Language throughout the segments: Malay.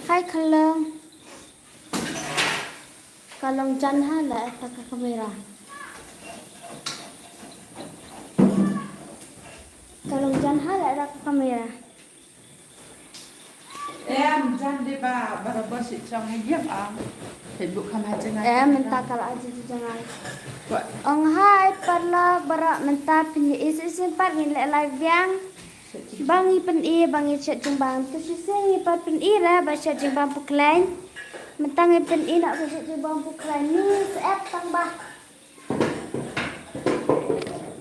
Hai kalong. Kalong jan hala tak kamera. Kalong jan hala tak kamera. Em jan đi bà đó bớt chị trong hay giấc à Facebook không hay chân Em minta kalau aja jangan. Ong hai parla bara minta pinje isin par ni live yang. Bangi pen i bangi chat jeng bang tu si sengi par pen i lah ba chat jeng bang puklain. Mentangi pen i nak chat jeng bang puklain ni app tang ba.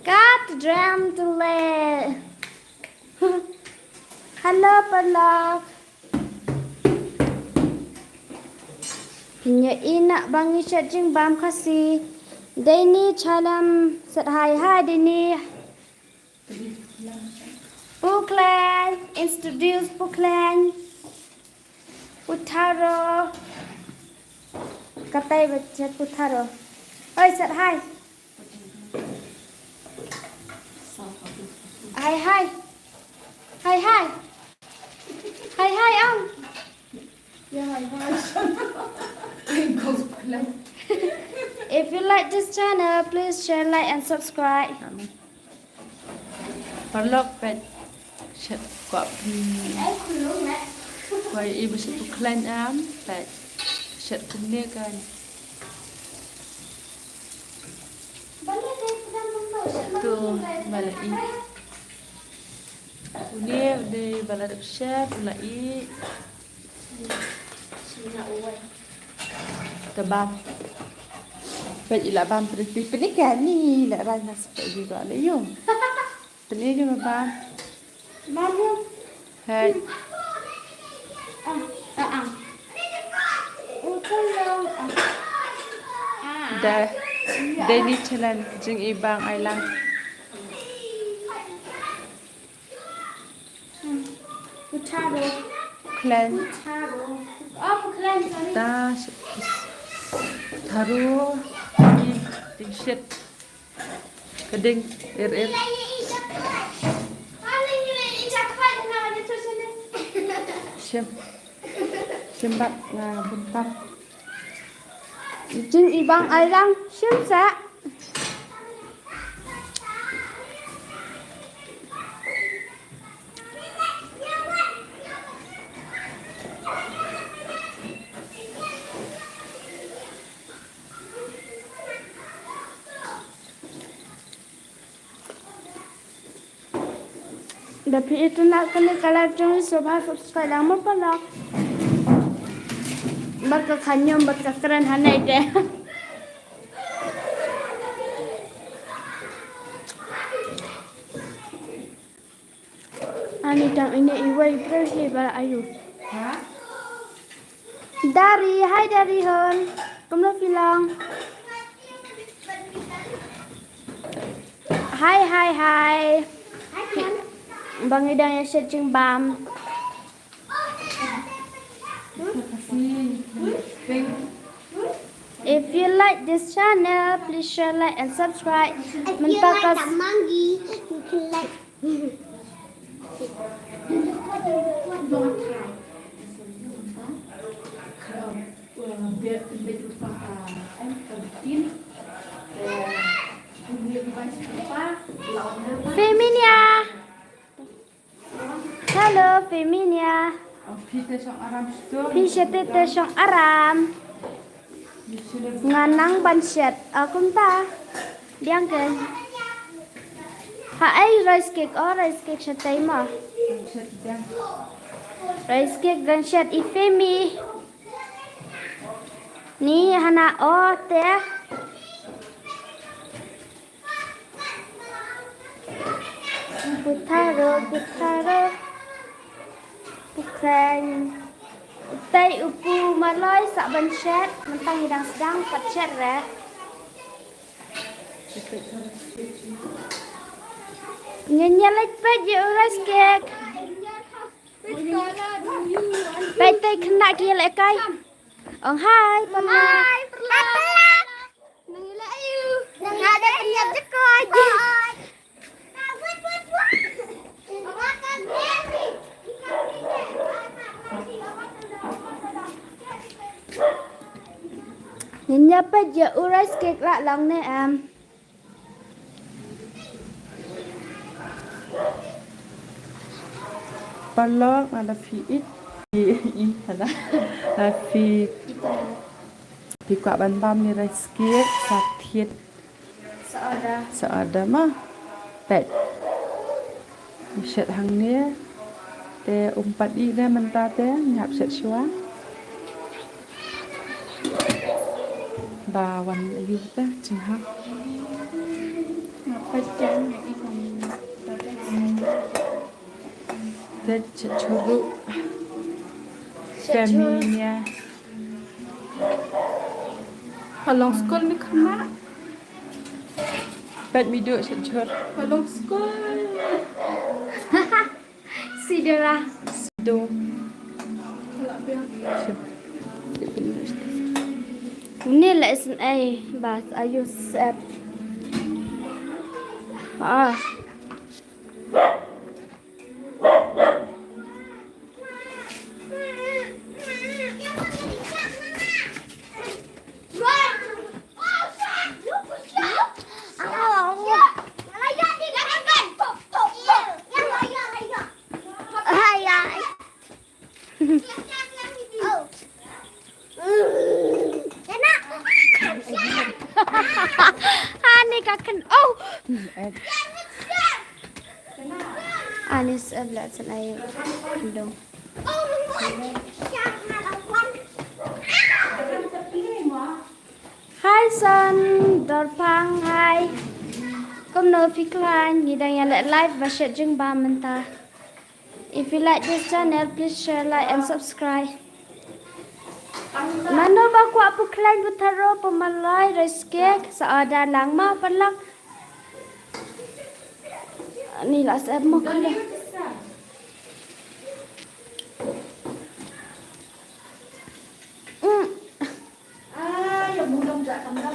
Kat dram tu le. Hello parla. Pinye ina bangi chatting bam kasi Deni chalam sat hai Deni Puklan introduce Puklan Putaro katai baca Putaro oi sat hai hai ông ya hai If you like this channel, please share, like, and subscribe. Perlok pet kok quay ibu situ klan am pet set kumne kan tu balik ini udah balik chef ulai tebam pet ila bam pernikahan ni lah rasa seperti juga le yung pernikahan bam Baru. hai dah Deni challenge jeng ibang ai lang Putaro. klan Putaro. Oh, Puklan. Sorry. ta tharu ni t-shirt keding RR Simbak na buntak. Jin ibang ai lang simsa. Tapi itu nak kena kalau jangan sebab subscribe lama pula. Baka kanyom baka keren hanai deh. Ani dang ini iwai berhi bar ayu. Ha? Hai dari hon. Kamu bilang. Hai. Bang Idang yang searching bam. If you like this channel, please share, like, and subscribe. If you like the monkey, you can like. Feminia. Hello, Feminia. Pita sang aram sto. Pishetete syong aram. Nganang banset. Akum ta. Diangken. Hai rice cake. Oh, rice cake syatay mo. Rice cake gansyat ifemi. Ni hana oh teh. Putaro. Bukan. Tay upu malai sak bancet. Mentang hidang sedang pacet re. Nyanyi pet je rice cake. Tay tay kena kia lek kai. Oh hai, Hai, perlah. Nangila ayu. Nang ada penyap jeko aja. Makan Nhìn apa je urai skek la long ne am. Palok ada fi it. I ada. Fi kwa ban bam ni rice cake sakit. Seada mah. Pet. Set hang ni. Te umpat i ne menta te nyap set shwa. Bawan ayu ta chingha. Apa jam ni kon. Te churu. Family Halong school mi kena. Pet mi duk chur. Halong school. Sidera. Do. Ni la isin ai bas ayu sep. Ah. Ani kakan oh. Ani sebelah sana ayu. Dong. Hi son, Dorpang, hi. Come no fiklan, you don't let live và share jung ba menta. If you like this channel, please share, like and subscribe. Mano ba ko apu klan butaro pamalay rice sa ada lang ma palang. Ni lah saya mau kala.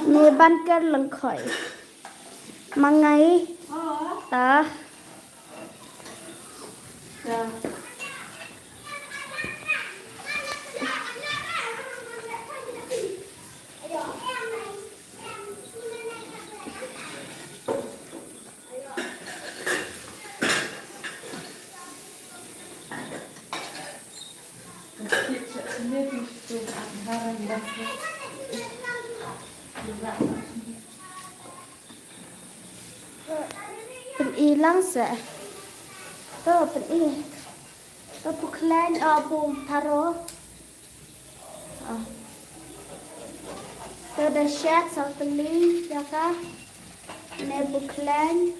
Ni ban ker leng khoi. Mangai. Ta. Pen ilang se. To pen i. To puklan abu taro. To the shed salteli jaka. Ne puklan.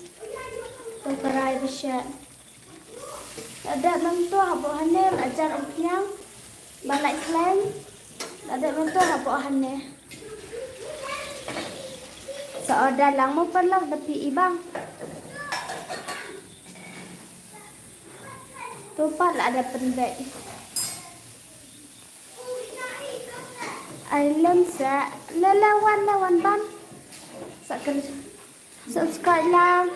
To kerai beshed. Ada mentu habu hanem ajar umpiang. Balai klan. Ada mentu habu hanem. Seorang lang mo palang tapi ibang. Tupat lah ada pendek. Island sa lalawan ban. Sakal subscribe lang.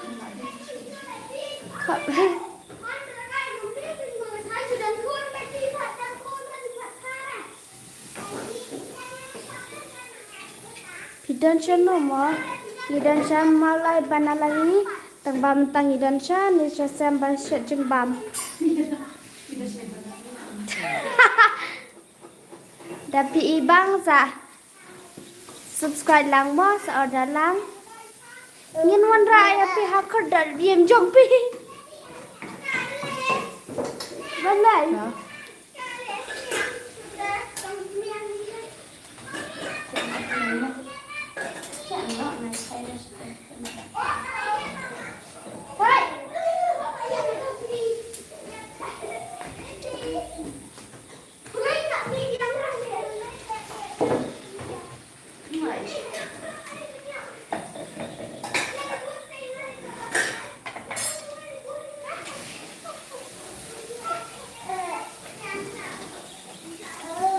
Hidan channel mo. Hidan channel malai banalagi. Tangbam tang hidan channel ni sembal syet jengbam. Tapi ibang sa subscribe lang mo sa order lang. Ngin wan raya pi hakar dal diem jong pi. Balai.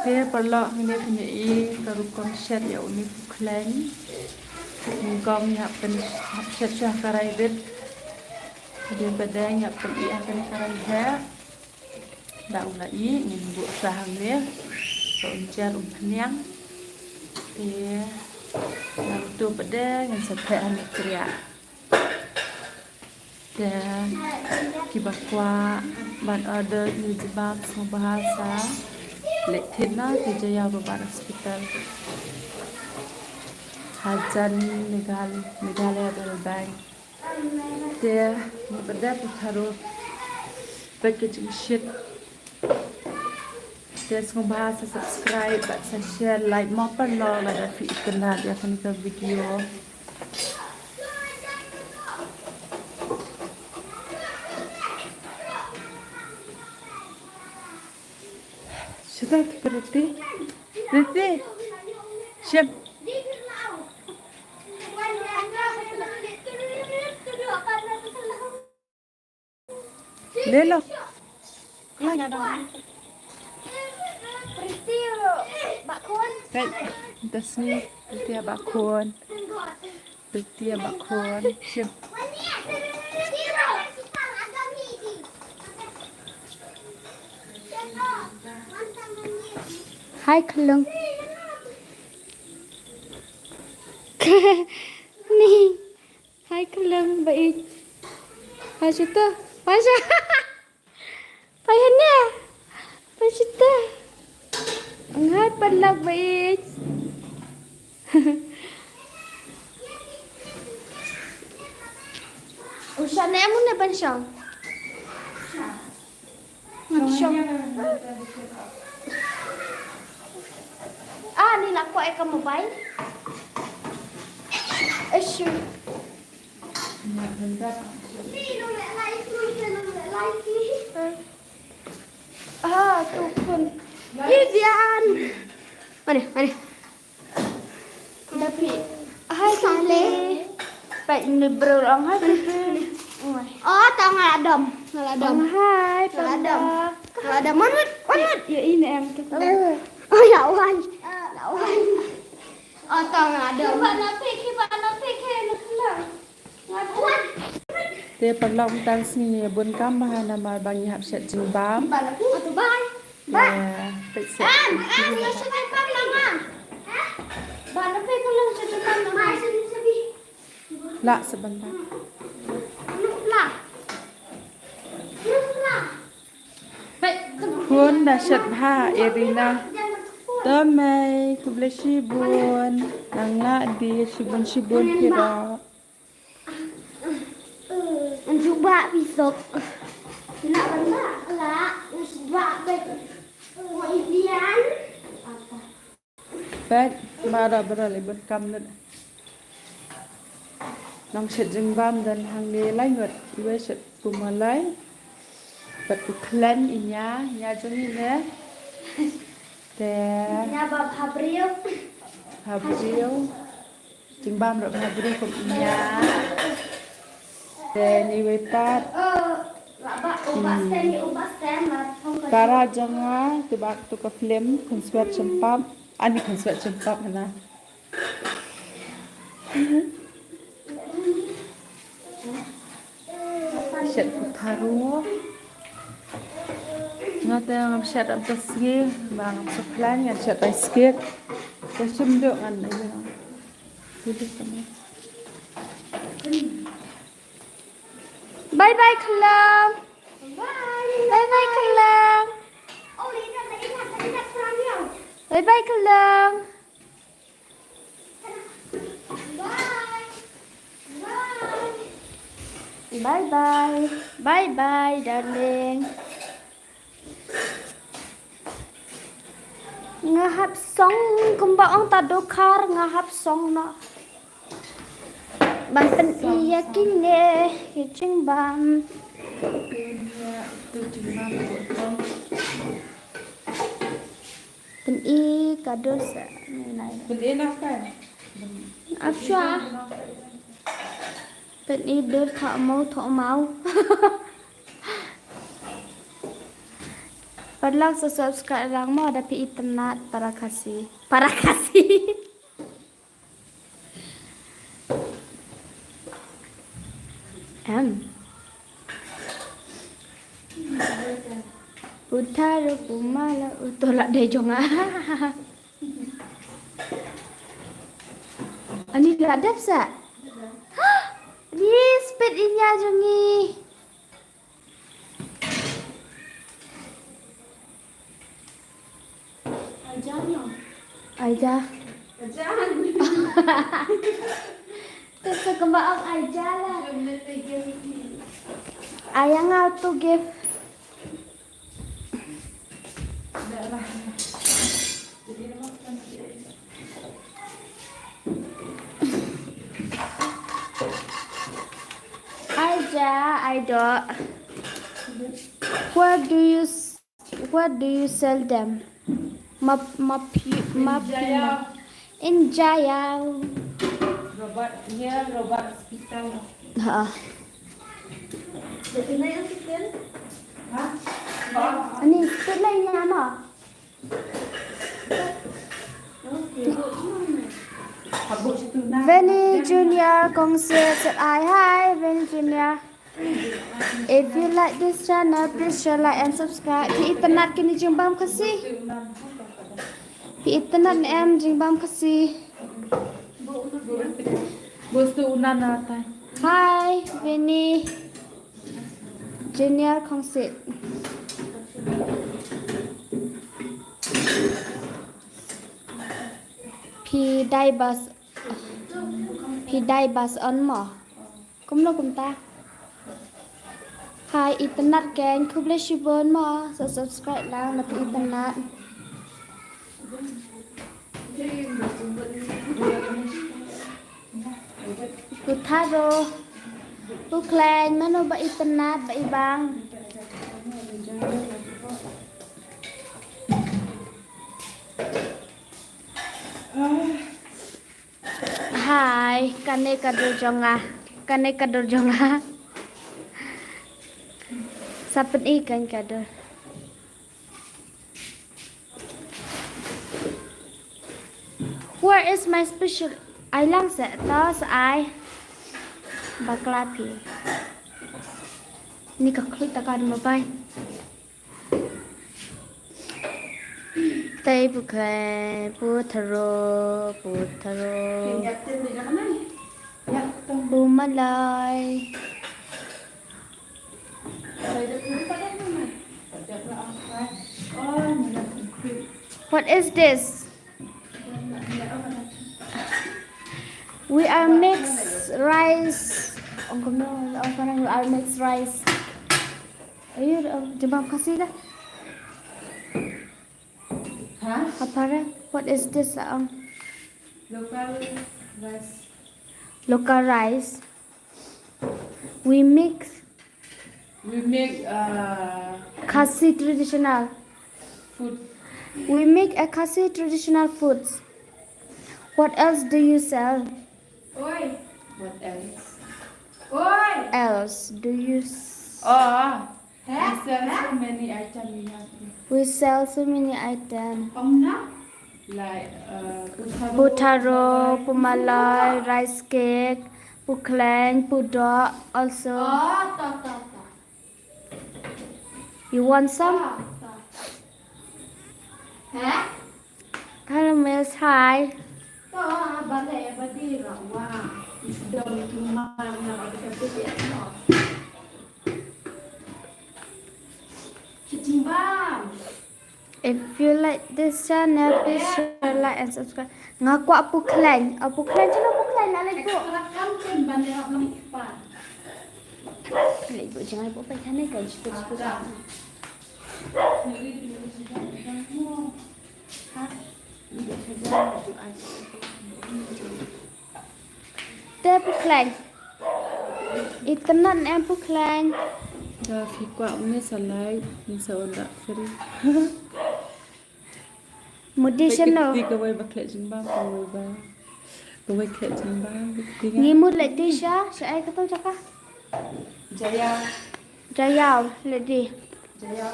Dia perlu ini punya karu konsep ya uni klan. Engkau nyiapkan set syah karai bet. Dia badai nyiapkan akan karai ha. Dah ulai ingin buat sahang dia. Sonjar kenyang. Dia yang tu pada dengan sampai anak ceria. Dan kibakwa ban order di Jebak semua bahasa. Lektina di Jaya Babar Hospital. Hajan Meghalaya Bank. Dia pada putaru packaging shit. Dia semua bahasa subscribe, baca share, like, maupun lo ada iklan dia akan ke video. Sudah berarti, siap. Lelo. Baik, dasni berarti bakun. Berarti bakun. Siap. Hai Kelung. Nih. Hai Kelung baik. Pasal tu. Pasal. Payahnya. Pasal tu. Enggak pernah baik. Usah nemu ne pensong. Pensong. Ah, ni lah kau akan mobile. Isu. Ah, tu pun. Vivian. Mana? Tapi, hai Sale. Baik ni berulang hai. Oh, tahu ngaladom. Hai, Ngaladom. Ngaladom mana? Ya ini em tu. Oh, ya Wan. Oh, tahu ngaladom. Kibat napi nak kelang. Wan. Dia perlu tang sini bun kamah nama bang hab set jimbam. Balaku atau bye. Ya, peksa. Lu sampai pam nama. Ba napi kelang sedepan nama. Sebi. Lak sebentar. Lah. Baik, Bun dah set ha Irina. Tamai kubleshi bun. Nang nak di shibun kira. Mencoba besok. Nak benda lah. Sebab mau Indian. Bet mara beralih bun kam dan. Nang set jimbam dan hang ni lai ngot. Iwe set pumalai. Bet uklan inya joni le. Teh Nyabab Habriu. habrio jimbam ro habrio kum inya. Teh ni wepat. Ubah stand lah. Para janga tebak tu ke film konsert cempap. Ani konsert cempap na. Set putaru. Ngata yang set am tasgi bang supply yang set rice cake. Kesim dok an ini. Pilih kamu. bye bye kelang. Bye bye kelang. Oh, lihat kurang dia. Bye bye kelang. Bye. Bye bye darling. Ngahap song kumbaong tadokar ngahap song na. Bang pen iya kine kicing bam. Tu jimbam buat. Pen i kadosa nai. Beli apa? Apsha. Pen i dur thọ mau. Padlang subscribe lang mo ada pi itemnat para kasih. Utara pumala utolak de jonga. Ani dah ada sa? Ni spit inya jongi. Aja. Terus kembang aja lah. Ayah ngau tu give. Aja, Aido. What do you sell them? In Jaya. Robot here, robot hospital. Ha. Jadi naik hospital. Ani spit lah inya ama. Habuk situ na. Veni Junior Kongsi said hi Veni Junior. If you like this channel, please share, like and subscribe. Pi internet kini jimbam kasih. Pi internet em jimbam kasih. Bos tu unan na tay. Hi Veni Junior Kongsi. Pi dai bus on mo. Kum lo kum ta. Hi internet keng kuble shibon mo. So subscribe lang na pi internet. Putaro. Puklen mano ba internet ba ibang. Hai, kane kadur jonga. Sapen ikan kadur. Where is my special? I lang sa to sa ai. Baklapi. Ni ka klik takan mo bay. Tay bukai putaro. Bumalay. What is this? We are mixed rice. We are mixed rice. Ayo, jemput kasih dah. Apa dah? What is this? Local rice. We make Khasi traditional food. We make a Khasi traditional foods. What else do you sell? What else? Else do you? Oh, we sell so many items we have here. We sell so many items. Like Putaro, pumalai, rice cake, puklen, pudok. Also, you want some? Hello, Miss. Hi. If you like this channel, please share, like and subscribe. Ngaku apa klan? Apa klan je apa klan nak lego? Lego jangan ibu pakai ni kan cepat-cepat. Dia apa klan? Internet em apa klan? dah fikwa ni salai ni saunda free. Mudi channel. Tiga way baklet jimbang kawai ba. Kawai klet jimbang. Ngimut lek di sya, saya kata cakap. Jaya. Jayau lek di. Jaya.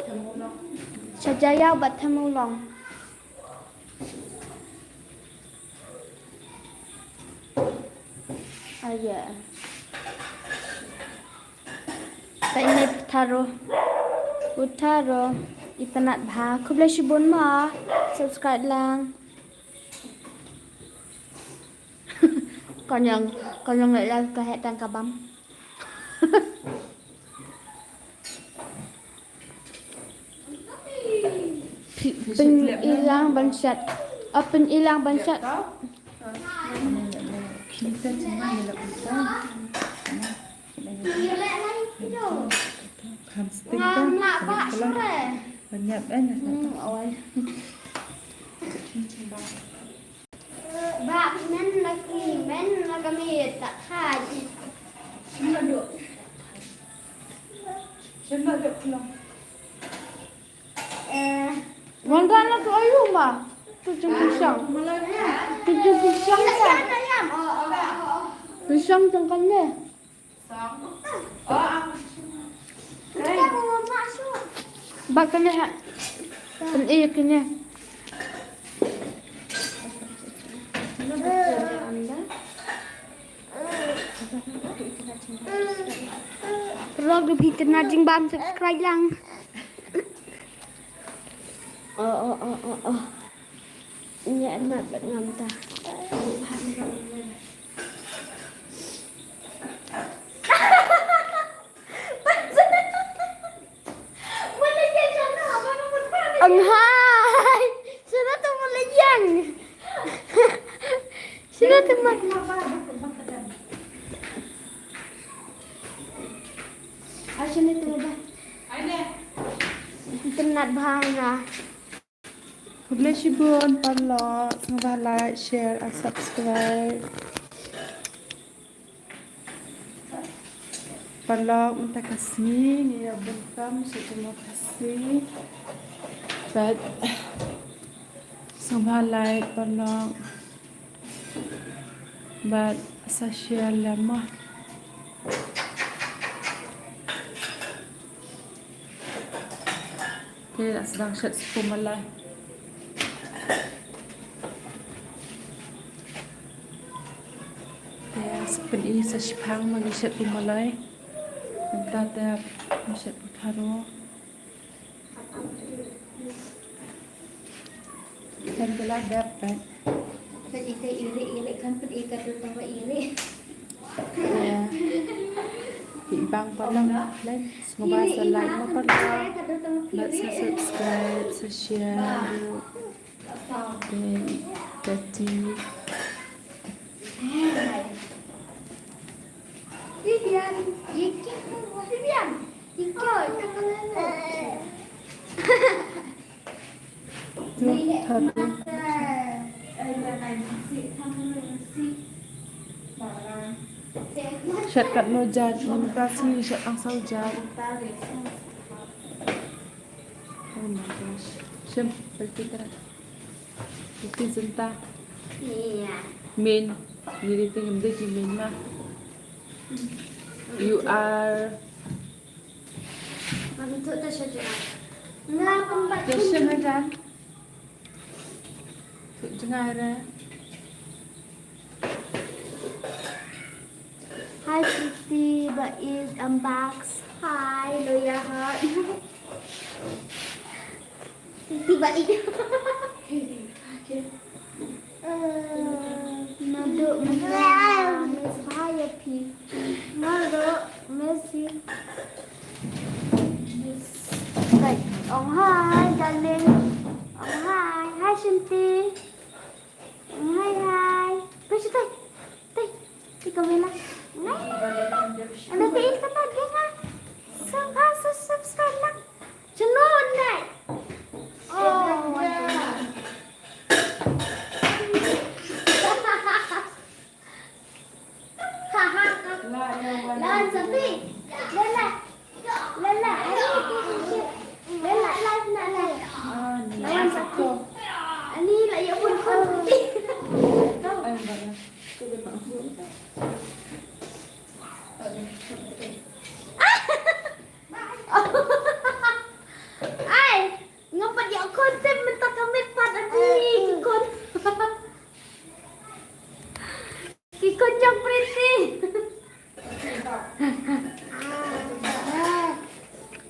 Temulong. Sajayau bat temulong. Ayah. Tak ini Putaro. Internet bah. Kau boleh shibun mah. Subscribe lang. còn yang lại là cái hệ tăng cả băm pin ilang bansat pin ilang bansat Kita cuma nilai kita. Hamster kan banyak banyak. ôi Bak men lagi kami tak haji. Duduk. Coba duduk pulang. Wanggan lah tu ayu mah. Tujuh pisang. Tujuh pisang kan. Pisang tengkan ni. Kita mau masuk. Bak kena ha. Pen kena. Kalau lebih kena jingban subscribe lang. Nhẹ mặt bận ngầm ta. Ông hai, sudah tu mulai yang. Sudah tu mulai. Asyik ni tu dah. Tenat bahana. Boleh shibun, follow, semoga like, share, and subscribe. Follow, minta kasih, ni ya welcome, terima kasih. But semoga like, follow, but saya share lama. Dia sedang share sepumalai. Seperti sesipang mengisap pumalai, berada mengisap putaro. Dan telah dapat. Kita iri kan perikat tertawa iri. Ibang palang lain, semoga like mo palang, like subscribe, share, dan tadi. Vivian, gick Vivian, gick jag? Syat kat Nojat, demokrasi syat ang saujat. Oh my gosh. Syam, berpikir. Berpikir zentah. Iya. Min, jadi tinggal di min lah. You are. Bentuk tu saja. Nah, tempat Jasa ngajan. Tuk jengar. Hi Siti, but is unbox. Hai, Loya Heart. Tiba-tiba. Maduk Miss Bahaya Pi. Maduk Messi. Baik. Oh hi darling. Oh hi. Hi Shinti. Hai. Pergi tay. Tay. Ikaw mila. Ano tiin ka na dia nga. Subscribe lang. Jangan dai. Oh. Lan Santi. Lala. Lala. Lala live nak live. Lan Santi. Ani lah ya pun Santi. Ai, ngapa dia konten minta kami pada ni kon. Kikon yang pretty.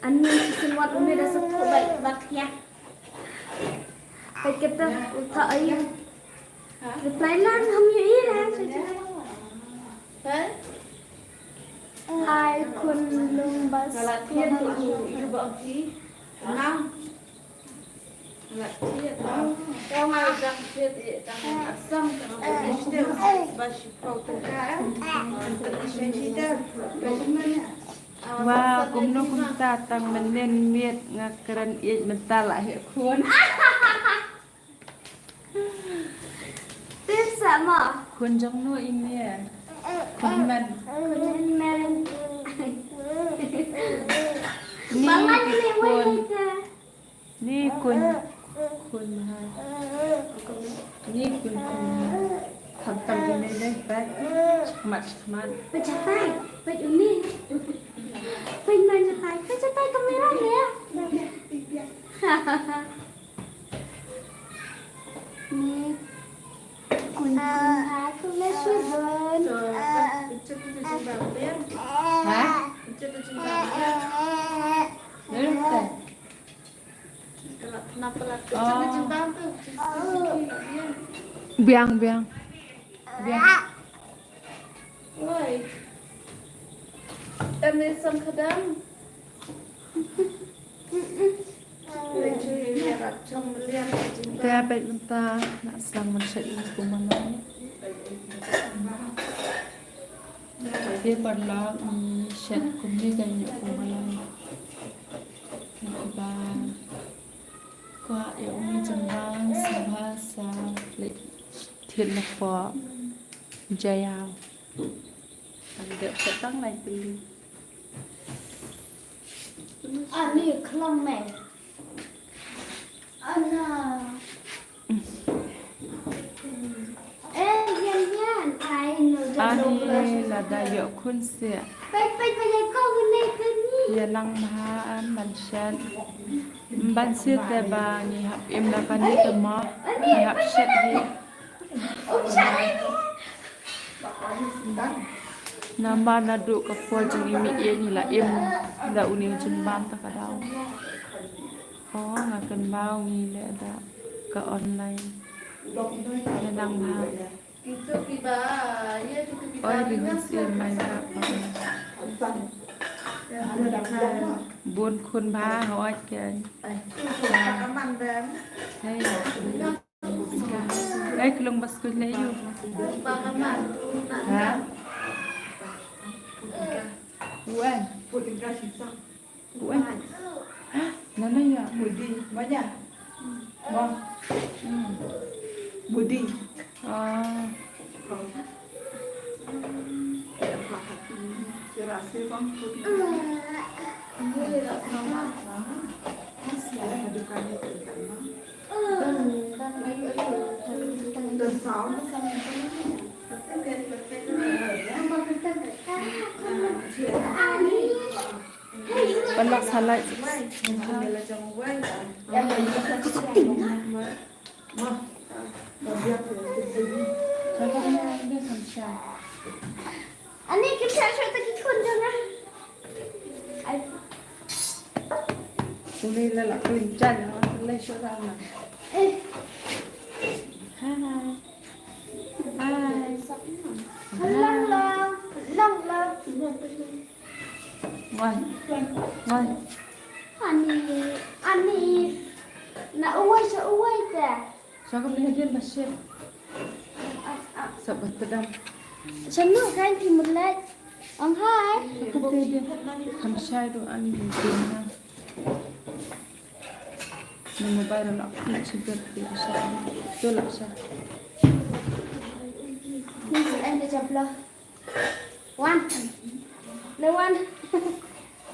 Ani semua umi dah satu baik ya. Baik kita tak ayu. Reply lah, kami ini lah. Hai คุณลุงบัส Là thiên tụ chủ vợ ký năm là thiên theo hai rằng thiên thì rằng ắt xong rằng still và chỉ cầu từ cả Wow, cũng nó cũng ta tăng mình nên miệt ngạc cần yên mình ta lại hệ khuôn Tiếp sama. khuôn trong nuôi im nè khuôn mìnhคุณแม่ Ni Bangan ni khuôn wanita. Ni khuôn khuôn hai Ni khuôn Thầm tầm cái này đây bác mặt mặt ไปจับใต้ไปอยู่นี่ไปมันจะตายไปจับใต้ก็ไม่ได้เนี่ย นี่คุณพาคุณแม่ช่วยเดิน hả đấy là sao biang biang biang em đi xong khá đâm Kaya ta nasang man siya yung kumalang. Dia berlak siya kumigan yung kumalang. Iba ko yung jambang sa bahasa thiên là phò jayaw. Ang đẹp sẽ tăng này từ อันนี้คล่องแม่อันน่ะยันไอ้หนูจะลงเลย Ani là đại hiệu khuôn xịa ไปยังกล้องกันในคืนนี้ Ia lang mahaan mansyan Ban siya teba ni hap im na kanita mo Ni hap siya di โอ้ใช่ Nama na do ka po jeng imi iya nila im Da uning jembam ta ka daw Oh nga kan bao ngile da ka online Ia lang mahal Oh bihun siya may na Buôn khuôn ba hỏi kìa Đây Đây cái lông basket lấy vô Hả? Quên Quên Nó nói à Budi, banyak. Bang. Budi. Saya rasa bang Budi. Masih ada kedukannya dekat bang. Dan sound sama Balak salai Bila jangan buat. Mah. Biar Cakap dia samsya อันนี้กินชาช่วยตะกี้คุณจังนะไอ้ Boleh lah lah kelincan Boleh syurang lah เอ๊ะ Hai Hai ล่องลองล่องลอง Ngoan Ngoan อันนี้น่ะอ้วยจะอ้วยแต่ Cakap boleh dia masih Sebab terdam ฉันนึกแค่ที่หมดเลยอังไห้ Kata dia Samsya tu ani mungkin lah Nama bayar nak nak segar dia bisa Tu lah sah นี่อันจะจับเลยวันเลยวัน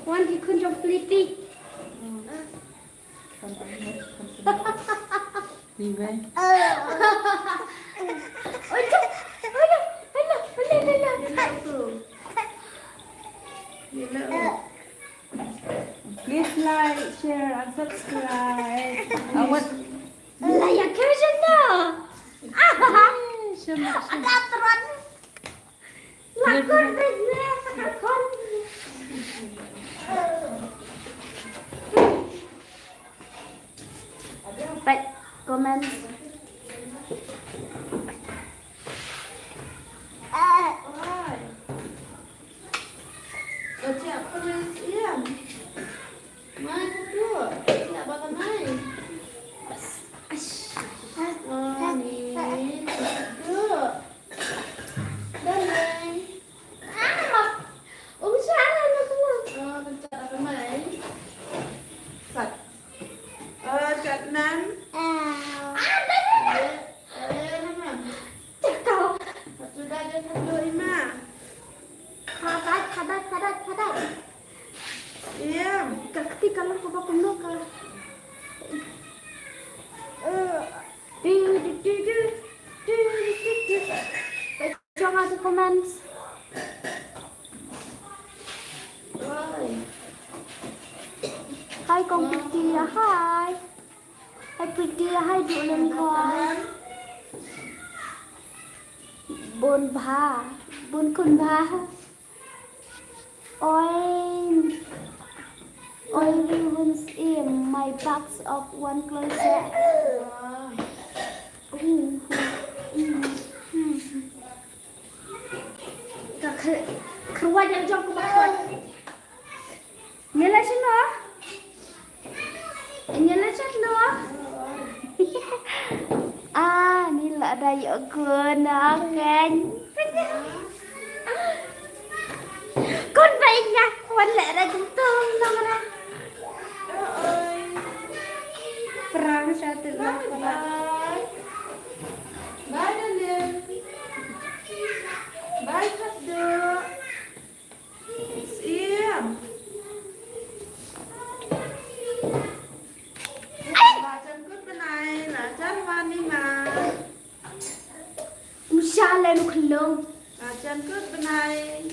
วันที่คุณจบปลีตี Đi về โอ้ยจุ๊บโอ้ยเลย Please like, share and subscribe Awat อะไรอยากแค่ฉันเนาะอ้าว Syama อากาศร้อนหลังคนเป็นแม่สักคนไปคอมเมนต์ Hai con pretty hai. Hai pretty hai dụ lên con. Bồn bà, bồn con bà. Oi ruins in my box of one closet. Keluar dari jam kebakar. Nyala sino? Nyala sino? Nila dayo ko na kan. Con vậy nha, wala ra gentong naman na. Perang satu lang pala. Bye, darling. Bye, hotdog. Siap. Là chân cướp bên này, là chân van đi mà. Musya lên kulong. Là chân cướp bên này.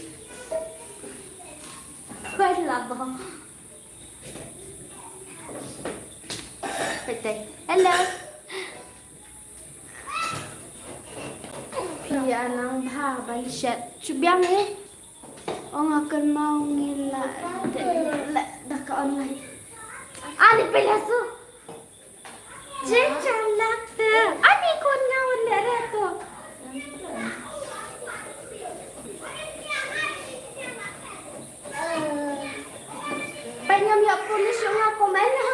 Wala ba? Betul. Hello. Iya nang ba balishat. Cubiang eh. Orang akan mau ngila dah ke online. Ani pelasu. Jangan nak tu. Ani kon ngawan le tu. Penyam ya polis yang aku mana?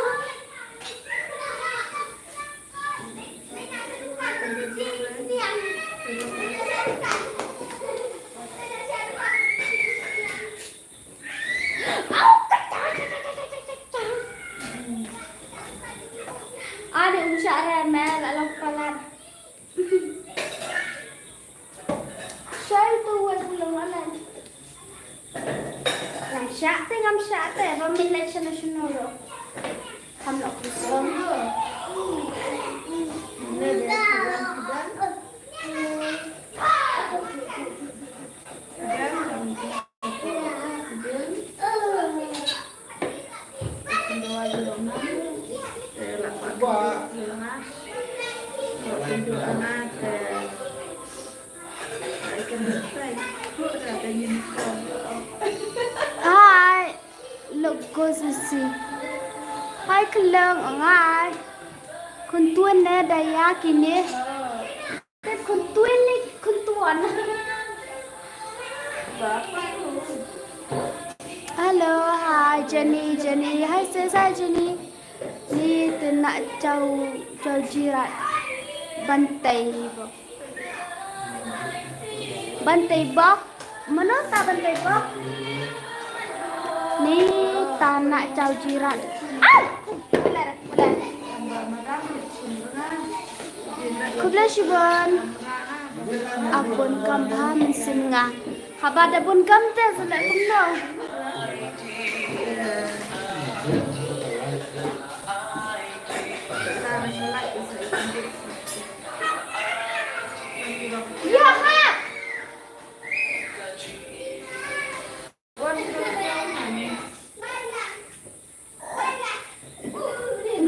Ada usaha mel alam kalan. Saya tu belum alam. Ngam syak te, pemilih nasional yo. Ham lok kusong yo. Hai. Look go sisi. Hai keleng ngai. Kun tuan ne daya kini. Tapi kun tuan ni kun tuan. Hello, hi Jenny. Hai saya Jenny. Ni nak jauh jirat bantai bok. Bantai bok. Mana tak bantai bok? Ni tak nak jauh jirat. Kubla Shibon. Abon kam ham singa. Haba da bun kam te selak kumno. Ya ha.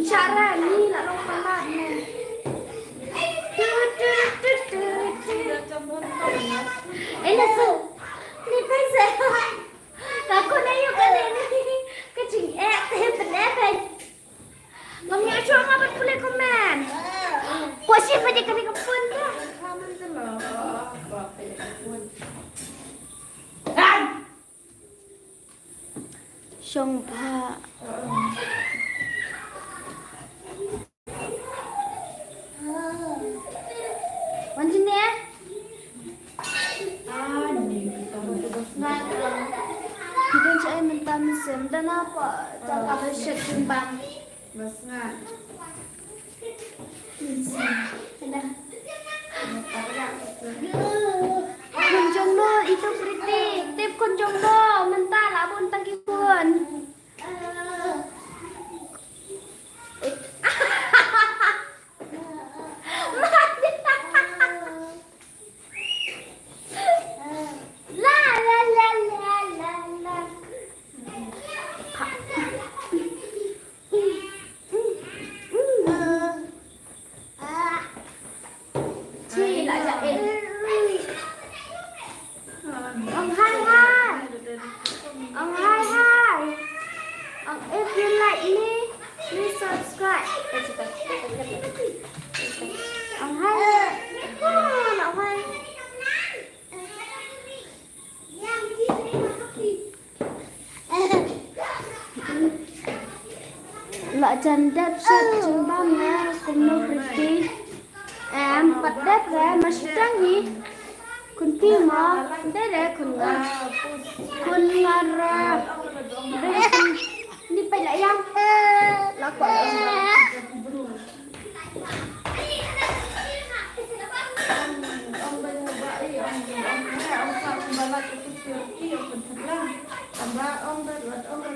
Cara ni nak lompat ni. Nasu. Ni pesa. Kako na yung kanina. Kacing penepeng. Ngomnya cuma ngapat pulih komen. Kuasi pa dia kami kapun dah. Syong pa. Wanjin ya? Kita saya minta mesin dan apa? Cakap bersih timbang. Mas nga. Sudah. Kunjung no itu pretty. Tip kunjung no mentah lah pun tangki pun. La la la la la la. If you like me, please subscribe. Hai. Hai. Loại chân đẹp sạch chúng ba mẹ cùng nô pretty. Em bật đẹp ra mà sẽ trắng gì? Kun pi mà đây là kun ra. Đi bay lại không? Là quả Ông bây giờ vậy, ông sao bà lại cái chuyện kia phần thật là làm ra ông đây là ông là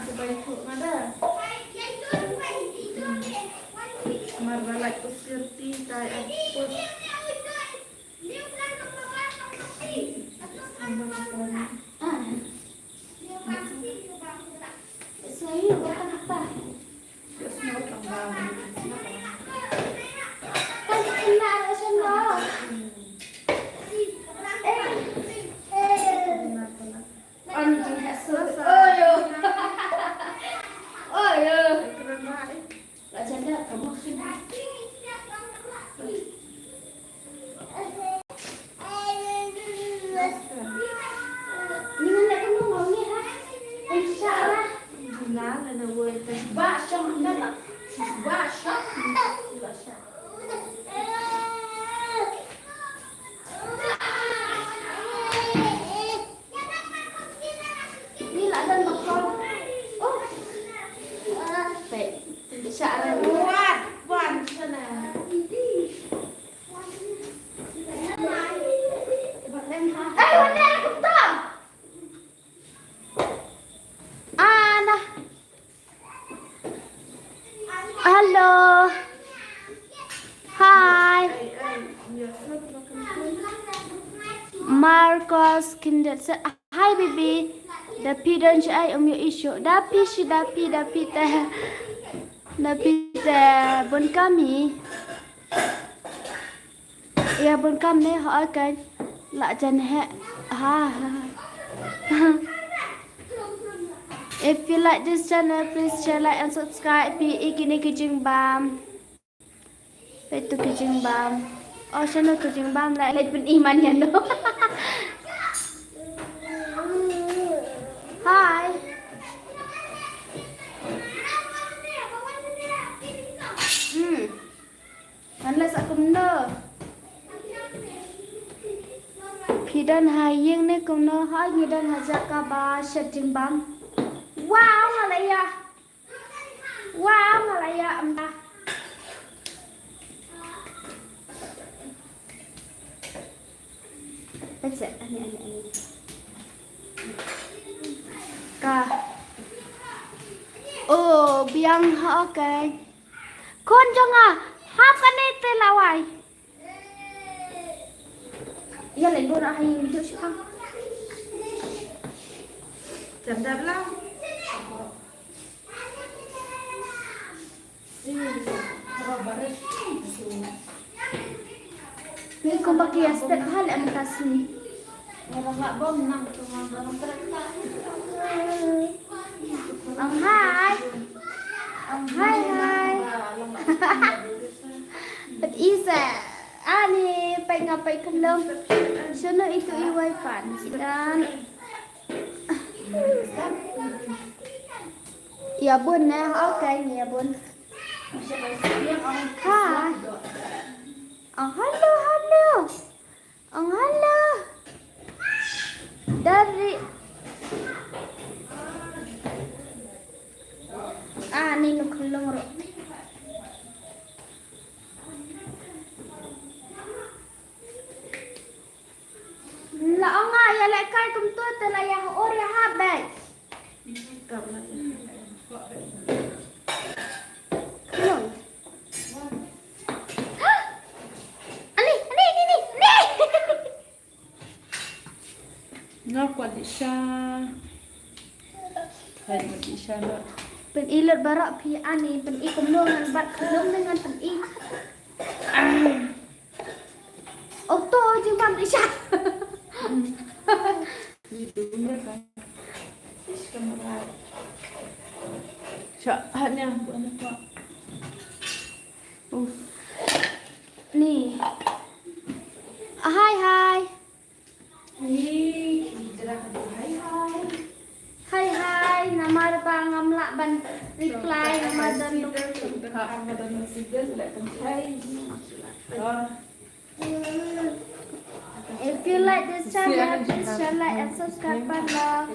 cái bài thuộc mà đó mà bà lại cái chuyện cái anh Saya bukan apa? Kan kena ada sendal. Anjing selesai. Oh yo. Lah janda kamu sini. Ni mana kamu mau ni ha? Insyaallah. lá là nó quên tên Baixa, não. Baixa. Ni là đơn một con. Ô. Phải xả ra. quan cho nào Ê, hôm nay cũng to. Ana. Hello. Hi. Marcos Kinder said, hi baby. Dapi dan cai om yo isu. Dapi teh bon kami. Ya bon kami hỏi cái lại chân hệ ha. If you like this channel, please share, like, and subscribe. Pi ikini kijing bam. Itu kijing bam. Oh, channel kijing bam lại lên bên iman ya no. Hi. Unless aku no. Pi dan hayeng ne kum no hai ni dan hajaka ba shajing bam. Wow, Malaya. Wow, Malaya. That's it. Ani. Ka. Oh, biang ha okay. Kon jonga, hap kanete lawai. Ya lại bữa nay video chứ không? chẳng đẹp lắm Ni kung bakia step hal ang tasni. nggak bom nang cuma barang kereta Ang hai. Ang hai. But isa ani pay ngapay kalong. Sino ito iway pan? Dan ya bun na okay ya bun. Hi. Oh, hello. Oh, hello. Dari ni nukulong ro. La nga ya lại kai kum tu te la yang ori ha bai. cầm lại Kulong. Ani. ngọc quả đi xa hay mà đi xa nữa Pen ilat barak pi ani pen I kumlong dengan bat kulong dengan pen I. Auto je bang Isha. đi đúng rồi phải camera Syahatnya buat apa? Nih. Hai hai. Hai hai. Nama apa ngamlak ban reply nama dan If you like this channel, please share, like and subscribe bala.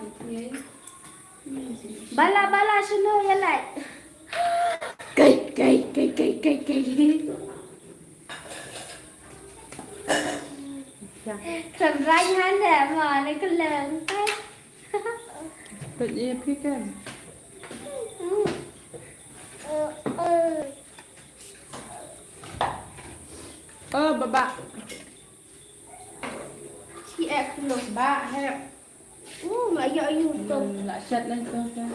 Bala sino ya like. Kai. Trần ranh hắn để mà này cái lợn tay. Tự nhiên phía kan. Baba. Chị em không được. Ba hẹp. Lại dọa YouTube. Lại chặt lên cho ra.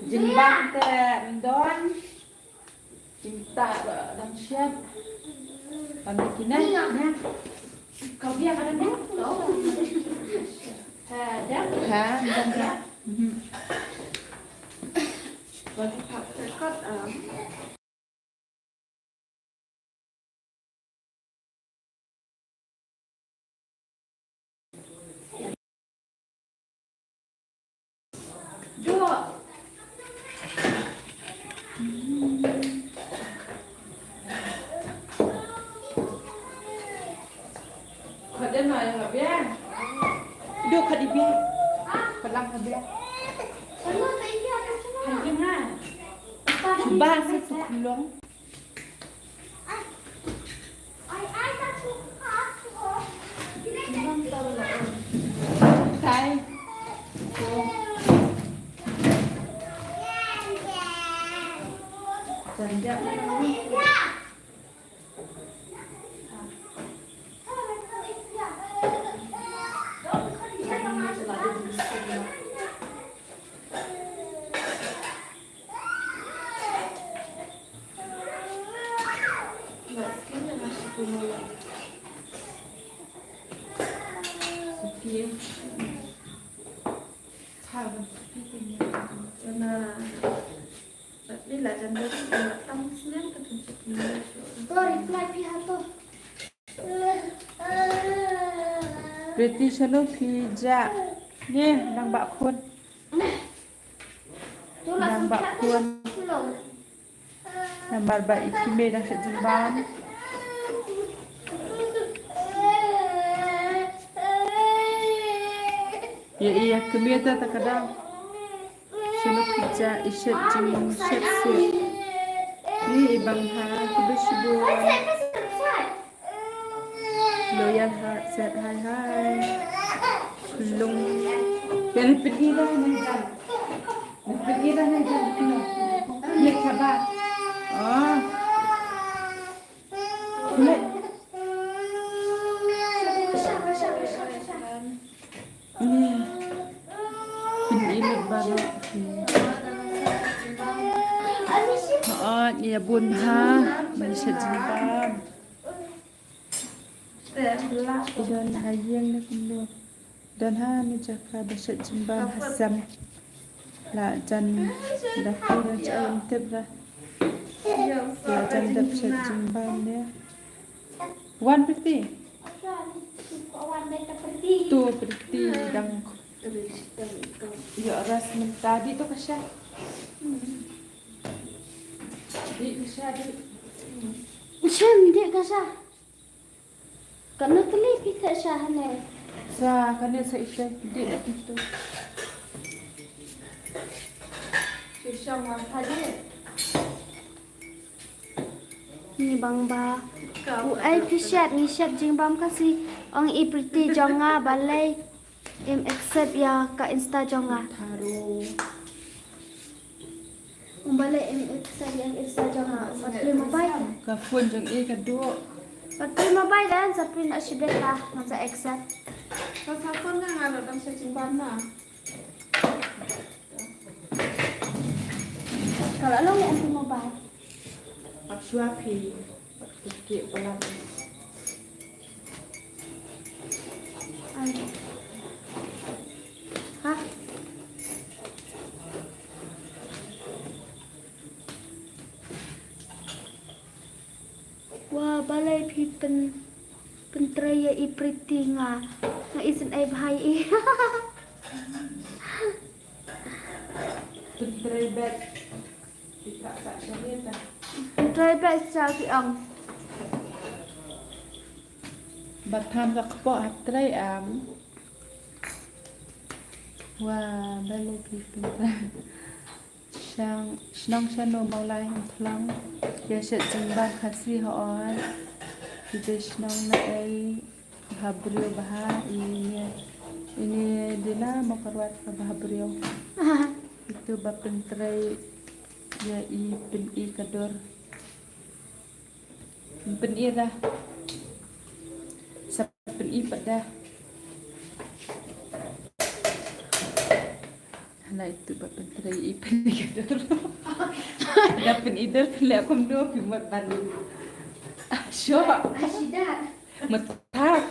Dừng băng tè đón. Cinta dan chef. Kami kini nha. Kau biar ada dah. Dah. Ha, dan dah. Bagi pak tekot Dua. Khởi đến rồi hả bé? Đưa khởi đi bé. Khởi lăng khởi bé. Kalau tak iya ada cuma. Khởi đi ha. Ba sẽ phục luôn. Ai tak suka. Cái. Dần dần. Sekian. Thảo Nah, tapi lah jangan datang Senin ke Senin. Tuh reply pihak tuh. Pretty chalo pizza. Nè, đang bạo khuôn. Tuh Đang langsung bạo chat khuôn. belum. Đang bạo bậy khi mê đang sẽ dừng bán. Iya, kemia tak kadang. Chalo pizza isyat jing syat siap. Ni ibang ha, kudu syubuh. Loyal ha, set hai. Lung. Yang pergi dah ni dah. Pergi dah ni dah. Ni sabar. Ni. Ni. Ini baru. Ni bun ha, Malaysia jimbam. Dan hayang na kundo. Dan ha ni jaka Malaysia jimbam hasam. La jan dah kira jauh tebra. La jan dah Malaysia jimbam ni. Wan berti. Tu berti dang. Ya ras mentadi tu kasih. Di kasih di. Macam dia kasa. Kena kelip kita syahane. Sa kena sa isya di dah itu. Sisang tadi. Ni bang ba. Ai pishat ni shat jing bam kasi ong i pretty jonga balai. Em accept ya ka insta jonga. Taruh. Balai em accept yang insta jonga. Patri mobile. Kafun jeng kedua. Patri mobile dan sapin asibeta masa accept. Pasapun kan ada dalam sejumlah na. Kalau lo nggak anti mobile. Pak suapi. Pak tukik pelan. pentraya i pretty nga isen ay bahay i. Pentray bet. Tidak tak syariat. Pentraya ba sa ki ang. Batam tak po atray wah balik pentray. Senang no maulai pelang. Ya syat jembat kasih hoan. Kita senang na ay habrio bah ini dina mau keruat ke habrio. Itu bapentrai ya i kador pen i dah sa pen i pada nah itu bapentrai i pen i kador dah pen i dar pen aku mdo pimat banu syo Asida. metak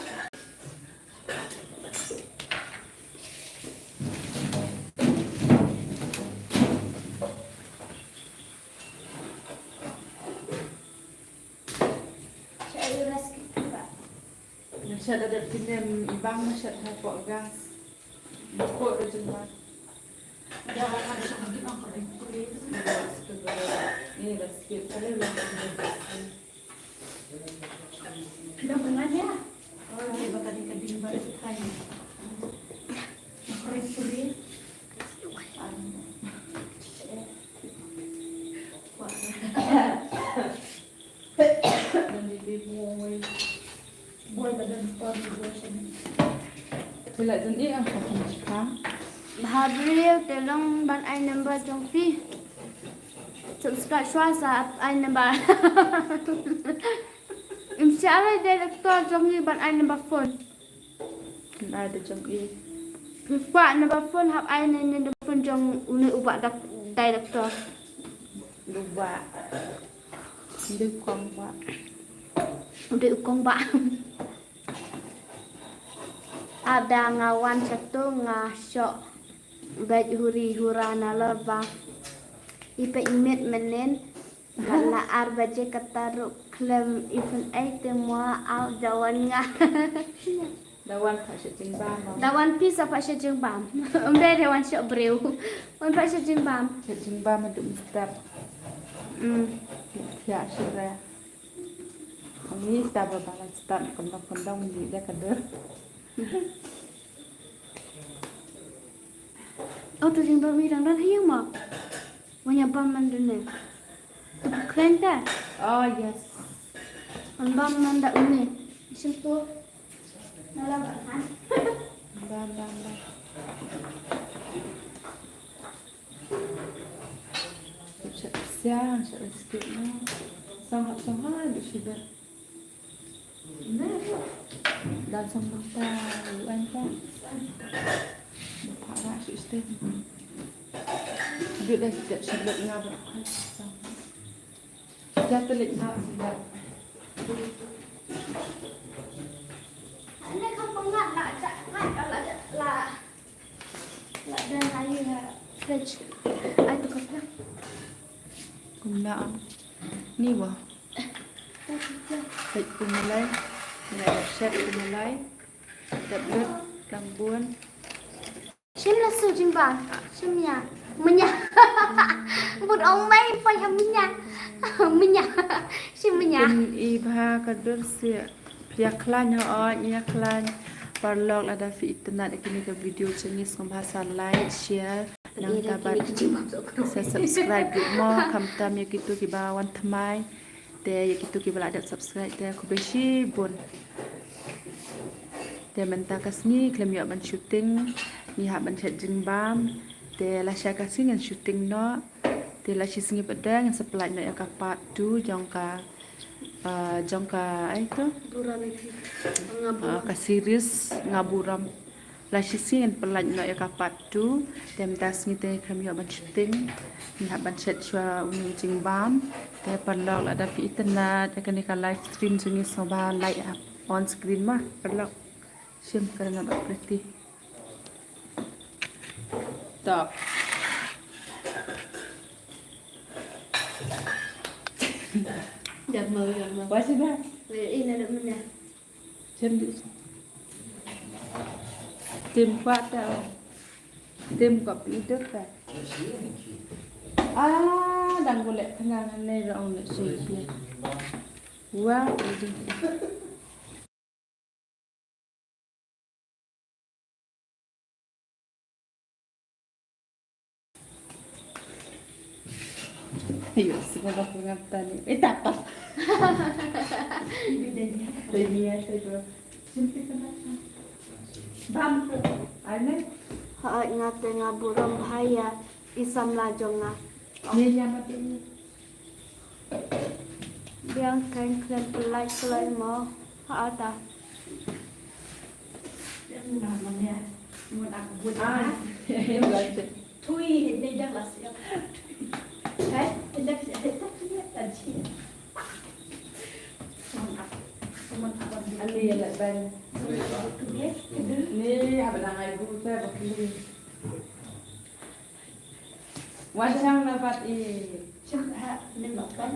Masyad ada tinem ibang masyad hapok gas. Bukok ada jembat. Jangan ada sama di bang kalau kulit. Ini dah sikit kali lah. Dah benar ya. Oh, ini bakal dikading balik kain. Kulit. Dan di muai. Boy badan pon sini. Bila dan ang pagkakita. Habrio telong ban ay number jong fi. Subscribe swasa ay number. Inshallah director jong ni ban ay number phone. Ada jong i. Pak number phone hab ay number phone jong uni ubak director. Lupa. Hindi kong ba. Udah ukong ba. Ada ngawan satu ngasok baj huri hurana leba ipe imit menen karena arbaje kataru klem even semua al dawan nga Dawan pa siya tingbang. dawan pisa pa siya jeng bam umbe dewan siya breu on pa siya jeng bam Siya tingbang madum step. Ya siya. Ang ini step balang step kondong di dia kader. oh tu jeng bam irang dan hayang mak banyak bam mandune keren dah Oh yes. on bam manda uni situ dalam kan Bam. Siya sikit na. Sangat di siya. Dan sambuta luan pa. Para si Steve. Dia dah tidak sebut ngabrak. Dia telik ngabrak. Ini kan pengat nak cakap lah dan ayu lah fridge ayu kata Kumlaan. Ni wah. Baik kumulai. Nak set kumulai. Tablet rambun. sim là su jing bang sim ya menya bút ông mấy phải ham menya sim menya Pun iba kadur sia. Pia klan ho nya klan. Parlog ada fi internet kini ke video jenis bahasa like, share, nang tabat subscribe di mo kam tam ya gitu ki bawan thamai. Te ya gitu ki bala ada subscribe te ku beshi bun. Te menta kasni klem ya ban shooting ni ha ban chat jing bam. Te la sha kasih ngan shooting no. Te la shi singi pedang ngan supply no ya ka part 2 jongka itu ka series ngaburam la sisi en pelan no ya kapat tu tem tas ni te kami ban shooting ni ban set chwa uni jing bam te perlok ada fi internet akan ka live stream sini soba light up on screen mah perlok sim karena ba pretty top Giật mờ. quá xinh ha Ini ada mana? Chân đi. Tìm qua tao. Tìm cọp ý tức về. Đang có lẽ khả năng này rồi ông lại suy kia. Wow, đi. Ayo, sekarang aku ngata nih. Tak apa. Ini ya, saya simpel kenapa? Bam, aneh. Họ ngate nga burong bahaya isam lajong nga. Ini yang mati ini. Biang kan klan pelai mo. Họ ta. namanya mau aku buat Ini belajar. tui ini jangan siap tidak siap tadi Ini ya, Lek Ben. Ini apa nama ibu saya pakai. Wajang dapat ini. coba nembakkan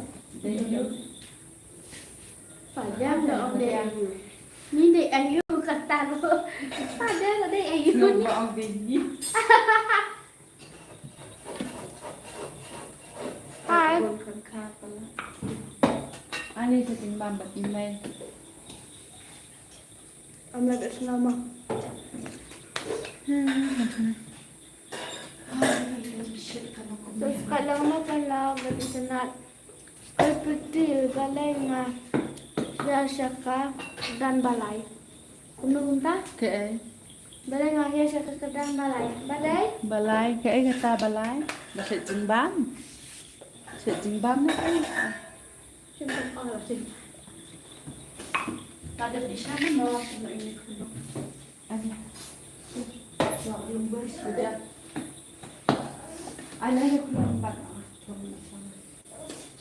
Padahal nggak om deh ayu. Ini deh ayu kata lo. Padahal deh ayu Nggak nih. bohong tinggi. Hai. Ani setimbang bat email. Om lagi selama. Terus kalau mau kalau bersenat seperti balai nga syaka dan balai. Kunung ta? Oke. Balai nga syaka dan balai. Balai? Balai, cái người ta balai. Là sự trình bám. Sự trình bám đấy. Cuma kalau sih. ada di sana mau ini Ani. belum sudah Anh ấy không làm bạn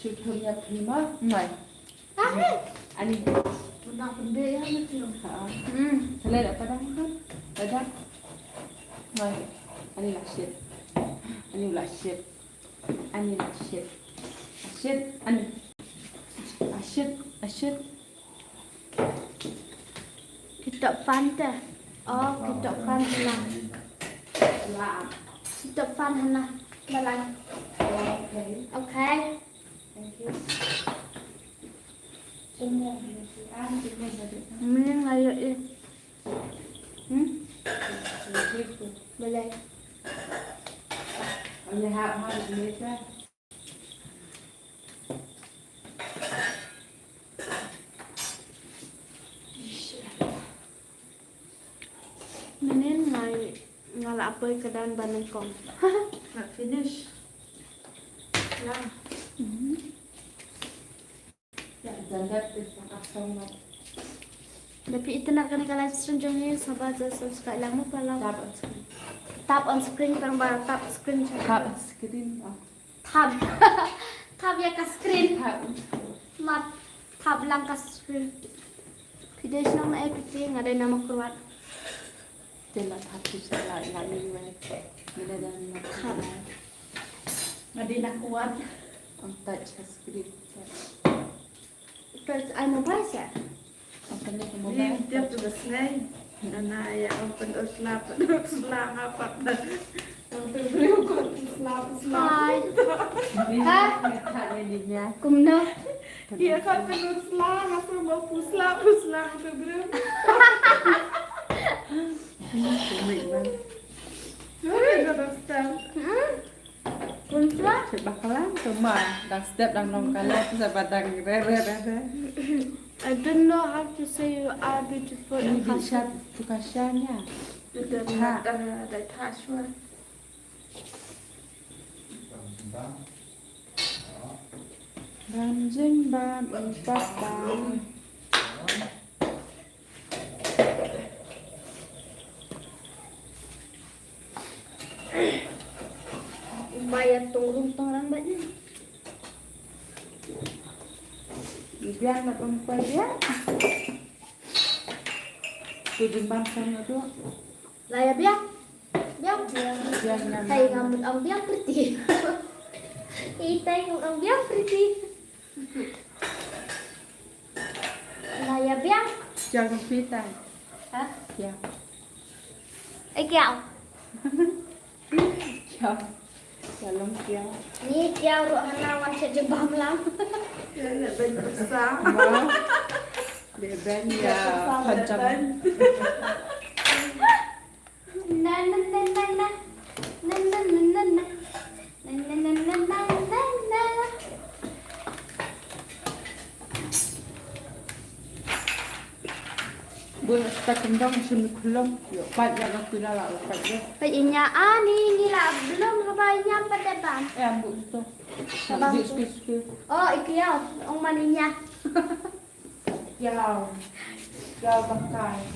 chịu thu nhập thì mất mày anh pernah benda yang itu hả thế là cái đó hết cái đó mày anh là shit anh là shit anh là shit shit anh shit Kita panta. Oh, kita panta lah. là Kita panta lah. Balai. okay Okay. thank you semua anh thì mình là được Mending ayo eh. Balai. anh nhà hàng hoa được mấy cái Mending ngal apa ke dan banengkong. not finish lah dần dần từ các sông này Tapi itu nak kena live stream jom ni sabar subscribe lang mo pala. tap on screen Tap on screen kan ba tap screen tap on screen Tab. Tab ya ka screen. tap Mat tab lang ka screen. Video nang na editing ada nama keluar. tên là tháp thì sẽ lại là như vậy mình đây là tháp Madinah kuat on touch screen Terus ai mau bahas ya? on cái này có ini một dia tugas lain anak ya open Islam apa dan beliau kok Islam Hai. Hah? Thả lên đi nha. Cùng no. dia kan penuh Islam aku mau puslam itu beliau Của mình mà. Cùng lah. Phải bạc lắm cơ mà. Đang step đang lòng cả lên. Giờ bà đang re. I don't know how to say you are beautiful Ini in di Khmer. chat bukan share-nya. sudah ada taswa Ban dinh ban empat ban. Bayar turun orang banyak. Biar nak perempuan dia. Tujuh ban sana tu. Lah ya biar. Biar. Biar nak. Tay ngamut ang biar pretty. Itay ngamut ang biar pretty. Jangan pita. Hah? Ya. Kẹo. Ya. Dalam kia. Ni kẹo rồi hana sẽ chừng bom lắm. Nenek ben besar. Ma. Dia ben ya panjang. Na na na na na. Na na na na na. Na na na na na na na. Buat tak kendang sini kelam. Yo, banyak yang kena lah lepas dia. Paginya ni lah belum kabarnya pada bam. Ambil tu. Abang tu. Sikit-sikit. Oh, ikio, ong maninya. Jauh. Jauh pakai.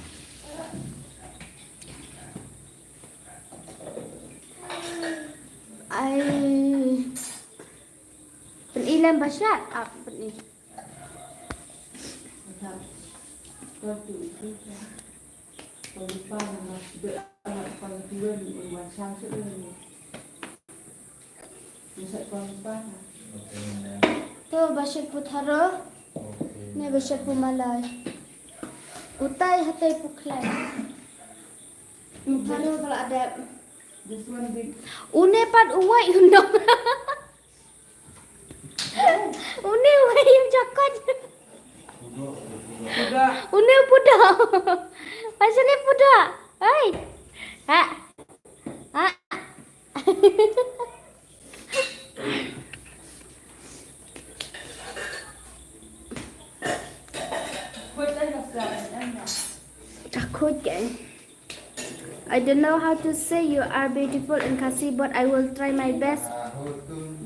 Ai. Penilan basyat apa ni? Waktu itu kalau lupa nama sudah anak paling tua di rumah sang ini. Bisa kalau lupa. Tu basyat putharo. Ni basyat pumalay. Utai hatai puklay. Putharo kalau ada. This one big. Une pat uwai undang. Une uwai yung cakot. Sudah. Une puda. Pasal ni puda. Hai. Ha. Ha. Takut kan? I don't know how to say you are beautiful in Kasi, but I will try my best.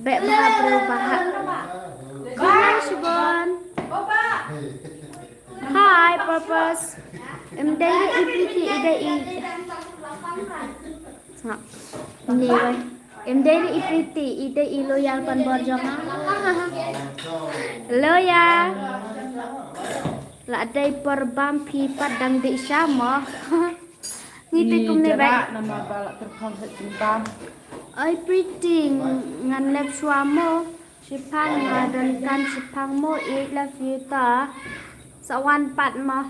Baik bahas. Hi, Shubon. Hi, Purpose. Daily ipriti idai Ni wai. Daily ipriti idai loyal pan borjong. Loyal. La dai perbam pi padang di sama. Ngiti kum ni baik. Nama balak terkong setimbang. Ai pretty ngan lep suamo sipang ngadan kan sipang mo ik la fieta sawan pat ma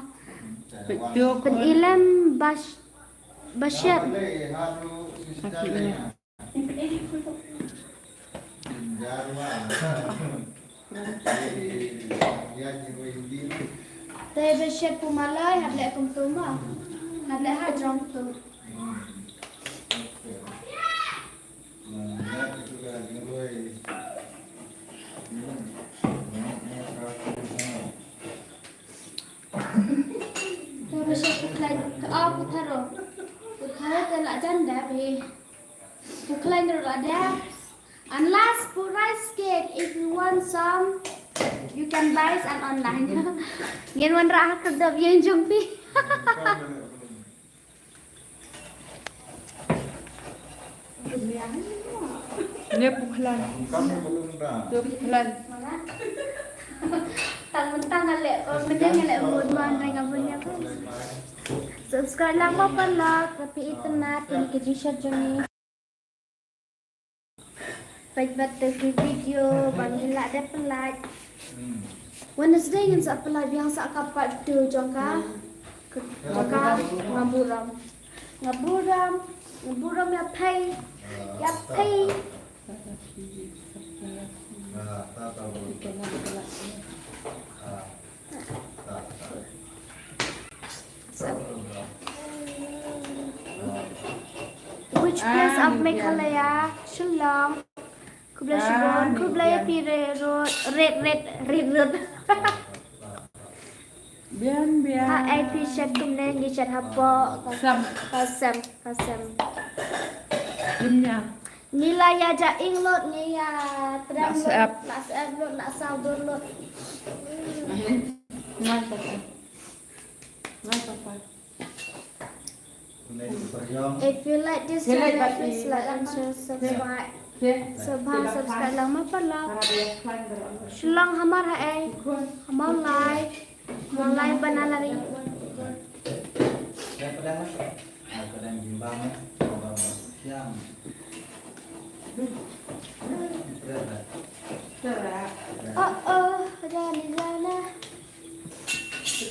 Betul. pen ilam basyat Akhirnya. te basyat pumalai had lek kum tu ma had lek ha jong tu te basyat puklai putharo te la janda be puklai ro la da. And last for rice cake, if you want some, you can buy it online. Yan wan ra kedap yang jumpi. Ini pukulan. Itu pukulan. Tang-tang ale, mending ale buat mana yang punya kan. Subscribe lang mo pala, tapi itu natin kejisya joni. Baik-baik dari video, banggila ada pelat. Wednesday yang sa pelat biasa kapat tu jongka. Jongka ngaburam. Ngaburam ya pay. Ya pay. Which place of Meghalaya? Shillong. Kublai Shibon, Kublai Pire Road, Red Road. Bian. Ha, IP chat kumnen di chat hapo. Kasam. Dimnya. Nila ya ja inglot ni ya terang WhatsApp. lot, nak saudur lot. Mantap. If you like this channel, please like and share, subscribe. Subscribe lang mapala. Shillong hamar hai. Hamar like. Hamar like banalari. Oh, ada ni jana.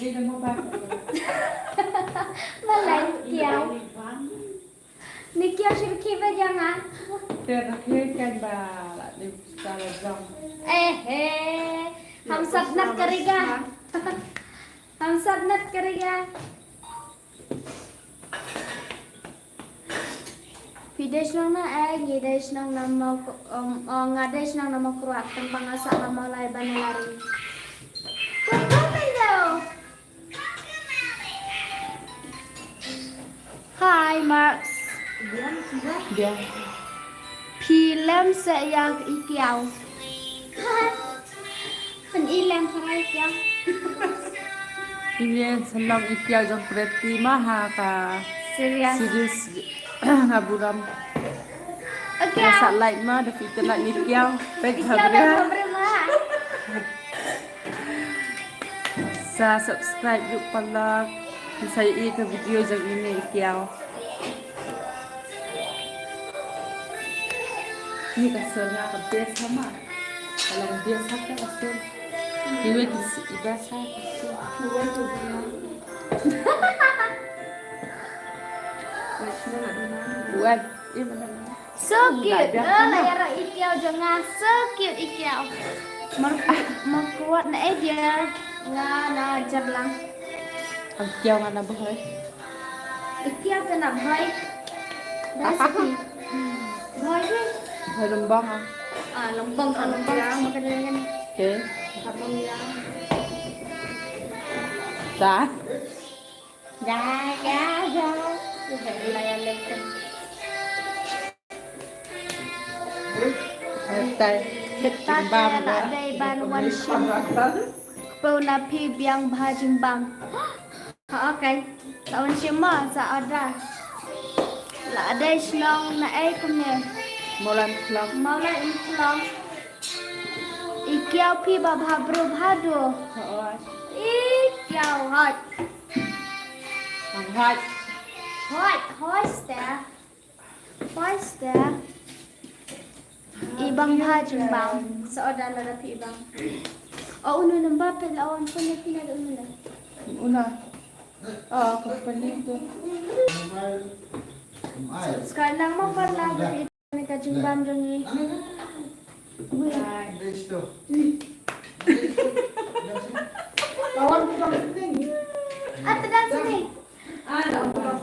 đi đâu mà ba. Malay kiao. Ni kiao sih kiva jangan. Tiền là khi canh bà lại đi ra là dòng. Ham sabnat kariga. Ham sabnat kariga. Videos nang na videos nang nama ngades nang nama kuat tentang asa nama lai banalari. Hi Max. Dia. Film sayang ikiau. Pen ilang sarai ikiau. Ini senang ikhlas yang berarti maha ka. Serius. Serius ngaburam. Okay. Rasa like mah dah kita nak nikiau. Baik Ikiau dah habis. berapa? Sa subscribe yuk pala. Saya ke video yang ini ikiau. Ini kasurnya kebias sama. Kalau kebias kan kasur. Iwe kisi ibasa kasur. Buat, ini benar. So cute. Layar ikiau jangan so cute ikiau. Kuat na dia. Na ajar lang. Ang kiyaw nga na buhay. Ikiau kena boy. Dah sepi. Boy ni. Buhay lumbang ha. Lombang makan dengan Okay. abang yang. Sa? Dah. Layar lekang. Tay. Tata nak day ban wan shim. Pau na pi biang bhajing bang. Okay. Tawan shim ma sa ada. La day snong na ay kumne. Mulan kelam. Maula inklong. Ikiau pi babha bro bhado. Ikiau hot. Ang hot. Hoiste. Ibang bhajing bang. Sa ada la pi ibang. Uno nang bapel awan ko na pinado uno na. Una. Kapali ito. Sekarang lang mo parla ni kajing bam rangi. Awan ko bang sini. At dan sini.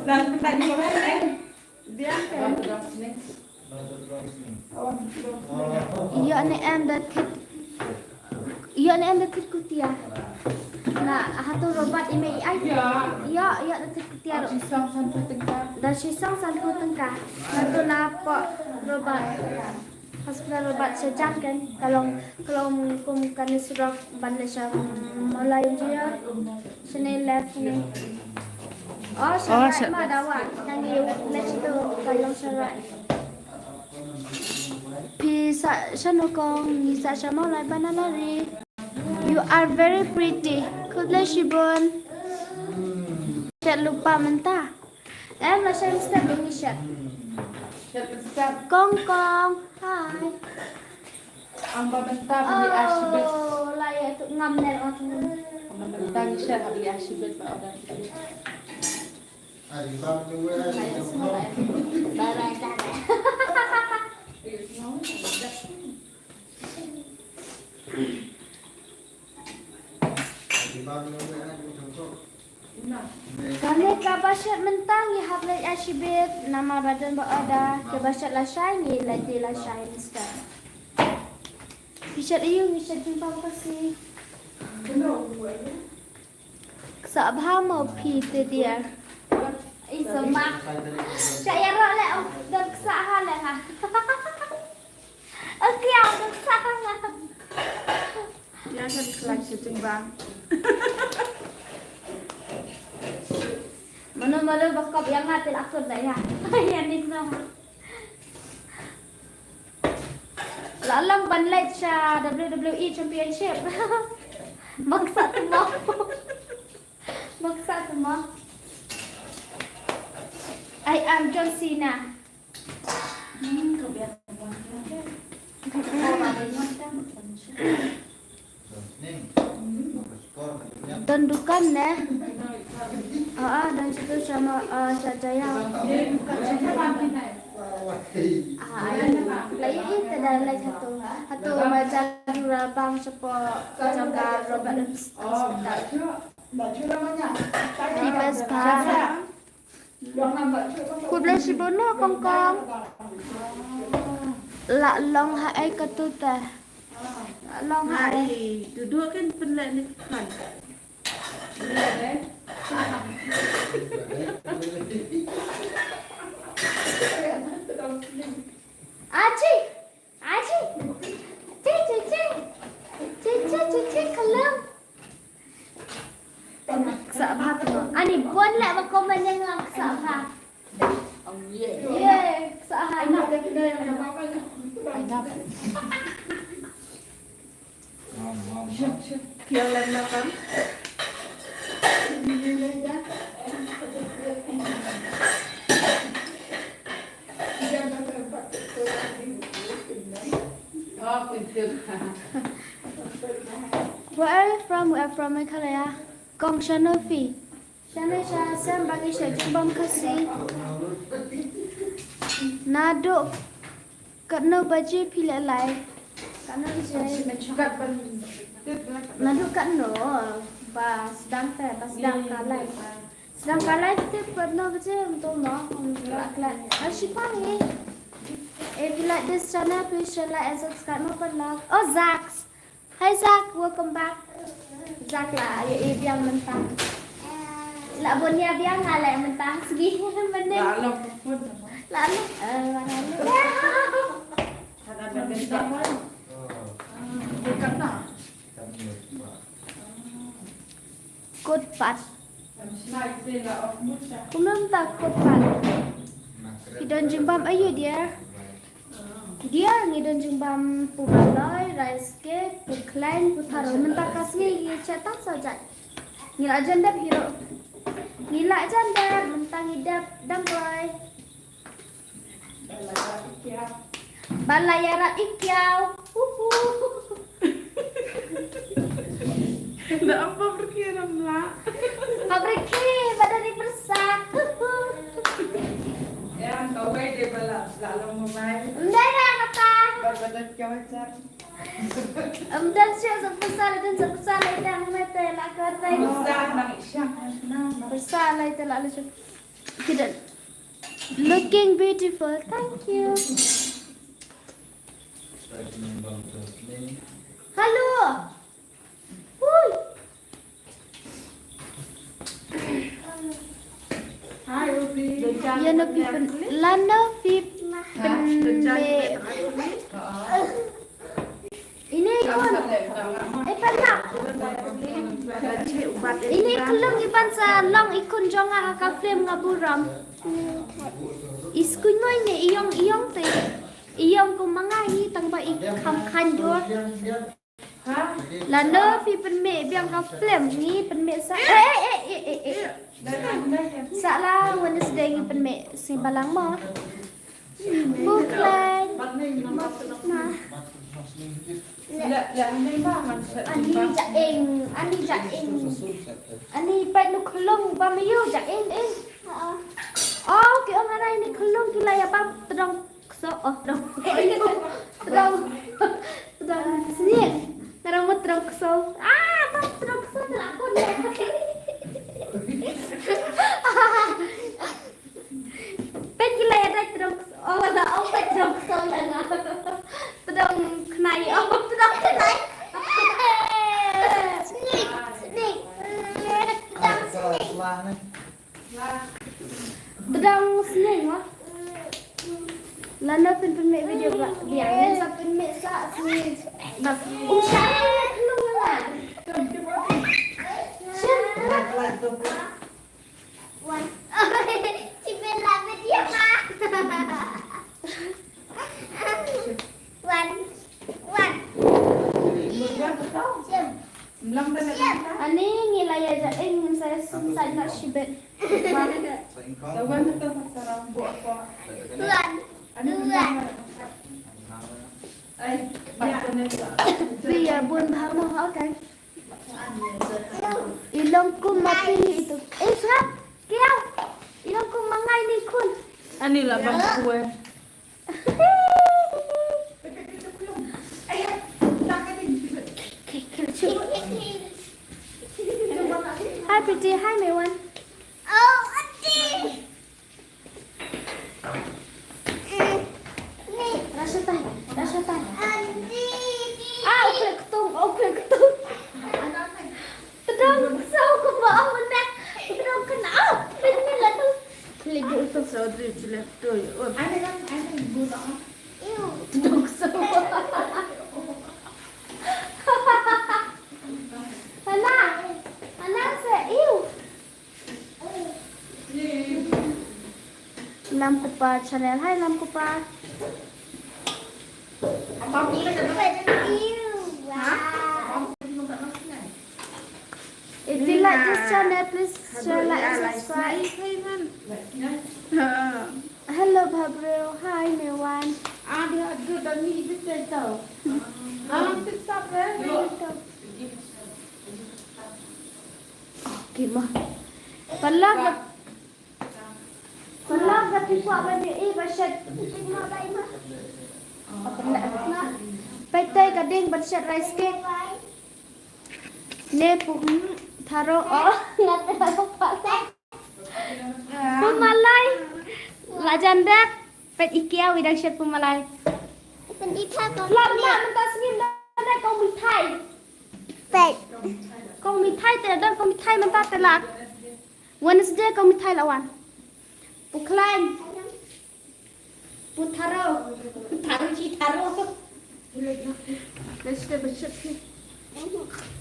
Dan tadi kemarin. Dia kan. Iya ni anda kit. Iya ni anda kit kutia. Na hatu robot ime ai. Iya na kit kutia. Isang sampai tingkat. Dan sisang santu tengkah. Nanti napa robot. Hospital robot sejak kan. Kalau mungkin sudah bandar siya mulai dia. Sini left ni. Oh, syarat mah dawa. Yang you left itu kalau syarat. Pisa shanokong nisa shamo lai banalari. You are very pretty. Kudle shibon. Chat lupa mentah. Lah saya mesti bunyi chat. Kong. Hai. Ang babenta beli asibet. Oh, lah ya tu ngam nel orang. Ang babenta siya beli asibet pa order. Barai. Kami kabasyat mentang ya hablai asibet nama badan berada kabasyat la shiny lagi la shine sekarang. Bisa bisa jumpa kasih. Sabha mau pite dia. Isma. Saya role dak saha le ha. Okey, dak saha. Dia kan kelas sejembang. Mana bakal yang ngatil akur dah ya. Yang ni semua. Lalang banlet sa WWE Championship. Maksa semua. I am John Cena. Don rendukan deh. Dan situ sama Syajaya. Lagi itu dan lagi satu macam rabang sepo jangka Robert dan hospital. Di Bespa. Kuda si bono kongkong. La long hai ketutah. Long hai. Duduk kan penlek ni kan. Aci, Aci, Cici, kelam. Sahabat tu. Ani buat lah berkomen yang ngak sahabat. Yeah, sahabat. Yang lain kan. Where are you from? We are from Meghalaya. Gong Shanofi. Shanesha Sam bagi saya jubam kasih. Naduk kerana baju pilih lai. Kerana saya naduk kerana sedang kalai. Sedang kalai tu pernah baca untuk mau kelak. Asyipani. If you like this channel, please share, like, and subscribe. Oh, Zax. Hi, Zack. Welcome back. Zack lah, yang mentah. Lah bunya biang ngalai mentah segi bener. Lalu, Kod pat. Kumam tak kod pat. Hidon jimbam ayo dia. Dia ngidon jimbam pumalai, rice cake, puklan, putaro mentah kasih cetak saja. Ngila jandap hero. Ngila jandap mentah hidap damboy. Balayara ikyau. Tidak apa berkiram lah. Pabriki badan dipersak. Yang kau baik dia balap lalu memai. Enggak kata. Berbadan kawat. Dan siapa besar dan besar dan mete lah kata ini. Besar lah itu lalu tidak. Looking beautiful, thank you. Halo. Hui. Hai Upi. Ya nabi lana vip ini kon pernah ini kelong iban sa long ikon jonga ka flame ngaburam iskun mo ini iyong te iyong ko mangahi tang ba ikam khandor lana vip me biang ka flame ni pen me sa Salah Wednesday ni pen me si balang mo. Buklan. Ani jaing. Ani pat nu kelong ba mayo jaing Oh, ki ang anay ni kelong kila ya ba tedong so tedong. Tedong sini. Tedong mo tedong so. Ba tedong so lakon. Pen gila ya dah terus wala terus soalnya terus kenai terus kenai snake terus snake wah lana pen mek video biar sa pen mek sa snake bas usah belum lah One. Cibela dia mah. One. Ani ngilaya jaing saya nak sibet. Tawan itu sarang buat apa? Tuan. Biar Biar buồn hao mau hỏi cái. Ilongku mati itu. Sat, kau. Ilongku mangai ni kun. Anilah bang kue. Hi pretty, hi Mewan. Rasa tay, rasa tay. Udah ketung, udah ketung. Pedang, sao ko ba ang manak? Pedang ka na. Pedang lah tu. Libu itu saudari jelek tu. Pedang sao. Anak saya iu. Lam Kupa channel. Hai Lam Kupa. If you like this channel, please share, like, and subscribe. Hello, Babril. Hi, Mewan. Okay, ma. Palag tapi buat benda basyat. Tengok baik ma. Apa nak? Petai kading basyat rice cake. Ne pun taruh ngate taruh pasal. Pumalai. Lajandak pet IKEA widang syat pumalai. Pen ita ko. Lama mentas ngin dah kau mithai. Pet. Kau mithai tak kau mithai mentas telak. Wednesday kau mithai lawan. Puklain. Putaro. Taro. Let's have a shot.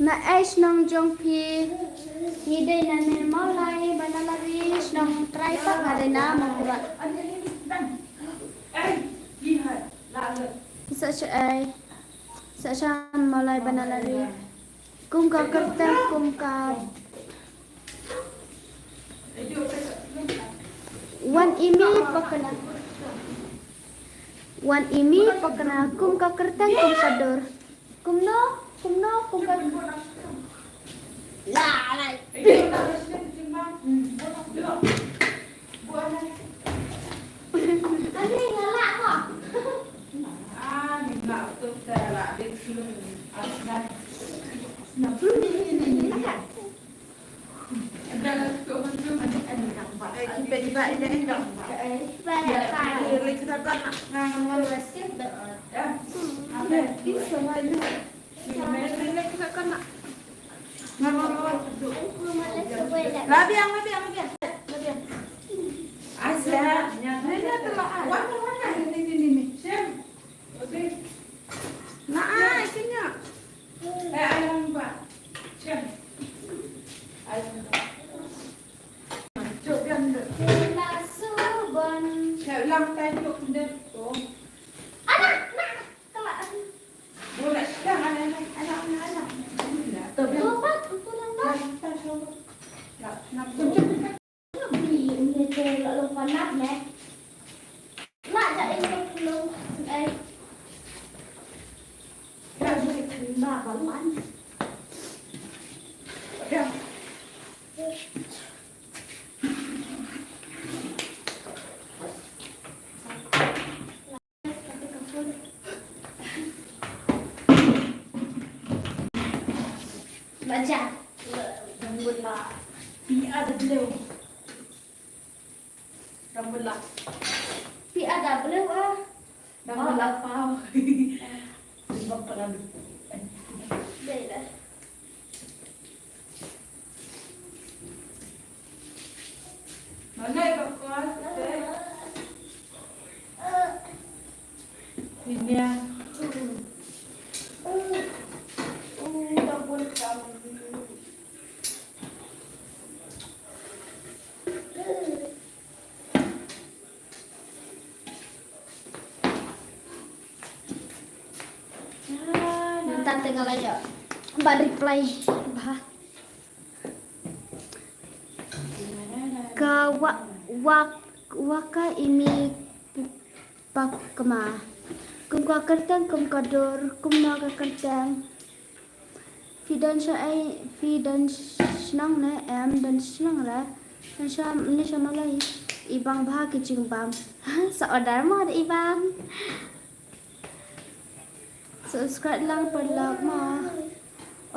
Na aish nong jong pi. Ngide na ne maulai banalarish nong try pa ngade na makurat. Isa siya ay. Isa siya maulai banalari. Kum ka kertem kum ka. Wan imi pakana kum ka kertang kum sador. Kum ka. Ani ngalak kok. Baca. Pi ada belum ah. Dah. Ini ya. Ntar tinggal aja. Mbak reply. Bah. Waka imi pakma. Kum ka kertang kum kador kum na ka kertang. Phi dan senang ne em dan senang lah. Ni sama lagi. Ibang bah kicing bam. Saudara mau ada ibang. Subscribe lang perlag ma.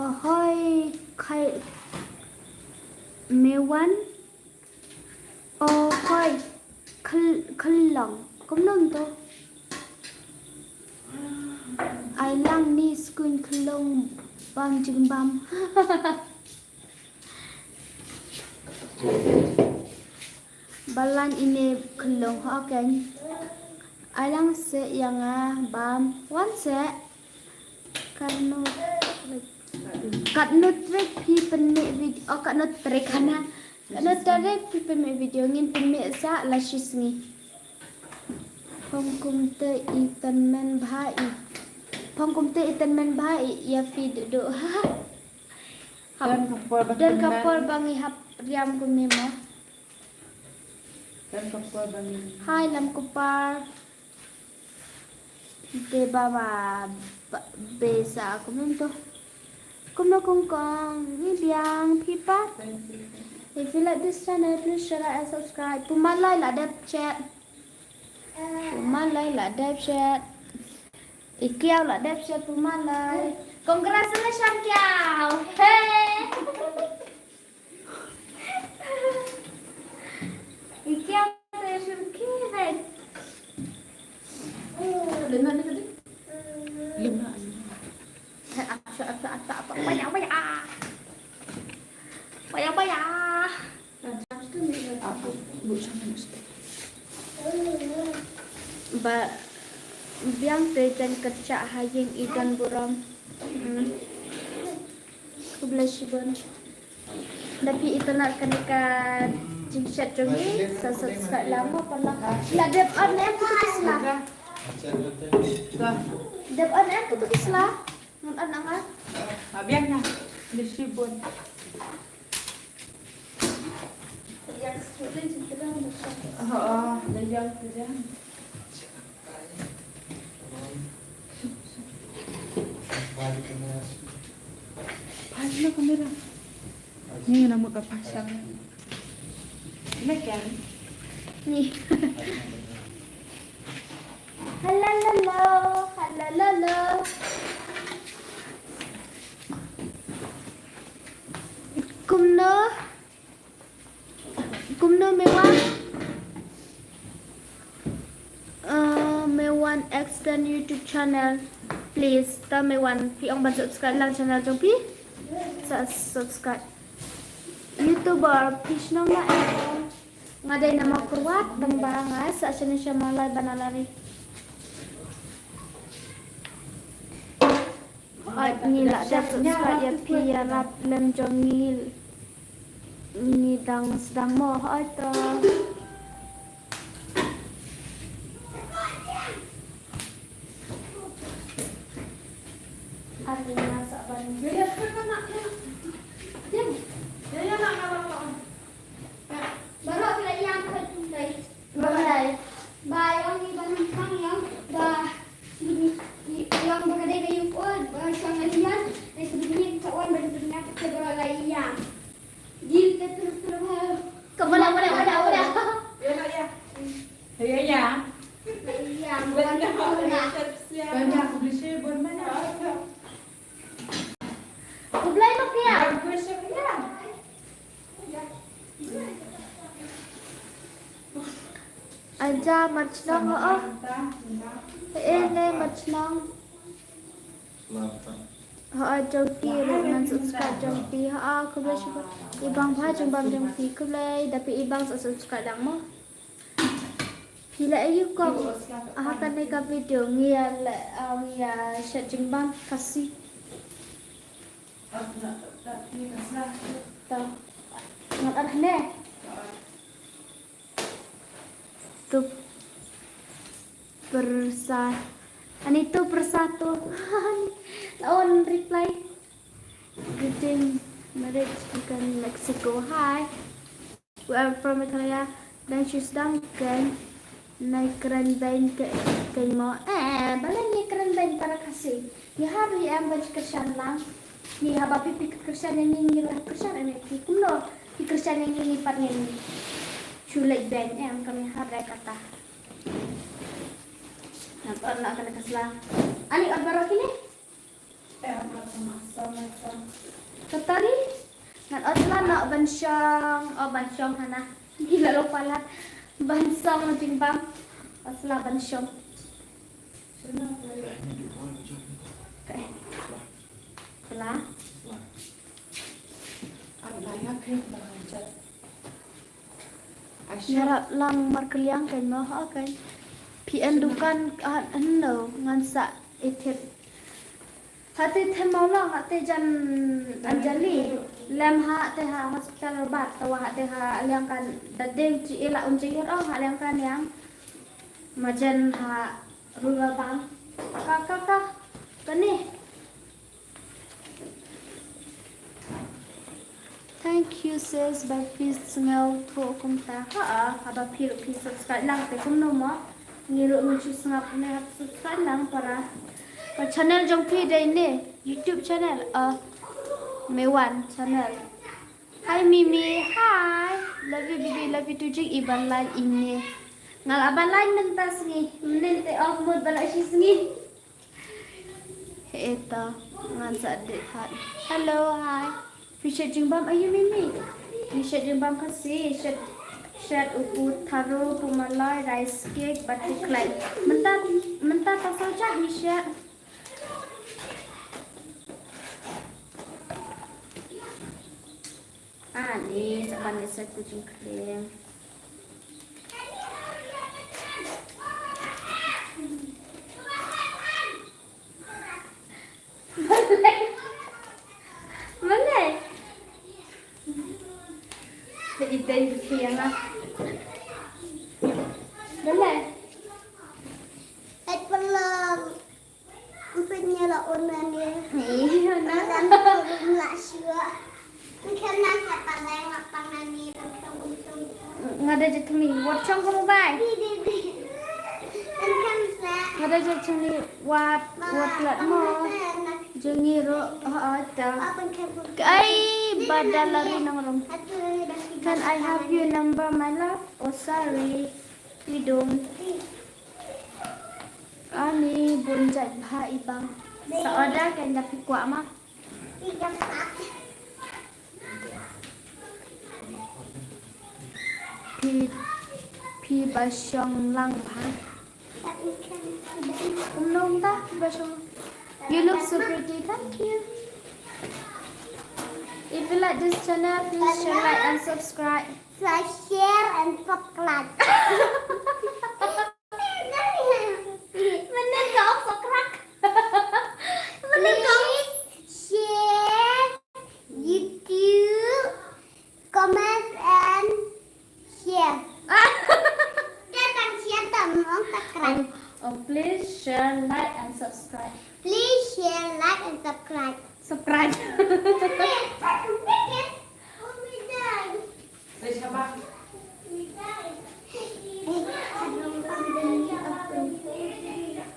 Ahoy khai mewan. Ahoy khalong. Kom nong to. Ai lang ni skun khalong bang jing bam. Balan ini khalong ha kan. Ai lang se yang bam wan se karno kat no trek pi penme video kat no trek kana kat no trek pi penme video ngin penme sa la shisngi pongkum te itan men bhai pongkum te itan men bhai ya fi do dan kapal bangi hap riam kun memo Dan kapal bangin. hai lam kupar de baba besa kumem to kumno kong ni biang pipa. If you like this channel, please share and subscribe. Pumalay la dep chat. Pumalay la dep chat. Ikiao la dep chat pumalay. Congratulations Kiao. Hey. Ikiao terus kira. Lima ni tadi? 5. Apa banyak. Banyak. Aku bu sama mesti. Biang tejan kerja hayeng ikan buram. Kublasibon. Tapi itu nak kena jingset jongi subscribe lama pernah. La dep on em putus lah. Dah. Dep on em putus lah. Ngon anak. Biang na. Disibon. Yang sulit cintang. Lejang saja. Pasang kamera. Ni nama ka pasang. Ini kan? Nih. Halalalo. Kumno Mewan extend YouTube channel. Please, ta Mewan pi ong ban subscribe lang channel jong pi. Subscribe. YouTuber Pishnong na ngaday na makurwat bang barangas sa siya malay banalari. Ay nila da subscribe ya pi ya rap lem jong ni dang sedang mo ay to. Artinya saban. Ya nak. Ya nak kalau. Baru kita yang kedai. Bagay. Bayang ibang pang yang dah yang berkadai kayu pun bahasa ngalian dan sebelumnya kawan benar-benar kita beralai yang di terus Kemana. Ya nak ya. Ya ya. yang Banyak aku beli sibon mana? Kublay mo kaya. Aku siap ya. Aja machnang oh. Ne machnang. Jongpi nan subscribe jongpi kublay siya. Ibang pa jongpi kublay tapi ibang subscribe lang mo. Pila ayu ko akan ka video ngia share jingbang kasih. Ta. Ngat aneh. Tuh itu persatu lawan reply greeting marriage ikan Mexico hi we are from Italia dan she's Duncan naik keren band ke mo balanya keren band para kasih ya hari yang baca kesan lang Ni haba pipi kersan yang ini lah kersan ini kuno pi kersan yang ini pat yang ini. Chulek ben em kami hadai kata. Nampak nak kena keslah. Ani abara kini? Sama. Ketari? Nan otla nak bansyong, bansyong hana. Gila lupa lat. Bansong nanti bang. Otla bansyong. Okay. Telah. Nyarap lang markeliang kan mah kan. PN dukan ano ngansa itit. Hati mau lang hati jan anjali lem ha te ha hospital bat tawa hati ha liang kan dadeng ci ila unjing ha liang kan yang majan ha rula bang kakak kani. Thank you sis by please ngau to kumta ha aba pil please subscribe lang te kum no mo ngiru ngi sngap ne subscribe lang para channel jong phi dai ne YouTube channel Mewan channel. Hi Mimi, hi. Love you baby, love you too jing iban lain ini. Ngal aban lain mentas ni, menente off mood bala si sengi. Eta ngan sa dek hat. Hello, hi. Fisher jing bam ayu Mimi. Fisher jing bam kasih shed upu taro pumalai rice cake butterfly. Mentat pasal cak ni shed. Ni saban saya kucing kering. Mana? Itu yang ah. Mana? Belum. Punya lah onan dia. Iya, nak. Belum lah syua. Mungkin nak pandai lapangan ni untung. Ngada jatuh ni, watchong kamu bay. Kan saya. Ngada jatuh ni, wat lat mo. Jengi ro, ada. Ay, badal lari nang. Can I have your number, my love? Oh, sorry. We don't. Ani bunjat bah ibang. Saoda kan dah kuat mah. Pi basyong lang bah. Umnom ta basyong. You look so pretty. Thank you. If you like this channel, please share, like, and subscribe. Like, share, and subscribe. Mana kau subscribe? Please share, YouTube, comment, and share. Jangan share teman subscribe. Please share, like, and subscribe. Please share, like, and subscribe. Subscribe.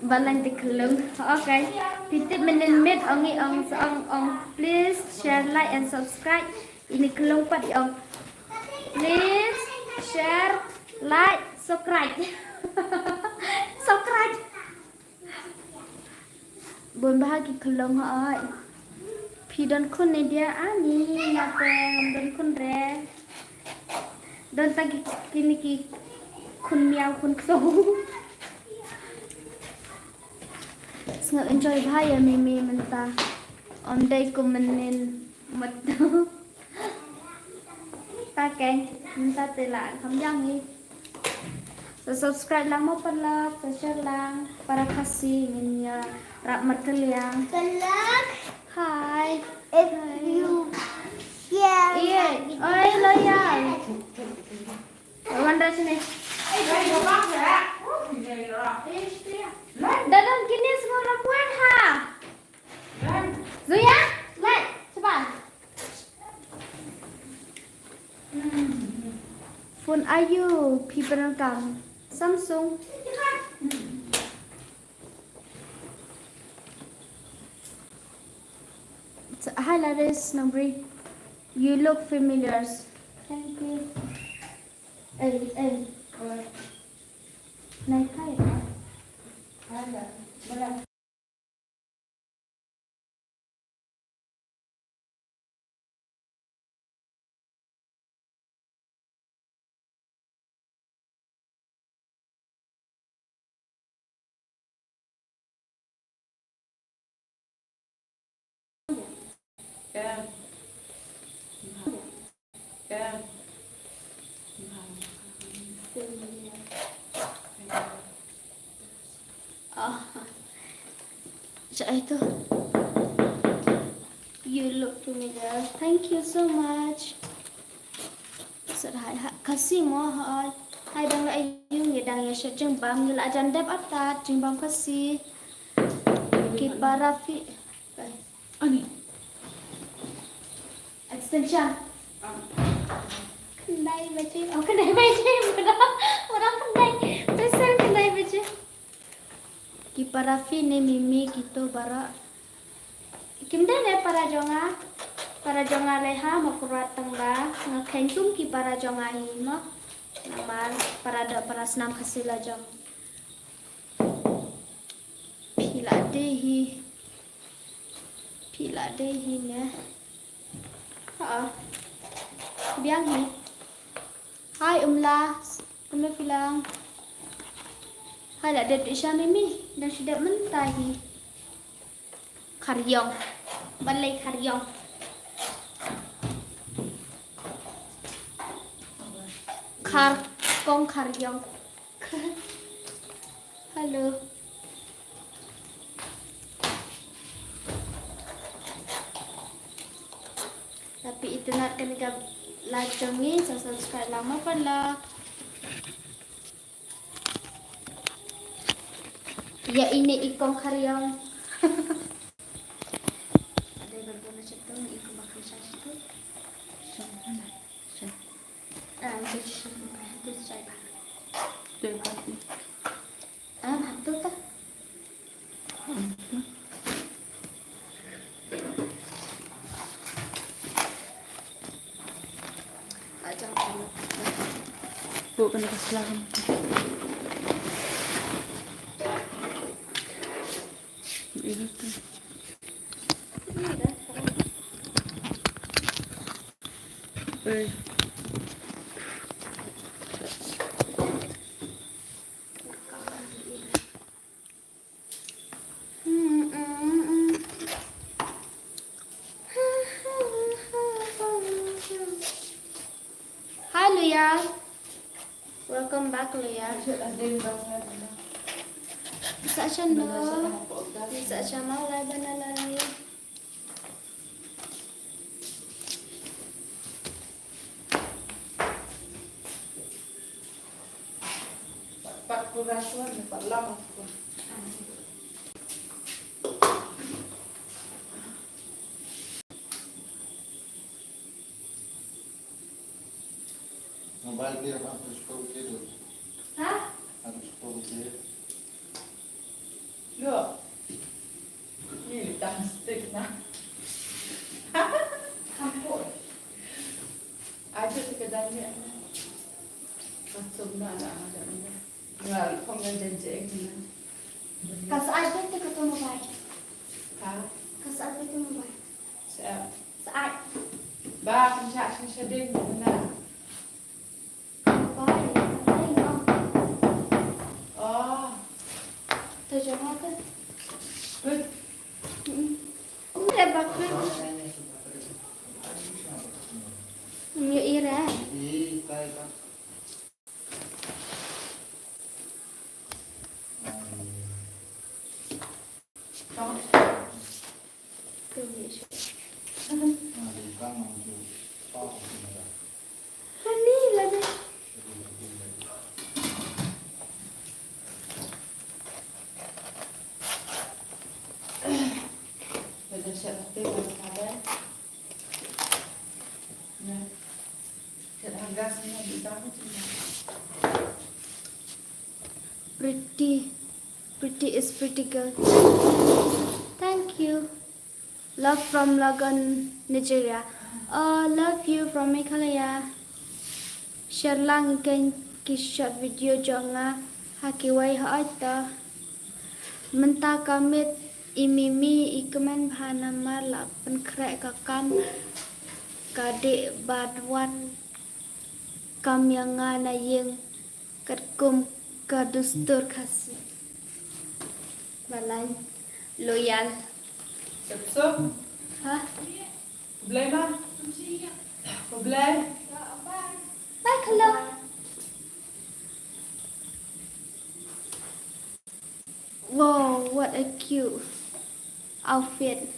Balang dikelung. Okay. Pitip menit ongi ong. Please share, like, and subscribe. Ini kelung pat ong. Please share, like, subscribe. Subscribe. Bon bahagi kelung ai. Pidon kun ni dia ani napeng don kun re. Don tagi kini ki kun miau kun kso. Sangat enjoy bahaya Mimi mentah. Om day ko menin mật. Pakai mentah tela kam yang ni. So subscribe lang mo pala, share lang para kasih minya rap marteliang. Kelak. Hi. If you share. Iya, oi loyal. Wanda sini. Dadang kini semua rapuan ha. Zuya, lihat cepat. Phone Ayu, people kang Samsung. Hi Laris, Nobri. You look familiar. Thank you. Này khai hả? Dạ. Dạ. Itu. You look familiar. Thank you so much. Kasih mo hai. Hai đang lại yung ya đang ya sẽ jeng bam như là ajan dep atat jeng bam kasih. Kita Rafi. Ani. Extension. Kendai baca. Oh kendai baca. Orang kendai. Pesan kendai baca. Kita Rafi ne mimi gitu bara. Kimda ne para jonga leha makurat tangga ngakeng tum ki para jonga hima namar para senam kasih lajang pila dehi ne biang hi hai umla bilang hai la det isha mimi dan sudah mentahi karyong balai karyong kong karyong halo tapi itu nak kena lajong ni subscribe lama pala ya ini ikong karyong ada berguna cetung ikong bakal satu Hantu kah? Bukan kesalahan. Ini tuh. Hi Luya, welcome back Luya. Bisa channel, bisa channel lagi nalai. Pak kurasuan, Pak lama. Mobile dia harus produksi. Hah? Harus produksi. Look. Ini stick na. Kampur. Aja sekedarnya. Masuk na ada. Ngal không nên janji ni. Kasaat itu ketemu baik. Ha? Kasaat itu baik. Sa. Saat. Ba kan cak seding mana. Oh. Terjemah kan? Good. Udah bakal. Như ira. Di kayak Hani lagi. Ada siapa ada. Nah. Harga semua di tahu cuma. Pretty is pretty girl. Thank you. Love from Logan, Nigeria. Love you from Meghalaya. Share lang kênh ký short video cho nga hakiway haita. Menta kamit imimi ikemen bhanama la penkrek kakam kade badwan kam yang na yang katkum kadustur kasih. Balai loyal. Sup. Hah? Boleh mah? Boleh. Bye, hello. Wow, what a cute outfit.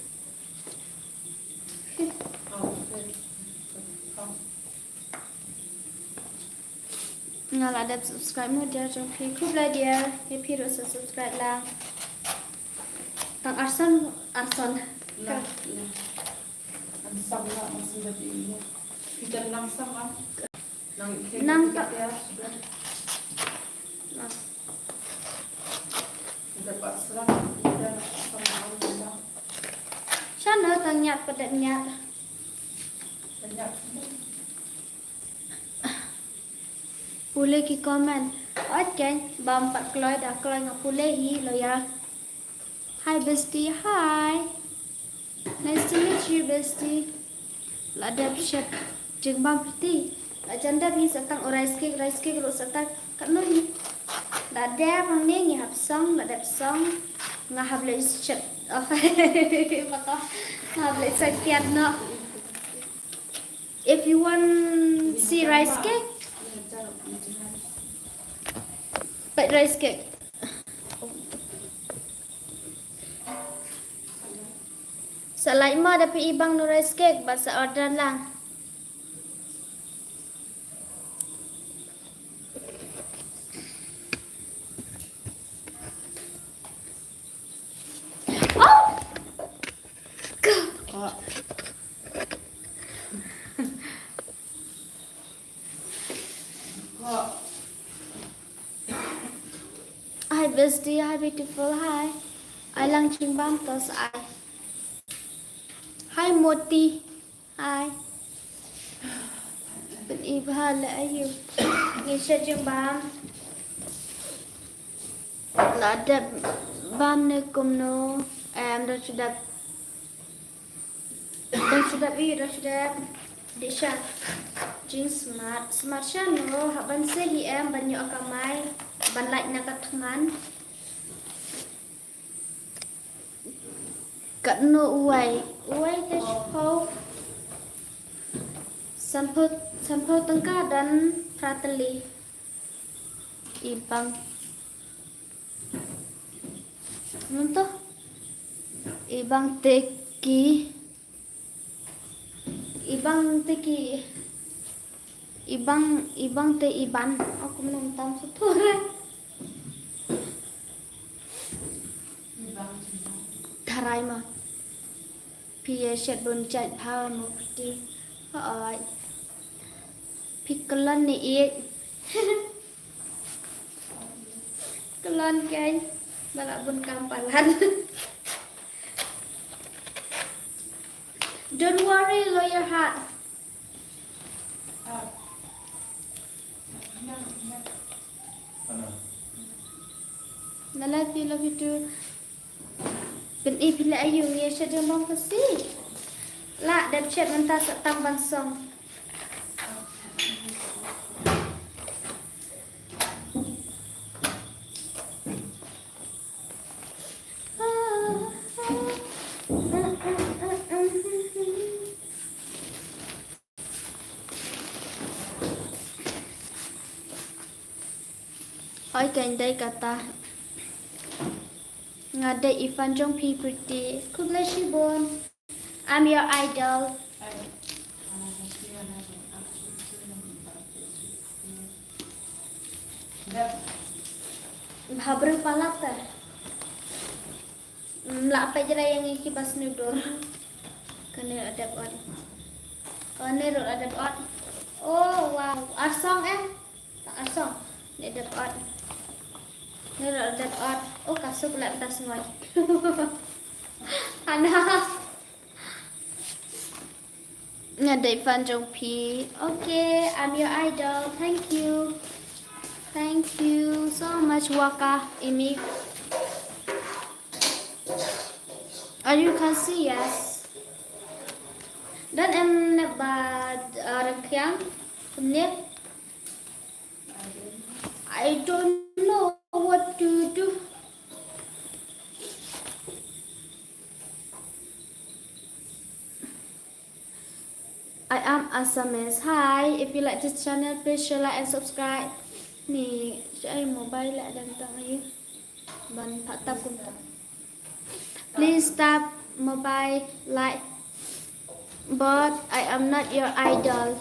Nga là đẹp subscribe một giờ trong khi khúc lại dia thì phía rồi sẽ subscribe là tặng Arson Lah. Ang sam lah masih ada ini. Kita nang sam ah. Nang tak. ya. Dapat serang kita sama Allah. Sana tang nhạt và đẹp nhạt. Banyak. Boleh ki comment. Okay, bam pat keluar dah keluar ngap boleh hi lo ya. Hi bestie, hi. Nice to meet you bestie. La đẹp shit chừng bam pretty. La chanda hi satang rice cake lo satang kat no hi. La đẹp ang ni ngi hap song, la đẹp song. Nga hap le shit. Maka hap le sakit no. If you want see rice cake, but rice cake. Sa lain mah dapat ibang no rice cake, basta order lang. Oh! Hi bestie, hi beautiful, hi. Ai lang ching bam tos ai. Hi Moti, hi. Bên Iba là ayu. Nghe sẽ ching bam. Là đẹp bam nơi cùng nó. Em đã sudah đẹp. Dan sudah dah sudah. Desha. Jing smart no haban sehi em banyak akamai ban like na katangan kat no uai te chpo sampo tengka dan frateli ibang nunto ibang teki ibang te iban aku menonton suturan tarai ma pia shet bon chat power mo piti ai pikalan ni ik kalan kai bala bun kampalan. Don't worry, lawyer hat. Love you too. Bên y pila ayu ya syada mau pasti. La dan chat mentah setang bansong. Oi kan đây kata ngade Ivan Jong P pretty. God bless you bon. I'm your idol. Habru palata. La apa jera yang ikibas nudur. Kene ada on. Kene ada on. Oh wow, arsong arsong. Ni ada on. Ni ada on. Oh kasuk la tas ngoy. Ana. Ngadai fan jong pi. Okay, I'm your idol. Thank you. Thank you so much, Waka Imi. Are you can see? Yes. Dan em nebat rakyang nip. I don't know what to do. I am Asamis. Hi, if you like this channel, please share, like, and subscribe. Ni, saya mobile lại đang tặng ấy. Bạn phát tập cùng tập. Please stop mobile like. But I am not your idol.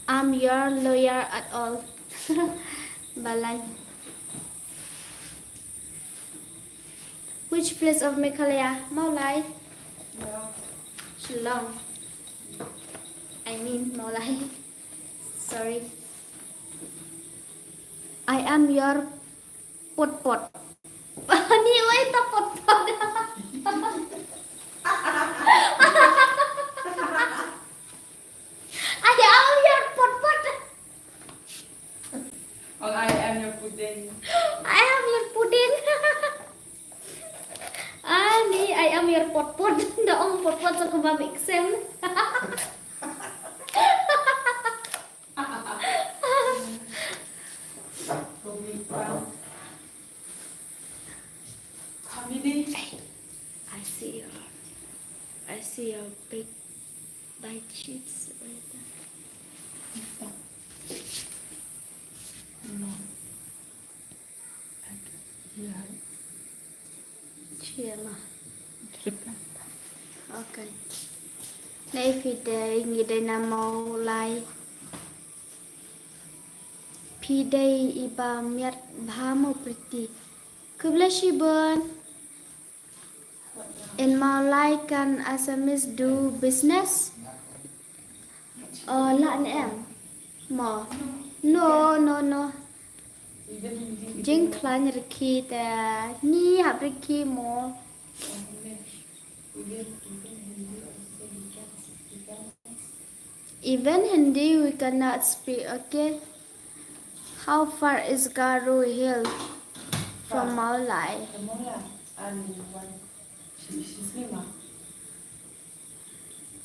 I'm your lawyer at all. Balay. Which place of Meghalaya? Mau Lai? Shillong. I mean Mau Lai. Sorry. I am your pot pot. Ni oi ta pot pot. I am your pot pot. Oh, I am your pudding. I am your pudding. Ni I am your pot pot. Daong pot pot sa kumamik sem. I see your big cheeks right there. Chiema. Okay. Nay phi day ngi day na mau lai. Phi day iba miat bhamo pretty. Kublashi burn. In Malay can Assamese do business? Lạ nè em. Mà. No. Jing klan riki ta ni hab riki mo. Even Hindi we cannot speak, okay? How far is Garu Hill from Malay?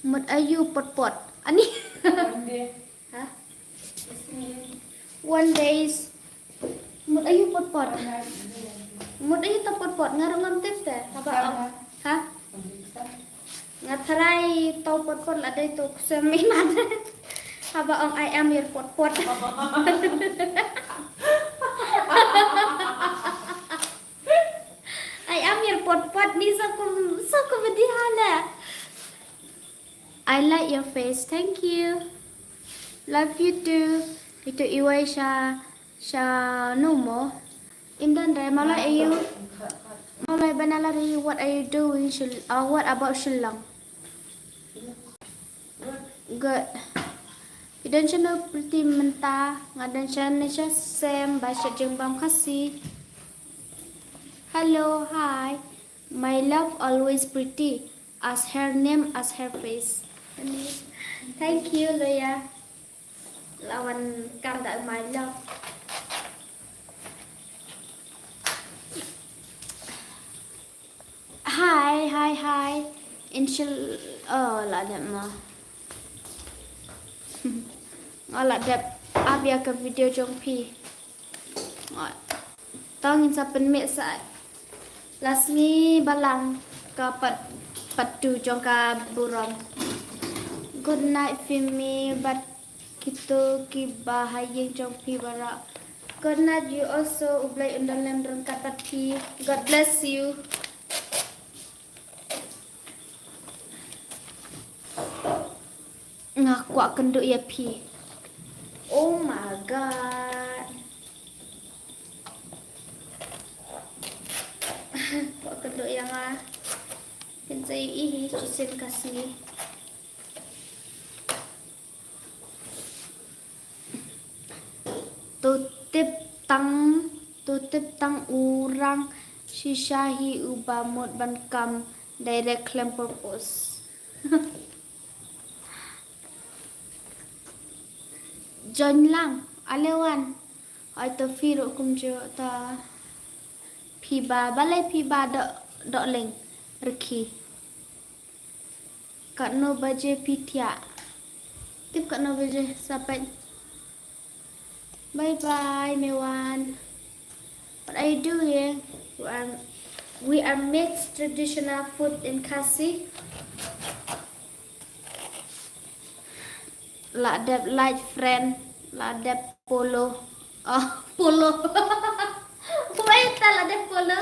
Một ayu pot pot. Ani? Hả? One days. Một ayu pot pot. Một ayu ta pot pot ngarang ngam tip te. Haba ang. Ha? Ngataray tau pot pot la day to semi man. Haba ang I am your pot pot. I am your pot pot ni sa ko bedihala. I like your face. Thank you. Love you too. Itu iway siya numo. Indan ray malay ayu. Malay banalari what are you doing? What about Shillong? Good. Idan siya na pretty menta. Ngadan siya na siya sem ba siya jengbam kasi. Hello, hi. My love always pretty. As her name, as her face. Thank you, Loya. Lawan kanda my love. Hi. Inshallah, la đẹp mà. La đẹp. Abia ke video jong pi. Tong sa pen me sa. Lasmi balang ka patu jong ka burom. Good night Fimi, but kito ki bahayeng jong pi bara. Good night you also ublay undalam ron kata pi. God bless you. Ngaku akan duk ya pi. Oh my god. Aku akan duk yang Pinsay ihi chisin kasi. Tutip tang urang shishahi ubamot bankam direct claim purpose. John lang, alewan. Ay to firo kum jo ta piba balai piba dok leng reki. Kat no baje pitia. Tip kat no baje sampai. Bye bye Mewan. What are you doing? We are mixed traditional food in Kasi. Ladap light friend, ladap polo. Oh, polo. Wait, ladap polo.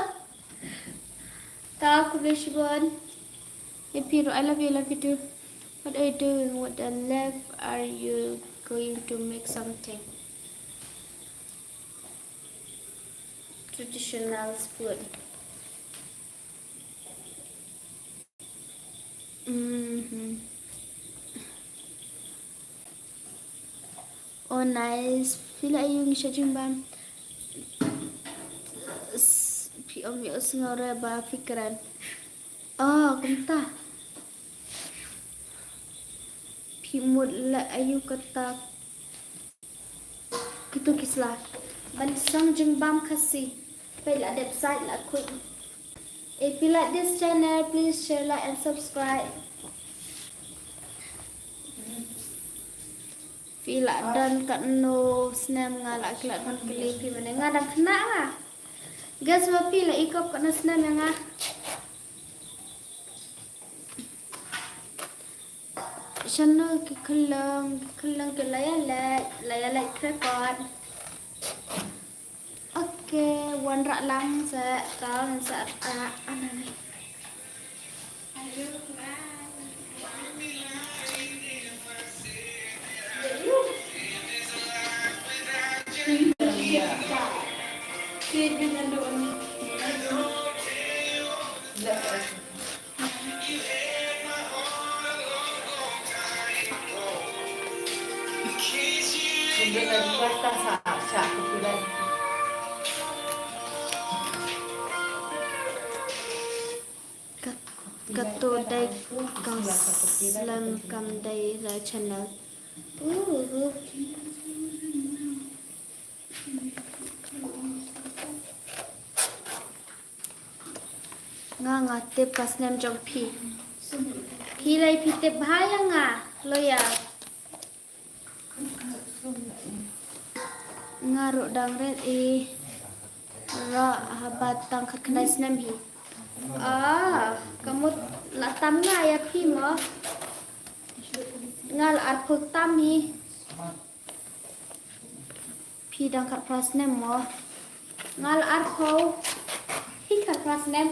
Tak kubishbon. Epiro, I love you too. What are you doing? What the left are you going to make something? Traditional food. Oh nice. Pila yung siya jumbang. Om yo sengore ba fikiran. Oh, kumta. Pimut la ayu kata. Gitu kislah. Bansang jumbang kasih. Pila website la quick. If you like this channel, please share, like, and subscribe. Pila dan kat no snap ngalak kelak kan pilih pi mana ngadang kena ah. Gas wa pila ikop kat no snap yang ah. Channel ke kelang ke layar krepot. Okay, wan rak lang sa tahu sa ana ni. Kato dai kang slam kam dai la channel. Nga tip pas nem jong pi. Pi lai pi tip bahaya nga loya. Ngaruk dang red ra habat tang kenai snem hi. Kamu latam nga ya pi mo. Ngal arpuk tam hi. Pi dang kat pras nem mo. Ngal arpo. Hi kat pras nem.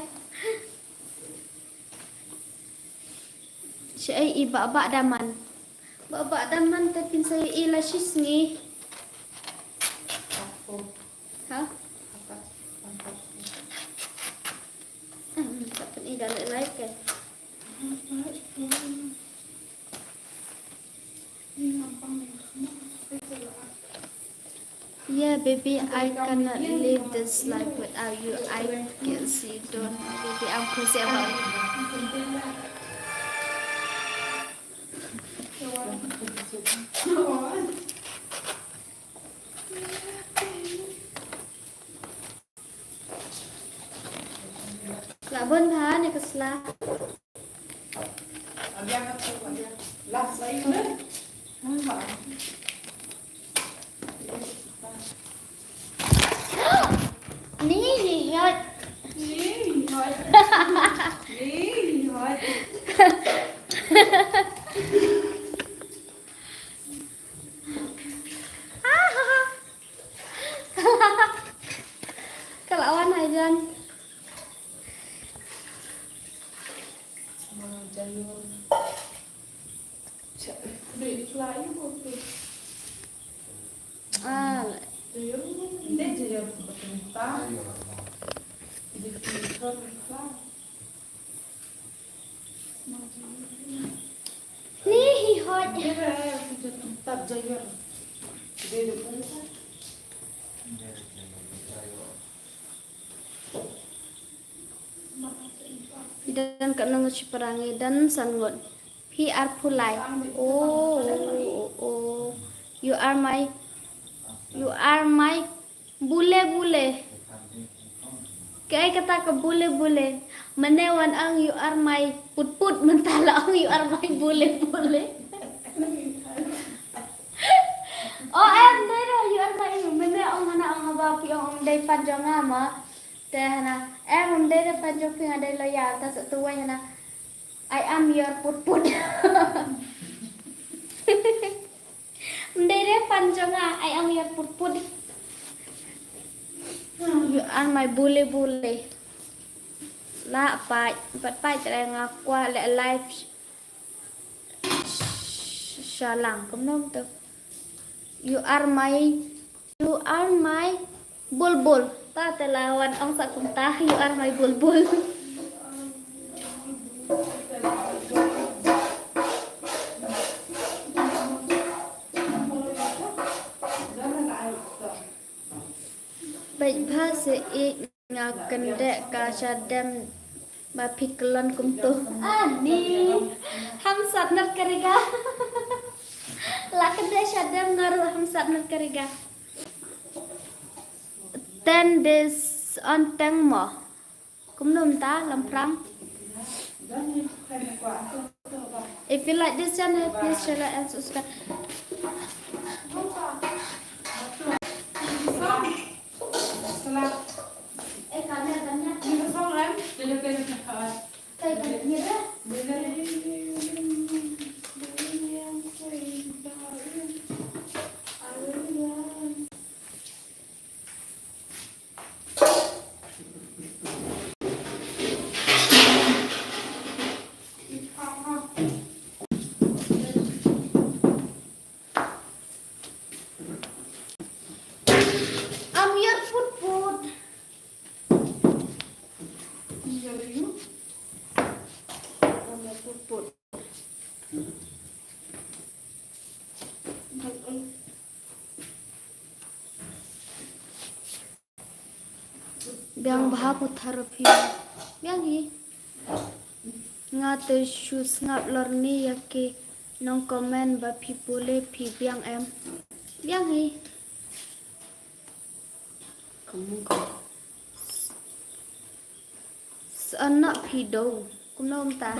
Saya iba daman. Baba daman tapi saya ila shisngi. Ha? Dapat ini dalam live kan? Yeah, baby, I cannot live this life without you. I can see, don't, baby, I'm crazy about it. Labon ha, ni keslah. Ni hot. Kelawan Hajan. Nih hot. dan kanang perangi dan sangot. He are pulai. Oh. You are my bule. Kaya kata ke bule. Menewan ang you are my put mentala ang you are my bule. Oh, em đây rồi, you are my mình đây ông hana ông haba pi ông đây panjang ama. Teh hana em ông đây panjang pi ada loyal ta satu way hana. I am your put. Đây panjang I am your put. You are my bule. La pai terang qua lại live salang kumnom tu. You are my bulbul. Ta telawan ang sa kumta. You are my bulbul. Baik bahasa ngakan dek kasadam bapikelon kumtu. Ani hamsat nat kariga. Lakan dek sadam ngaruh hamsat nat kariga. 10 days on tengmo. Kumnum ta lamprang. If you like this channel, please share like and subscribe. Kanya. Ini song kan? Jadi I'm your put. Biang baha putar pi. Biang hi. Ngate shoes ngap lor ni yake nong komen ba pi boleh pi biang em. Biang hi. Kamu kau. Seanak pi do. Kumnom ta.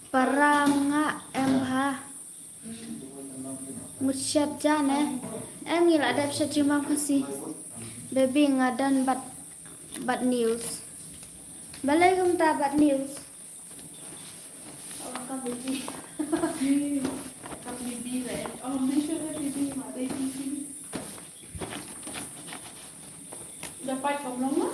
Parang em ha. Musyab jane. Em nghĩ là đẹp sẽ chim băng kasi. Baby ngadan bad news. Balai kum ta bad news. Oh, ka baby. Kan bibi lah. Oh, bisa lah bibi, mak bibi. Dapat kamu lama?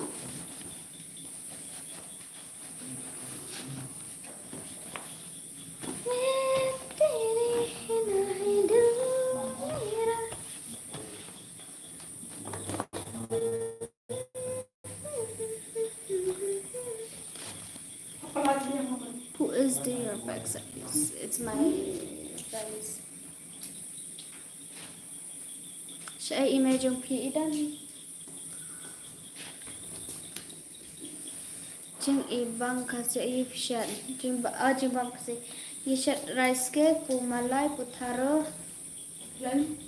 Who is the back side? It's my friends. Saya image yung PE dan. Jeng ibang kasi ifshat. Jeng bang kasi ishat rice cake pu malai pu tharo. Dan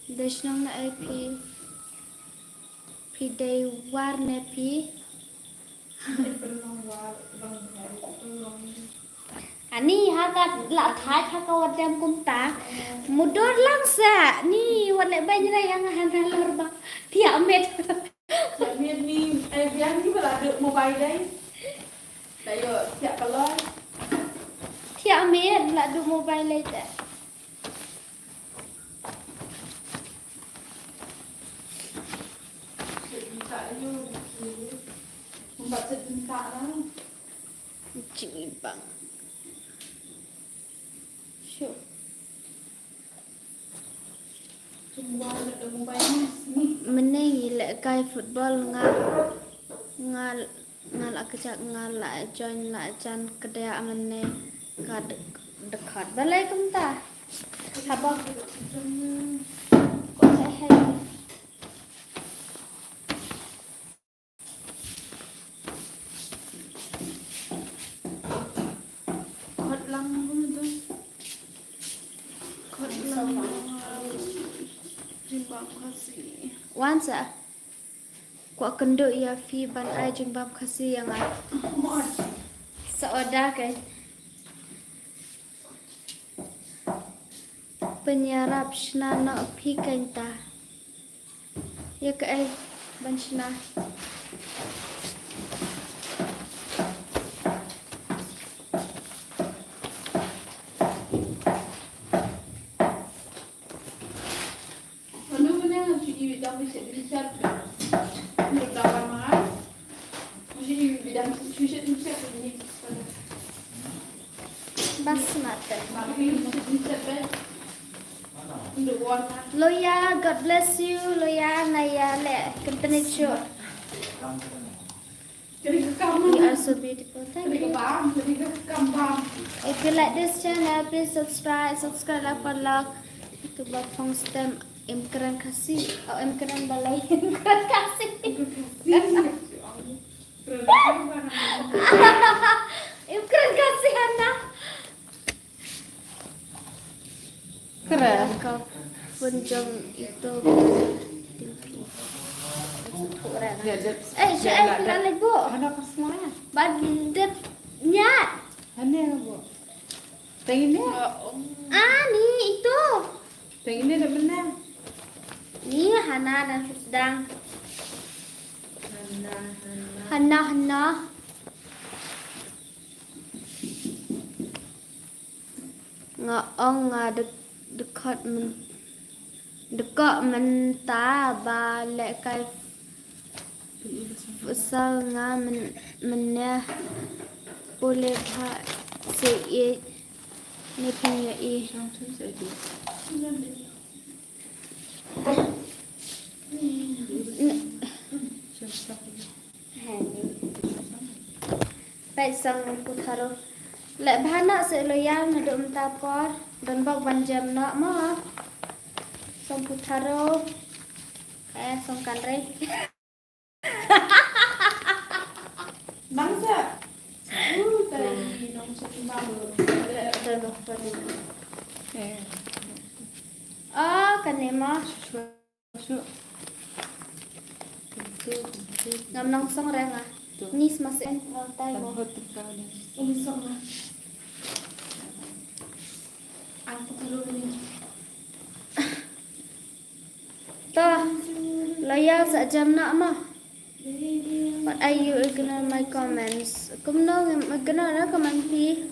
Deshnong na ay pi day war na pi. Ani hakat la thai haka wadam kumta mudor langsa ni wale banjra yang hanalor ba tia met miền ni biang ni bala được mobile đấy. Đấy rồi, thiệt cả lối. tia met la du mobile later. Membaca cinta lah. Cing bang. Sure. Semua ada mobile ni. Meneng le kai football ngal akajak ngal la join la jan kedaya mene kad dekat balai kumta. Habak ko hai Jimbang kasih. Once kuat kenduk ya fi ban ai jimbang kasih yang ai. Seodah guys. Penyarap shna no phi kenta. Ya ke ai ban shna. Ano mo na sige bidang bisa bisa. Berapa mahal? Mesti bidang bisa bisa ini. Bas mate. Tapi bisa be. Untuk warna. Loya, God bless you. Loya, Naya, le, company show. Jadi ke kamu. You are so beautiful. Thank Jadi ke you. bam, jadi ke kampam. If you like this channel, please subscribe, like, follow. Itu bapong stem em keren kasih, em keren balai, em keren kasih. Em keren kasih anak. Keren. Kau punjung itu keren. Saya bilang lagi bu, Ada apa semuanya? badep nyat. Aneh bu. Pengen ni? Ah nih itu, Pengen ni dah benar. nih Hana dan sedang Hana. Hana. Ngaong dekat mentah balik kai Pusal nga meneh boleh pak si ni punya Yang tu saja. Baik sang putaro. Lek bhana se loyal na dum tapor dan bak banjam nak ma. Sang putaro. Sang kanre. Bangsa. Tadi nong satu malu. Dan bak Eh. Ah kanema Masuk. ngam nong song renga. Nis masuk tay mo. Tanpa tukar ni. Ini sama. Aku perlu ini. Toh loyal sa jam nak ma. What are you ignore my comments? Kumno ignore na comment pi.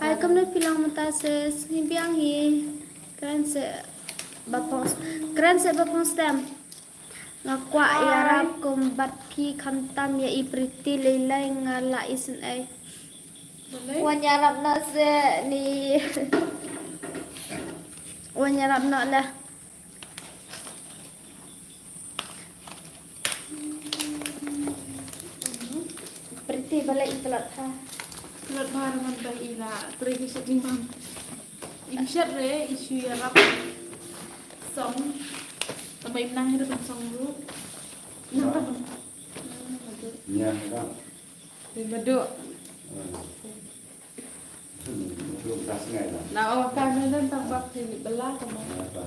Hai kumno pilang mata se biang hi. Keren se bapong stem. Ngakwa yarap kumbat pi kantam ya ipriti lelai ngala isin ay. Wan yarap na se ni. Wan yarap na lah. Priti balik itelat ha. Keluar barang man ila. Terus kita jimbang. Insyat re isu ya rap. Song. Tambah nang hidup song dulu. Nang apa? Iya, kan. Di beduk. Belum kasih nggak ya? Nah, awak kan dan tambah di belah kamu. Apa?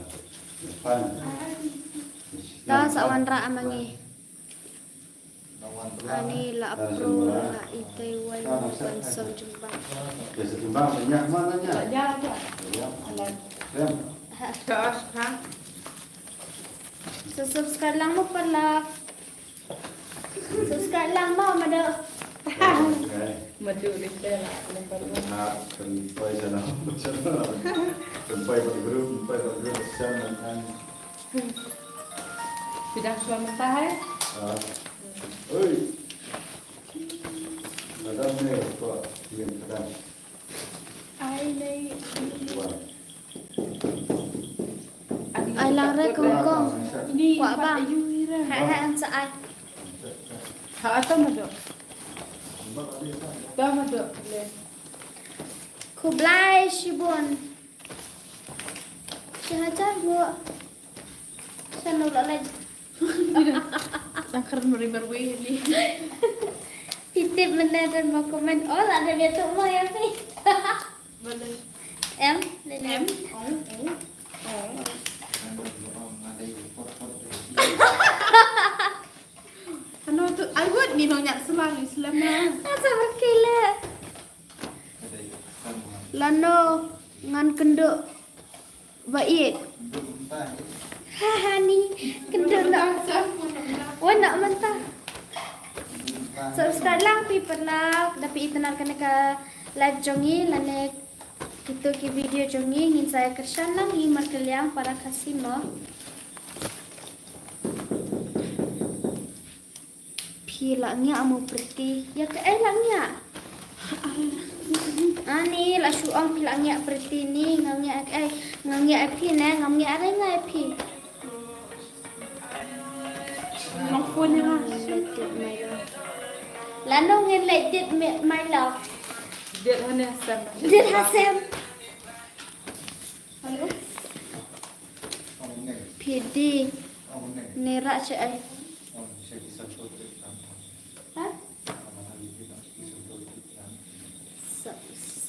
Depan. Ta sawan ra amangi. Lawan Ani la apro la itay wal kan som jumbang. Biasa timbang banyak mananya. Tak jalan tak? Ya. Alat. Ya. Gas, ha? So subscribe lang mo pala. Subscribe lang mo mada. Oke. Madu di tela. Lempar Nah, tempai sana. Tempai pada grup sana kan. Bidang suami tahan. Oi. Ada ni kok yang kan. Ai đây. Ai lang re kong kong. Ini Wah, bang. Ayu ira. Hai hai an sa ai. Ha atau madu. Dah madu. Le. Kublai shibun. Sihajar bu. Sana ulah lagi. Nakar meribar ini. Titip mana dan mau komen. Oh ada dia tu mau ya fi. Boleh. Em lên em. Lano ngan kenduk baik. Haha ni kenduk nak. Oh nak mentah. Subscribe lang people lah. Dapat itanalkan ke live jongi lane kita ke video jongi ngin saya kersan lang i markeliang para kasih mo. Hilangnya amo pretty. Ya ke langnya. Ani la suang hilangnya pretty ni ngangnya ngangnya api ne ngangnya ada ngai api. Long phone nha. Lano ngin let did my love. Dia hanya sam. Did hasem. Halo. Ông này, PD ông này, nerak cak ai. ông sẽ đi sân tôi tự làm. Ha? Ông mà làm gì đó, đi sân tôi tự làm.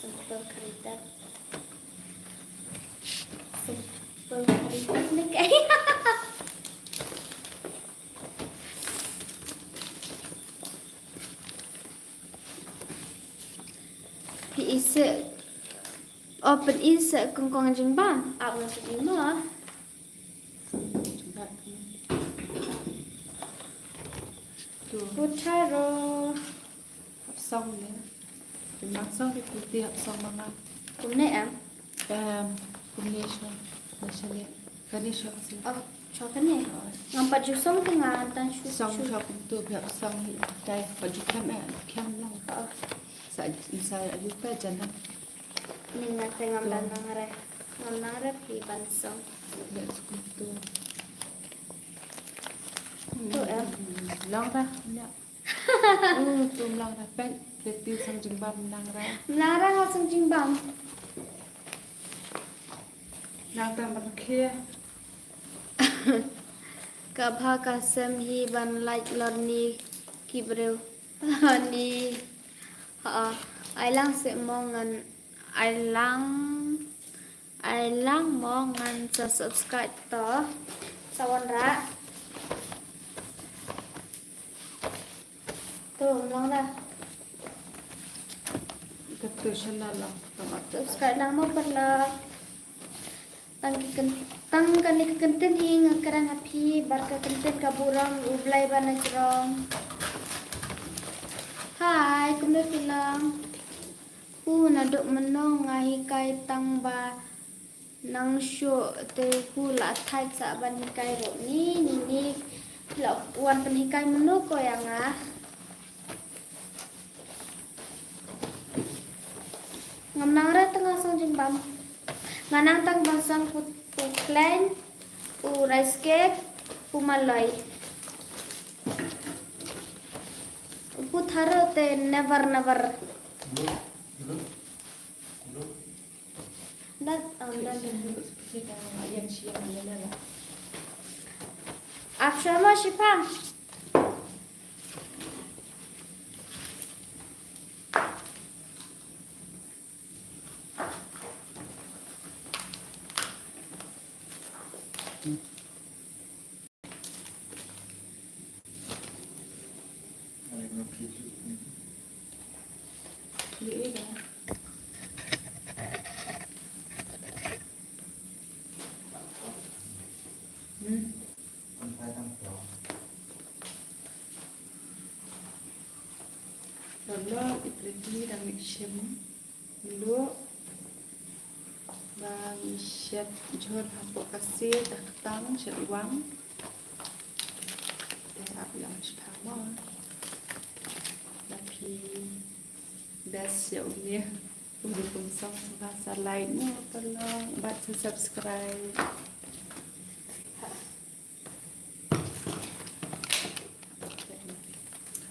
Simple kereta. Simple kereta ni kayak. Isa open isa kongkong jeng bang. Aku nak pergi mah. Tuh, Putaro. học xong đấy. Thì mặc xong thì cứ đi học xong mà mặc. Kunek am. Combination. Nasyali. Kanisha kasi. Oh, chokan ni. Ngampat jusong tu ngantan shu. Xong cho cũng tôi bị học xong thì đây và chụp kem lòng. Sa inside ayu pa dyan na. Ning nate ngamdan nangare. Ngamnangare pi bansong. Let's go to. Tu am. Long ra. Tùm long ra. Pek. Để sang chừng băm lang ra. Melarang langsung jing bang. Lang ra bằng kia. Kabha kasem hi ban like lorni kibreu. Ni. Ha. Ai lang se mongan ai lang mongan sa subscribe to. Sawan ra. Tu long dah. Kapto siya na lang. Subscribe lang mo pala. Tang kani kenten hing karang api barka kenten kaburang ublay ba na jirong. Hai, kumda bilang. Naduk menong ngahi kai tang ba nang syo te la thai sa ban kai ro ni la wan pen hikai menu ko yang ah. Ngamnang ra tengah sang jing bam. Nganang tang basang put klein rice cake malai. Putharo te never. Dan Yang siya na lang. Afshama Shipang. Ông này nó khi chịu. Dễ ba. Ông phải tăng kéo. Rồi lo ipriti đang bị chém lúa và chét chôn hạt bộ cà xê đặc tăng chét quăng để áp làm phá mò là phi best xỉu nhé udah pun xong bahasa lainnya tolong bantu subscribe.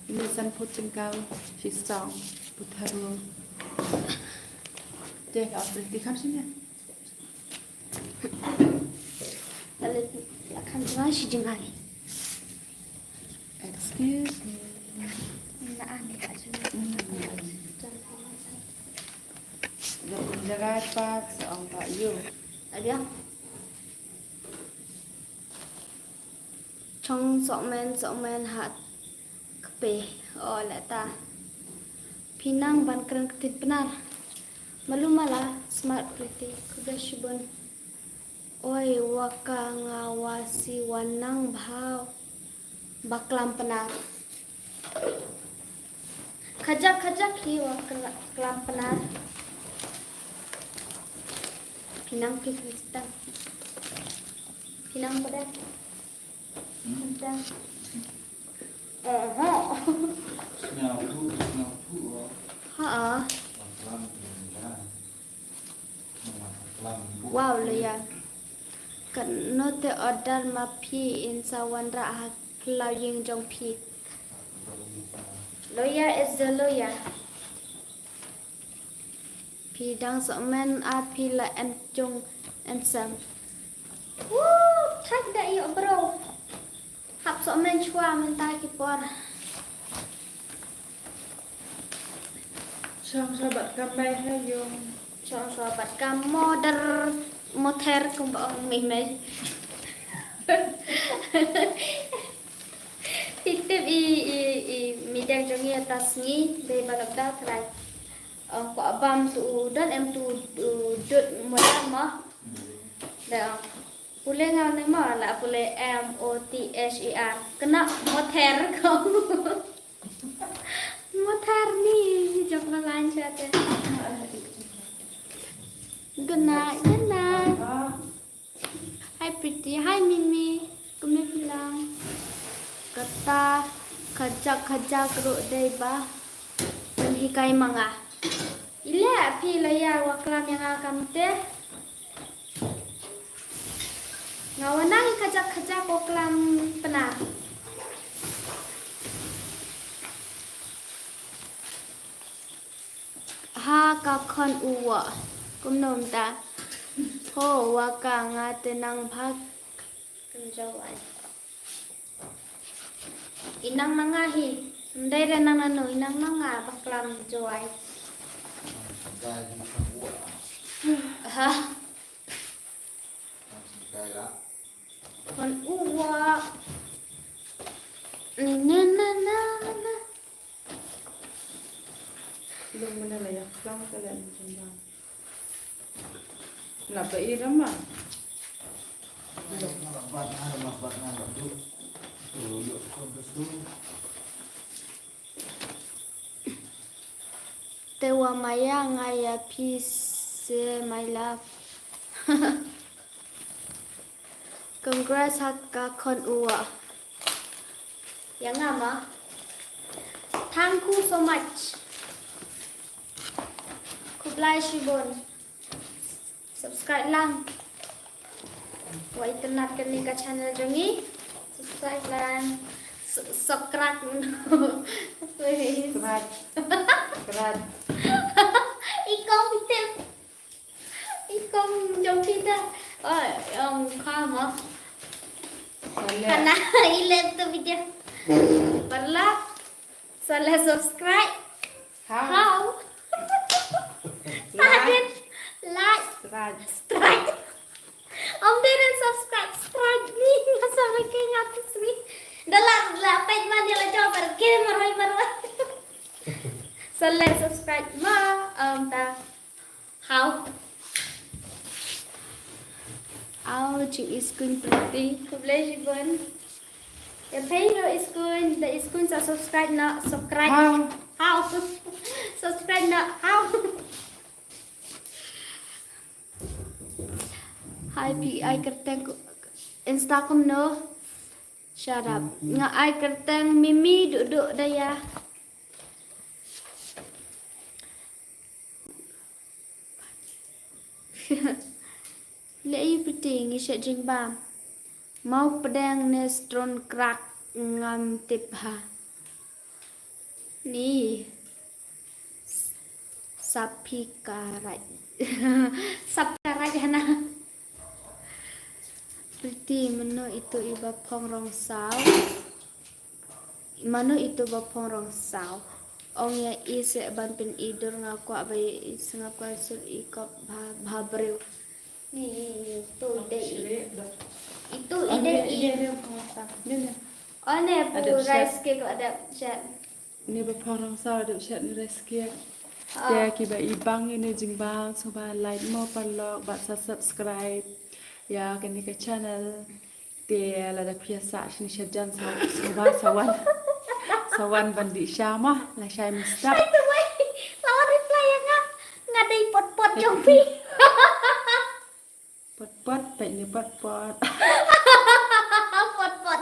Ini san put jengkau pisang putaru. Deh, apa di kan sini? Lalu akan jangan si jengai. Excuse me. Nak aneh kat sini. Dah penjaga apa? Seorang Pak Yu. Ada. Trong sok men hat kepe. Oh, lek ta. Pinang ban keren ketit benar. Malu malah smart pretty. Kuda shibon. Oi waka ngawasi wanang bhau. Baklam penar. Kajak hi waklam penar. Pinang Kristen. Pinang pada. Dah. Snapu. Ha. Pelan pelan. Pelan. Wow lo ya. Kan no te order ma phi in sawan ra ha klaying jong phi. Lawyer is the lawyer. Phi dang so men a phi la en jong en sam. Woo, thak da yo bro. Hap so men chua men ta ki por. Sang sahabat kambai hayong. Cho sahabat kam motor kum ba mi mai. Titip mi dang jong ya tasngi be balap da trai. Ko abam tu dan em tu dut modal mah. Dah. Pule ngau ni mah la pule MOTHER. Kena motor kau. Motor ni jok na lancar ya. Good night, good night. Hi pretty, hi Mimi. Kami bilang kata kajak ru dai ba. Menhikai manga. Ila pi laya waklam yang akan teh. Ngawanang kajak waklam penar. Ha ka kon uwa. Kumnom ta. Ho waka nga tenang phak. Kenjawan. Inang nangahi. Ndai re nang nanu inang nanga baklam joai. Dari semua. Ha Dari lah. kon uwa. Na. Belum mana layak lang kalian jembang. Kenapa iram mah? Lambat tu. Yuk tu. Tewa maya ngaya peace my love. Congrats hakka kon uwa. Yang ngama? Thank you so much. Kublai shibon. Subscribe lang. Wa internet kani ka channel jongi. Subscribe lang. Subscribe. Kerat. Ikom pitip. Ikom jong pita. Kama. Karena ilem tu video. Perlah. Salah subscribe. How? Like. Strike. Om didn't subscribe. Strike ni. Masa mereka ngatis ni. Dah page mana lah coba pergi marwai. Salah subscribe ma. Ta. How? Cik Iskun pretty. Kublai jibun. Yang payro Iskun. The Iskun sa subscribe na. Subscribe. How? Subscribe na. How? Hi P. I kerteng Instagram no. Shut up. Nga I kerteng Mimi duduk daya. Lei pretty ngi syak jing bam. Mau pedang nestron krak ngam tip ha. Ni. Sapi karat. Sapi hana. Pretty mano itu iba phong rong sao. Mano itu ba phong rong sao. Ong ya ise ban pin idur ngaku abai sengap kasul ikop bhabreu. Ni itu ide. Itu ide. Ni. Oh ne Ada pu chat. rice cake ada chat. Ni berporang sah ada chat ni reskia. Dia kiba ibang ini jing bang soba like mo palok ba subscribe ya kini ke channel dia la da biasa sini syajan soba sawan bandi syama la syai mustap Itu why lawan reply ya ngadai pot-pot jompi. pot baik ni pot Pot-pot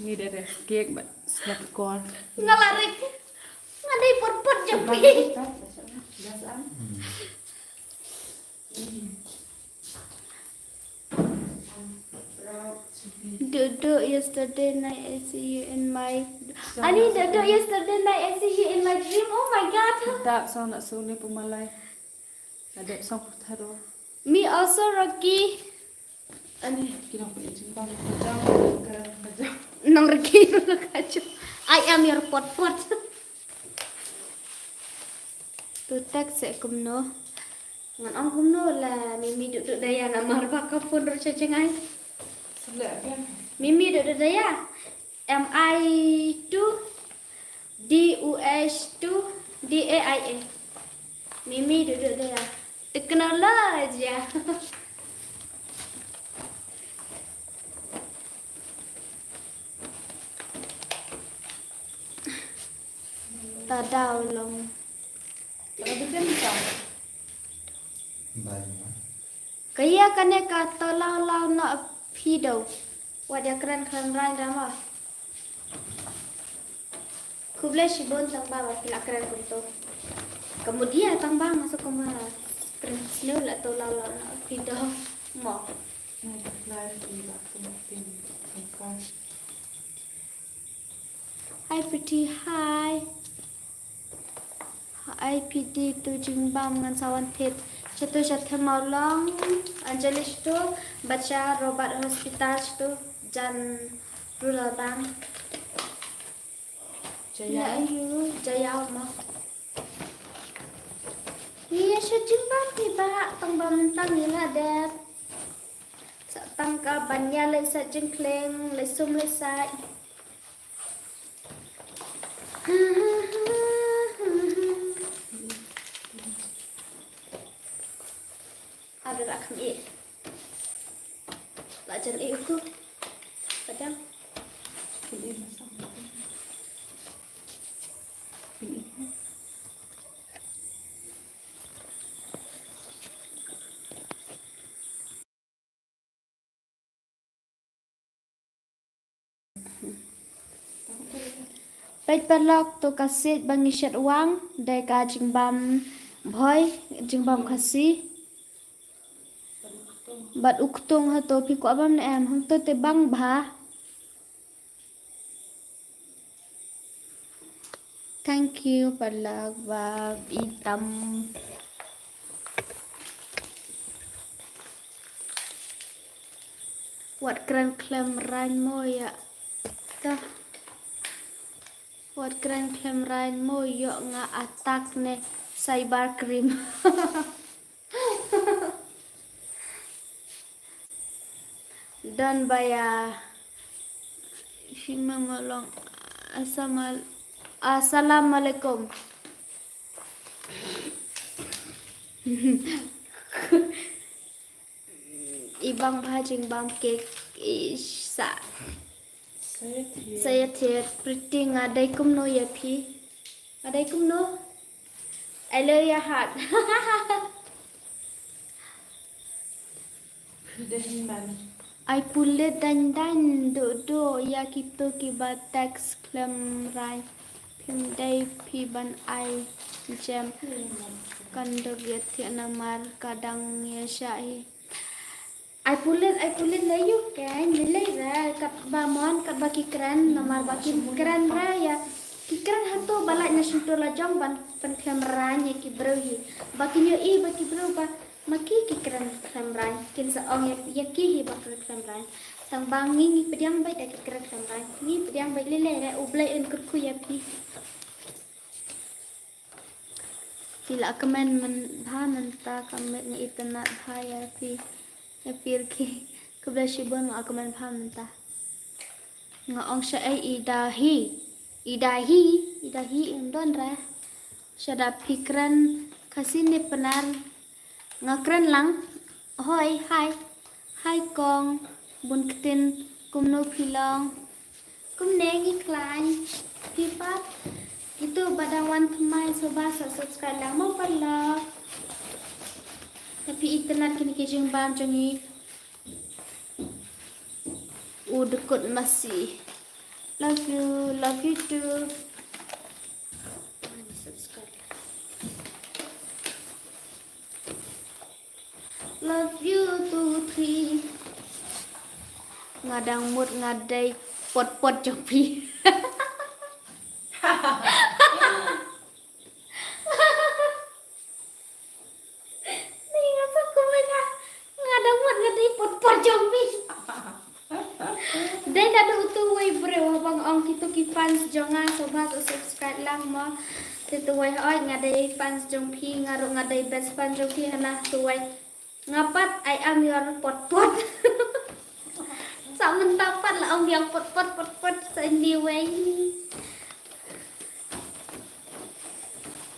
ni dia cake ba snap call ngalarik. Ngadai pot-pot jompi. Duduk yesterday night I see you in my Ani duduk yesterday night I see you in my dream. Oh my god. tak so nak suni pumalai ada song tharo Me also Rocky. ani kira ko jing bang kajang Nang Rocky kacau. I am your pot-pot. Tu tak se kumno. Ngan ang kumno la Mimi duduk daya nama marba ka pun ro cengai. selak kan Mimi duduk daya. MI2 DUH2 DAIA. Mimi duduk daya. Terkenal lah aja. Tadau long. kalau betul tak Banyak. Kaya kane kata lau na pido. Wadah keren rai drama. Kuble shibon tang baba pila keren kunto. Kemudian tang bang masuk ke mana? Snow la to lau na pido. Mo. live di bakti kan Hi pretty hi. Hi PD tu jimbam ngan sawan tet. Chatu chat mau long. Angelis tu baca Robert Hospital tu jan rural bank. jaya ayu jaya ma. Iya sejimbam tiba tang tang ila dat. Sa tangka banya le sa jengkleng le sum le sai. Ada tak kami? Belajar itu, kadang. pilih masang pilih Baik perlok tu kasit bangi syat uang dari ka jingbam boy jingbam kasih. Bat uktung ha to pi ko abam na em hang to te bang bha. Thank you perlok bab itam. Wat keren klem rain mo ya. Dah. Wat keren klem rain mo yo nga atak ne cyber cream. Dan baya Hima malong Assalamualaikum. Ibang bhajing bam cake isa. Saya tiap pretty ngadai kumno ya pi. Ngadai kumno. I love your heart. Dehiman I pulle dan do ya kita kiba text klem rai. Pimdai pi ban I jam kandog ya tiana mar kadang ya syai. I pulen layu kan nilai ra kat bamon kat baki keren nomor baki keren ra ya kikeren hantu balaknya suntur lajong ban penkem ranya ki brohi baki nyo I baki bro ba maki kikeren klem rai kin sa ong ya ki hi baki klem rai tang bangi ni pediang bai dak kikeren klem rai ni pediang bai lele ra ublai en kurku ya pi kila komen man dhanan ta kamet ni itna dhaya pi ya pir ki kubla shibon ma komen pham ta nga ong sha ai idahi indon ra Syada pikran kasini penar ngakran lang. Hoi, hai. Hai kong. Bun ketin kumno pilong. Kumnengi klan. Pipat. Itu badawan kemai sobat subscribe lang mau pala. Tapi internet kini kijing bam jongi. Dekut masih. Love you too. Subscribe. Love you 2 3. Ngadang mood ngadai pot-pot jopi. Nih ngapa kumanya ngadang mood ngadai pot-pot jopi. Dan ada utuway bro bang ong kitu ki fans jonga sobat subscribe lang mo. Tuway oi ngadai fans jong pi ngaru ngadai best fans jong pi hana tuway ngapat I am your pot-pot. Sa mentapat lah ong yang pot-pot sa anyway.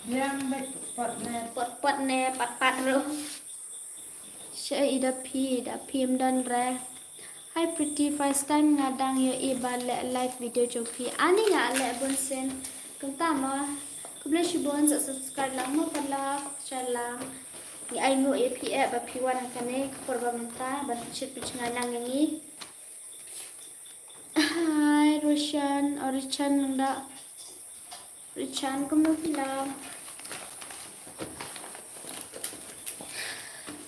Yang baik Pot-pot ne pat-pat ro. Siya ida pi dan re. Hi pretty first time ngadang yo iba live video jopi. Ani nga le bonsen. Kung tama, kung bless you bon sa subscribe lang mo pala, share lang. Ni ay mo APF ba piwan ang kane korba menta ba shit pitch nga lang ngi. Hi Roshan, Orichan nanda. Richan kumno pila.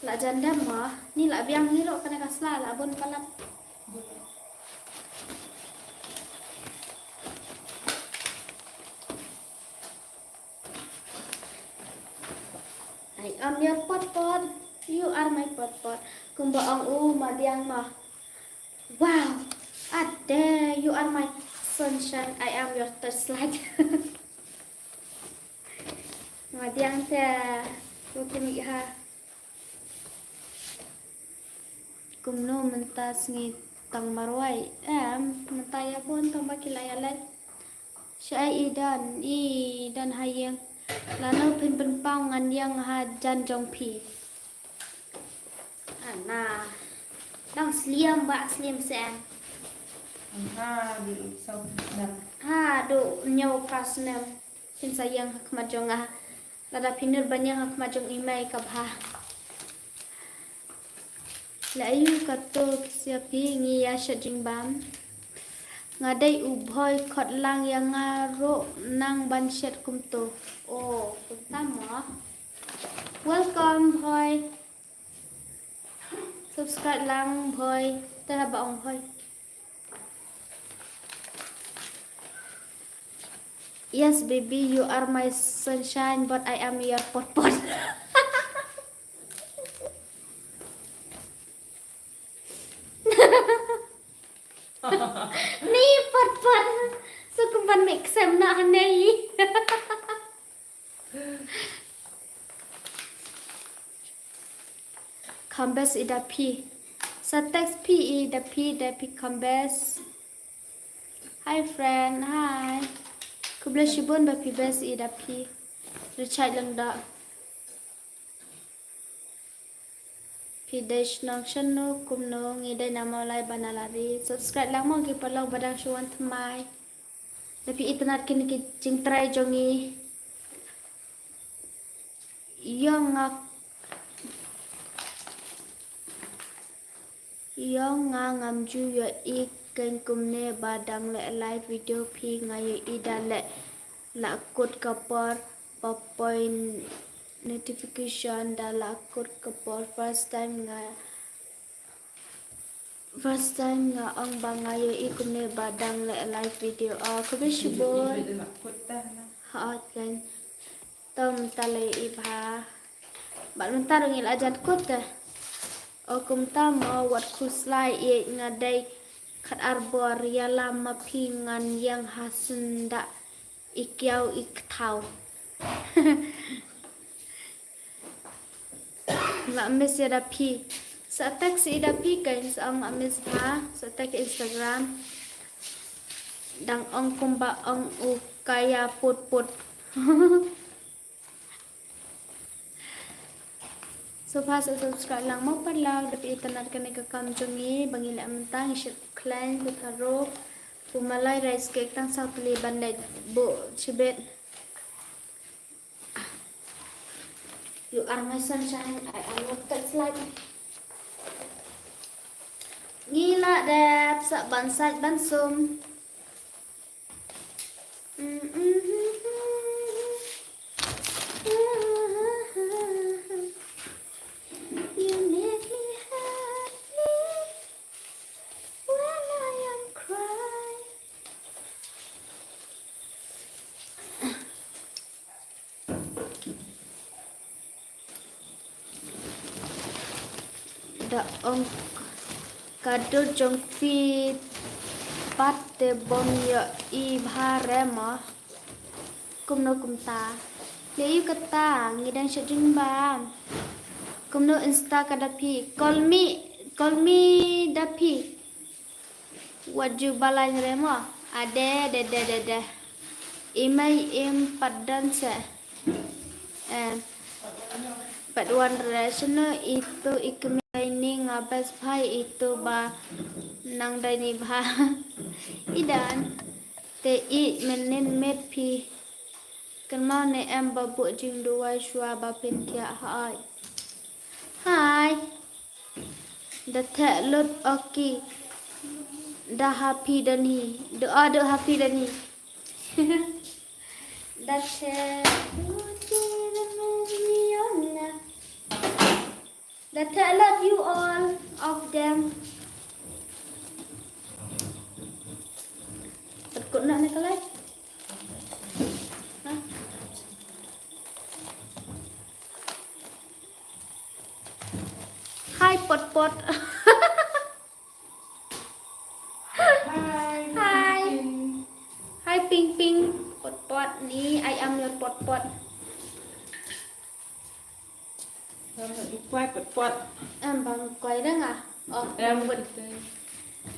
La janda ma, ni la biang hiro kana kasla la bon pala. I am your pot-pot. You are my pot-pot. Kumba ang madiang ma. Wow. Ade, you are my sunshine. I am your torchlight. Madiang te. Bukin ha. Kumno mentas ngi tang marwai. Mentaya pun tang bakilayalan. Siya idan hayang. Lano pin pang ngan yang ha jan jong pi. Nah, dang slim sen. di sau dah. Ha do nyaw pas nem. Pin sayang kemajong lada pinur banyang kemajong imay kabha. Layu kato siapi ngi ya shajing bam. Ngadai ubhoy khot lang yang ngaro nang banshet kumto. Oh, pertama. Welcome boy. Subscribe lang boy. Tara baong boy. Yes baby, you are my sunshine but I am your pot-pot. Ni pot-pot. So kumpan make sem na hanay. Combes ida P. Sa text P ida P combes. Hi friend, hi. Kubla shibon ba P bes ida P. Richard lang da. P dash nong shano kumno ngiday namalay banalari. Subscribe lang mo kipalaw badang syuan tamay. Tapi itanat kini jing try jongi. Yang ngam ju yo ikan kumne badang le live video pi ngayo ida le la kut kapor point notification da la kut kapor first time nga ang bangayo ikumne badang le live video kubishibon ha kan tom tale ibha bal mentarong il ajan kut o kumtama wat kuslai ngadai kat arbor yala mapingan yang hasenda ikyau iktau. La miss ya dapi. Sa tag si dapi kan sa ang miss ha sa tag Instagram. Dang ang kumba ang kaya put. So pas subscribe lang mo pala dapat itanar ka ni kakamjongi bangila mentang shit clan butaro pumalay rice cake tang sa piliban dai bu chibet. You are my sunshine, I am your touchlight. Gila đẹp sợ bắn sạch bắn sum. You make me happy when I am crying. The kadut jong phi patte bon ya I bharema kumno kumta le yu kata ngidang shajin ba kumno insta kadapi call me dapi waju balai rema ade de imai im padan se Paduan rasanya itu ikmini ngabas pai itu ba nang dani ba idan te I menin mepi kenma ne em babu jing dua shua ba pintia hai da te lut oki da happy dani doa do happy dani da te That I love you all of them. Takut nak nak kalai? Hi pot. Hi ping. Pot ni I am your pot. Làm lại đi quay bật Em bang quay dah ngah? Oh, em bật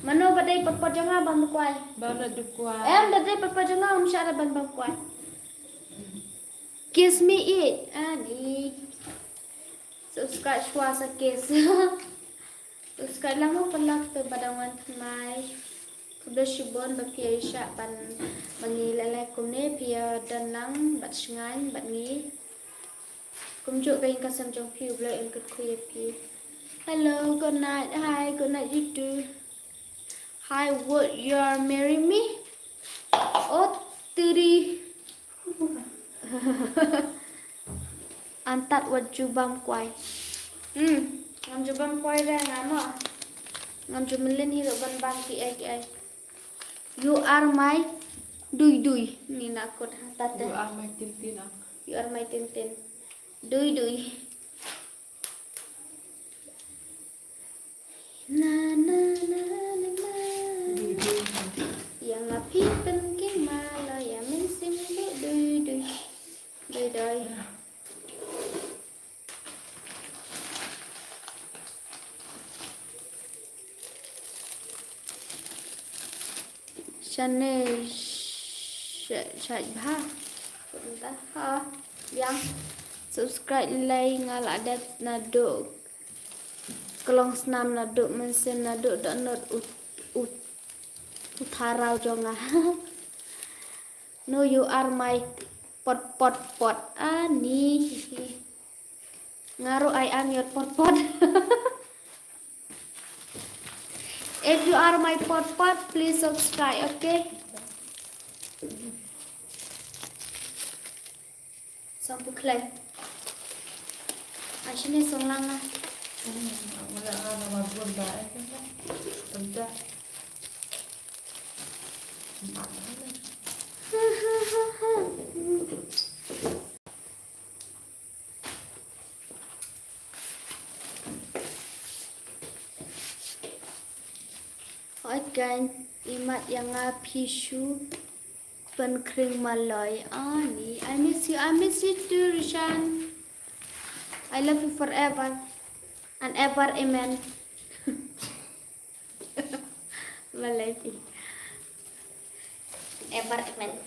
mana badai pot jangan bang quay. bao là đi qua Em badai pot jangan syara bang quay. Kiss me it. Ni. Subscribe suasa kiss. Subscribe lang mo pala to badangan mai. Kudo shibon bapia isya ban bangilalai kumne pia dan lang bat shngan bat ni. Kumjuk kain kasam jong piu bla em kat kuya pi. Hello, good night. Hi, good night you too. Hi, would you marry me? Oh, tiri. Antat wat jubam kwai. Ngam jubam kwai dah ngama. Ngam jumelin hi ban bang ki ai. You are my dui. Ni nak kot hatat. Dua amai tin ak. You are my tintin. Dui. Na. Yang api penting malah ya mensim dui. Chane chạy ba. Kita yang subscribe like ngala dat nado kelong senam nado mensen nado donot utharau jonga. No, you are my pot ani ngaru I am your pot. If you are my pot please subscribe, okay? Sampu klay. Asyik song lang ah. Wala ka na magbunda Punta. Kan imat yang pishu pen kering malay ani. I miss you too, Rishan. I love you forever and ever, amen. Malay ever, amen.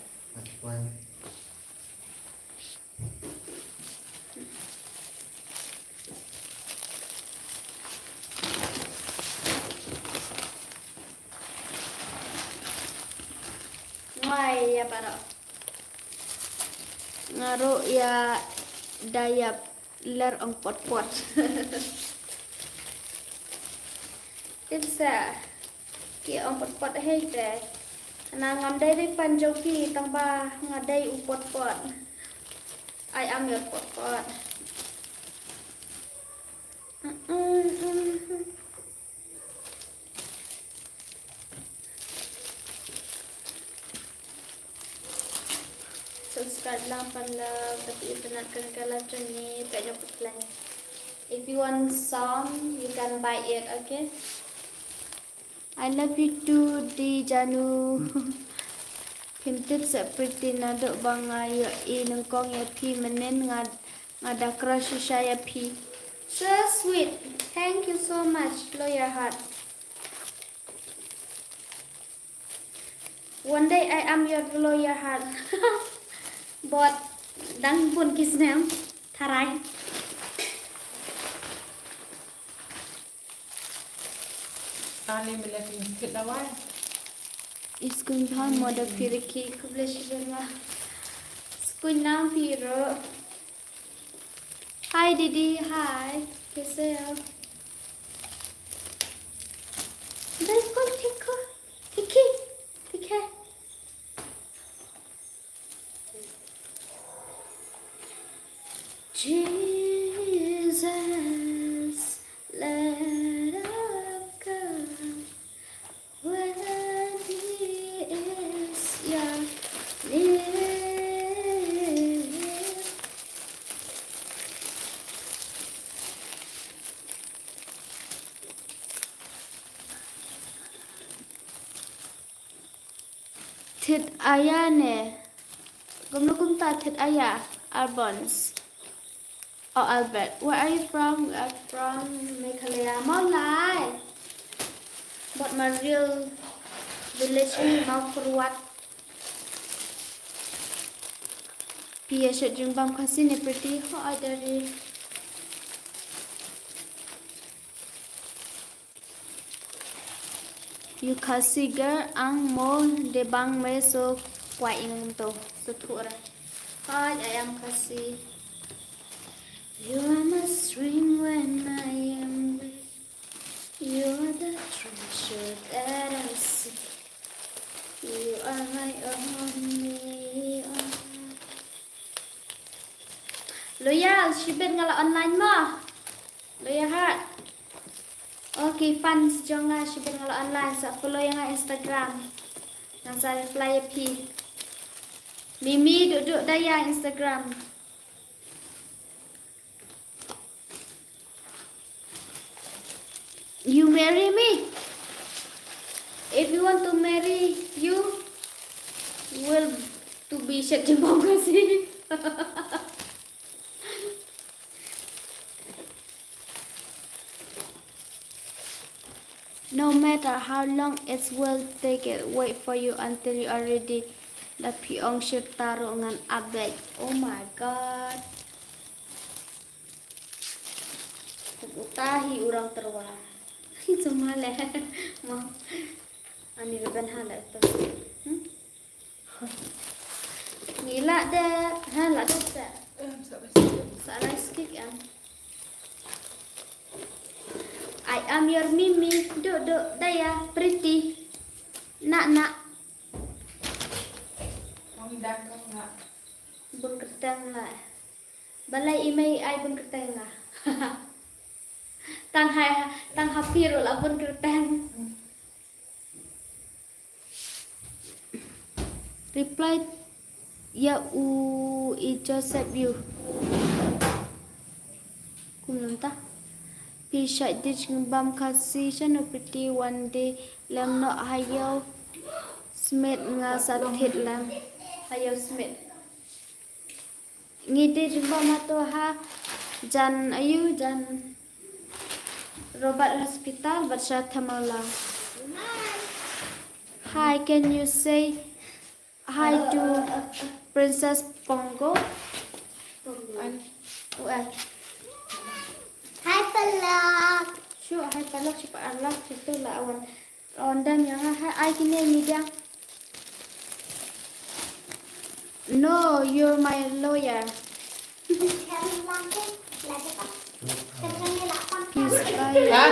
mai ya para. Ngaruh ya dayap ler ang pot-pot. Tipsa ki ang pot-pot hay te. Ngam day panjoki tang ba ngadai pot-pot. I am your pot-pot. Subscribe lang pala tapi ipanatkan ka live ni kaya plan. If you want some, you can buy it, okay? I love you too, di Janu. Himtip sa pretty na do bangay inang kong ya pi menen ngada crush saya pi. So sweet. Thank you so much, Lawyer Heart. One day I am your Lawyer Heart. But dang pun kisnem tharai. Kali melaki kita wai. Iskun bhan moda piriki kubleshima. Skun nam piro. Hi Didi, hi. कैसे हो? बिल्कुल ठीक हो, ठीक है. Jesus, let up come when He is your near. Thịt aya nè, gồm ta thịt aya, Albans. Oh, Albert, where are you from? We are from Meghalaya. Maulai. But my real village is Mau Purwat. Pia should drink bam kasi ni pretty hot dari. You kasi girl ang mo de bang me so kwai ing to so thura. Hi, I am kasi. You are my string when I am weak. You are the treasure that I see. You are my only one. Loyal, she been ngala online mo. Loyal Heart. Okay, fans jangan she been ngala online sa follow yang Instagram. Nang sa reply P. Mimi duduk daya Instagram. You marry me. If you want to marry you, will to be Syed Jimbang kasi. No matter how long it will take it, wait for you until you are ready. La piong syut taro ngan abeg. Oh my god. Utahi urang terwa. Cuma leh, mau ani beban halak tu. Gila deh, halak deh. Salah skik am. I am your Mimi, duduk daya, pretty, nak. Mau dak enggak? Bun kertang lah. Balai imei ai bun kertang lah. Tang hapir lah bun kertang. Reply ya Joseph you. Kumanta. Pisha ditch bam kasi siya no pretty one day lam no hayaw Smith nga sa hit lam hayaw Smith. Ngiti bam ato ha jan ayu jan Robert Hospital Barsha Thamala. Hi, can you say hi to Princess Pongo? Hi Palak. Sure, hi Palak. Siapa Allah itu lah awan. Ondam yang hai kini media. No, you're my lawyer. Please bayar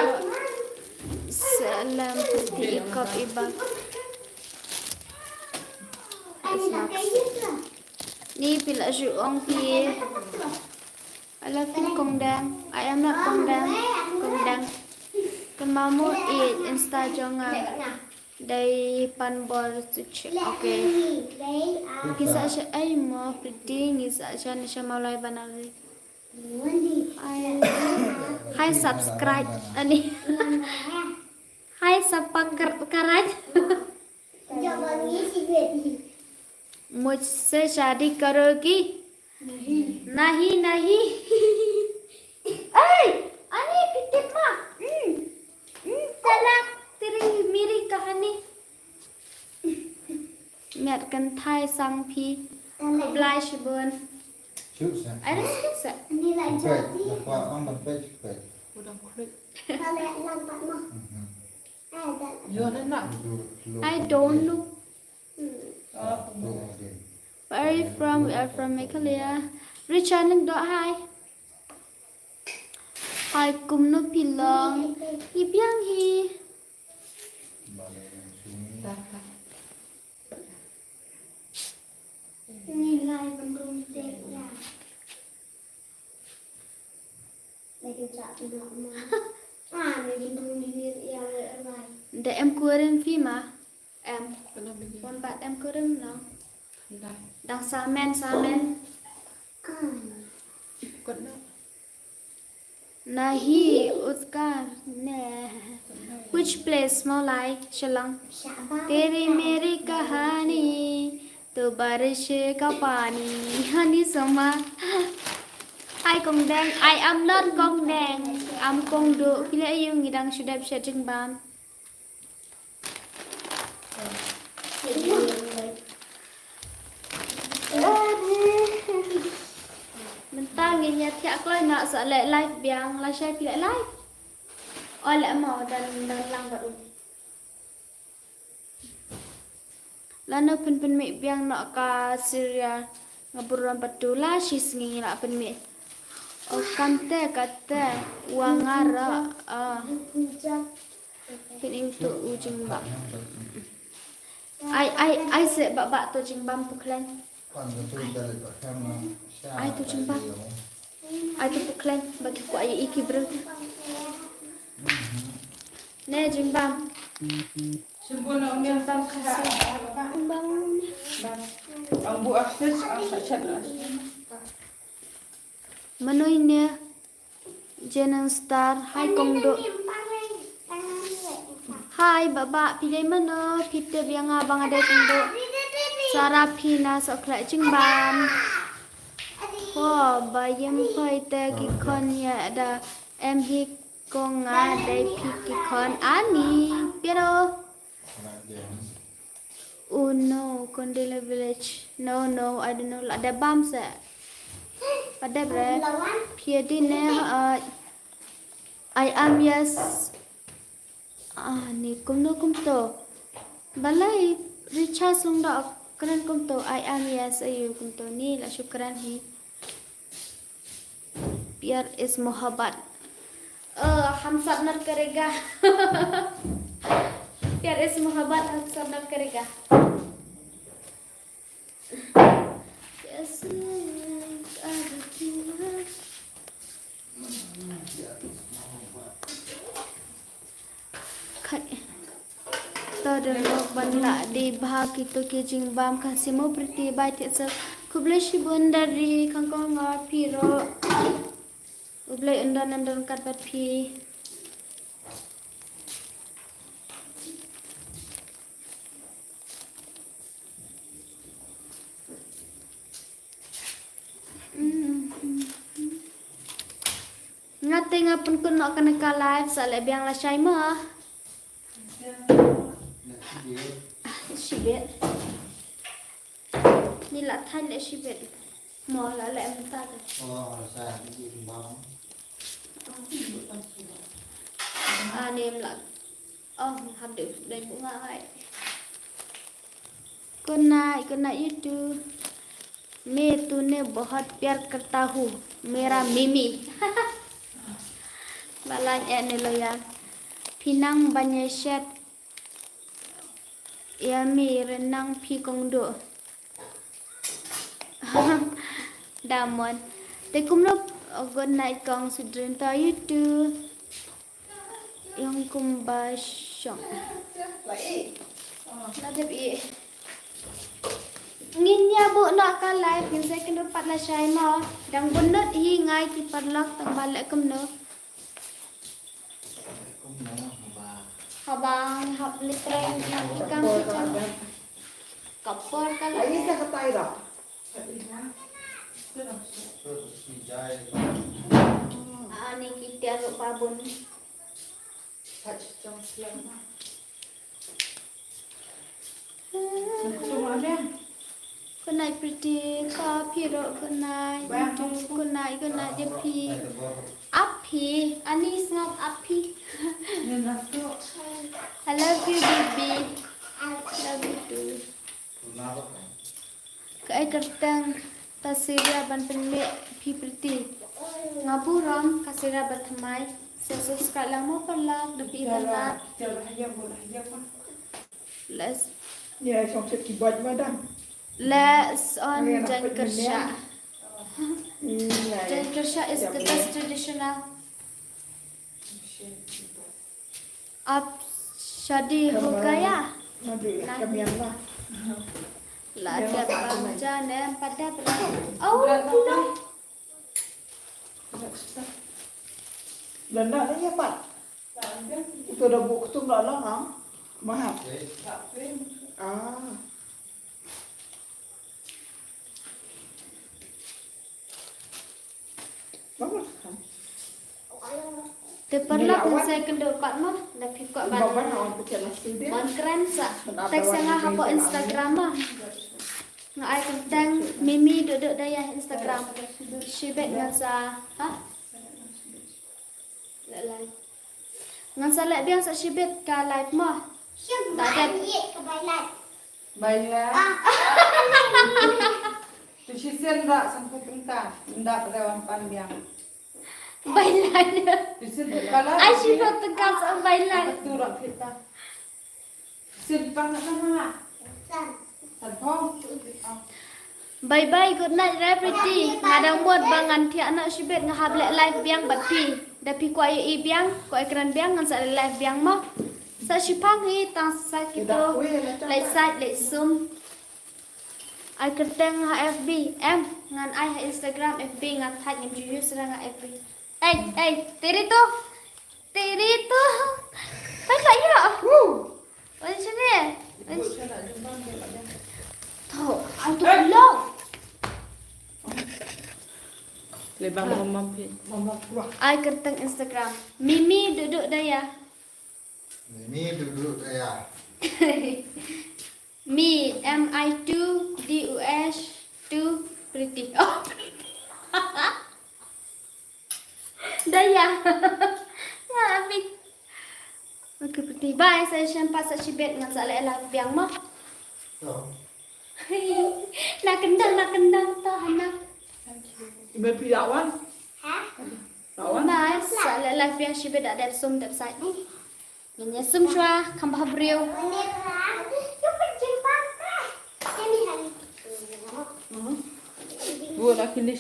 salam putih ikop ibak. Ni pila syuong pi. I love you kongdang. I am not kongdang. Kongdang. Kemamu eat insta jangan. Dari panbol to check. Okay. Kisah siya ay mo pretty kisah siya ni siya maulay banali. Hi subscribe ani. Hi subscribe. मुझसे शादी करोगी नहीं नहीं अरे कितना तलाक तेरी मेरी कहानी biarkan Thai sang pi Blai Shibun Chịu sao? I don't think soเป็ดแล้วก็อ้อมมันเป็ดเป็ด Udah kulit. Mhm. Yo dah nak. I don't know Oh, Lu đi. where are you from we are from Meghalaya Richard nâng đỏ hai hai cùng nó pi long hi biang hi Bà này xuống. dah dah. để em kurin phi mà em Belum begini. con bạn em kurin nó Dah. đang samen samen Ikut nak. nahi uska ne which place more like Shillong तेरी मेरी कहानी तो बारिश का पानी honey soma ai kong dang I am not kong dang am kong do pila yung ngidang syudap syajing bam mentang nghe thiak coi nọ sợ lệ live biang la share pila live oi lệ mò dan lang baru lana pen mi biang nọ ka Syria ngaburan patula sis ngi la pen mi o kante kate wangara pen itu ujung ba ai se ba to jing bam puklen Còn cái tôi ta lại có thêm là xa Ai tôi chừng tại ba? vì ai to puklen bagi ku ai iki bro ne jing bam Sempurna unian tam kasih. bang Ang bu akses chat lah. manoy ne jenang star hai kong do hai baba pilih mana kita biang abang ada kong do sarapina sokla jing bam ho bayam phai te ki kon ya da em hi kong a dai pi ki kon ani pero là để oh no Kondela village no I don't know ada bam sa ada bre piedi ne I am yes ni kumno kumto balai richa sungda kran kumto I am yes ayu kumto ni la syukran hi biar is mohabbat हम सब नट करेगा प्यार इस मोहब्बत हम सब नट करेगा Tadano banla di bahag itu ke jingbam kasih mau priti baik tiada kubleshi bundari kangkong piro ublay undan kat bat pi ngate ngapun kun nak kena ka live sa le biang la shai ma shibet ni la than le shibet mo la le mta ta xa cái gì cũng bóng anh em là học được đây cũng ngại good night YouTube मैं तूने बहुत प्यार करता हूँ मेरा मिमी. Balanya ni lo ya. Pinang banyak shed. Ya mi renang pi kong do. Damon. Tekum lo good night kong sudrin ta YouTube. Yang kumbasyong. Nadap i. Ngin ya bu nak ka live ngin saya kena dapat lah syai mo. Dang bunut hi ngai ki parlak tang balik kem no. cũng nó mà Habang hap litreng yang ikang kicang. Kapor ka Lấy la. ra cái tay rồi. tôi suy dai Ani kita ro pabun. Touch trong slam. Cuma ada. Good night pretty. Coffee ro good night. Good night jepi. đây là vô Api, ani ngap api. Ni nasi. I love you baby. Love you too. tụi nó có Kai kertang tasira ban penme pi pretty. Ngapuram kasira batmai. Subscribe lang mo pala depi dana. Jangan hanya boleh hanya pun. Nhà trong sẽ chỉ bật vào đây. Let's on Jan Kersha. Này. Jan Kersha is the best traditional. Ab shadi ho gaya. Nó bị cầm miếng vào. La ada bangjan pada berapa? Oh, pulau. Lần đó đấy nhé bạn. Tôi đã buộc tung đó lắm hả? Mà học. đấy À. Bấm rồi. Teperlah pun saya kena dapat mah. Dah pikir Bấm vào ban. nó phải chạy là xí đấy. Ban keren sa. Tek sanga hapo Instagram mah. Ngai kentang Mimi duduk daya Instagram. Shibet ngan sa. Ha? Lại ngan sa lại biang sa shibet ka live mah. Tak ada. Baiklah. Tu sisen tak sampai pintar. Ndak rewan panjang. Bailan. Tu sisen kalau. Ai shibet tegas sa bailan. Tu rak kita. Simpang nak mana? Sanpong. Bye bye, good night, everybody. Ngadang muat bangan tiak nak shibet ngahab live biang bati. Dapi ko ay ibiang, ko ay kran biang ngan sa live biang mo. Sa shipang hi tang sa kito. Like side, like zoom. Ay kerteng ha FB, ngan ay ha Instagram FB ngan tag ngam juju serang ha FB. Tiri tu. Hai kaya. Macam ni. Tahu, aku belum. Lebang mama pi. Mama tua. Ay kerteng Instagram. Mimi duduk daya. ini dulu ya Me, MI2, DUS, 2, pretty. Oh. Daya. Ya, Afik. Okay, pretty. Bye. Saya syampas sa shibet ngan sa live biang mo. rồi Nak kendang to anak. Bên phi đạo ăn. Bye. Sa live biang shibet dak dep sum dep side. Nya sum shwa kam babriu. Buat lagi ni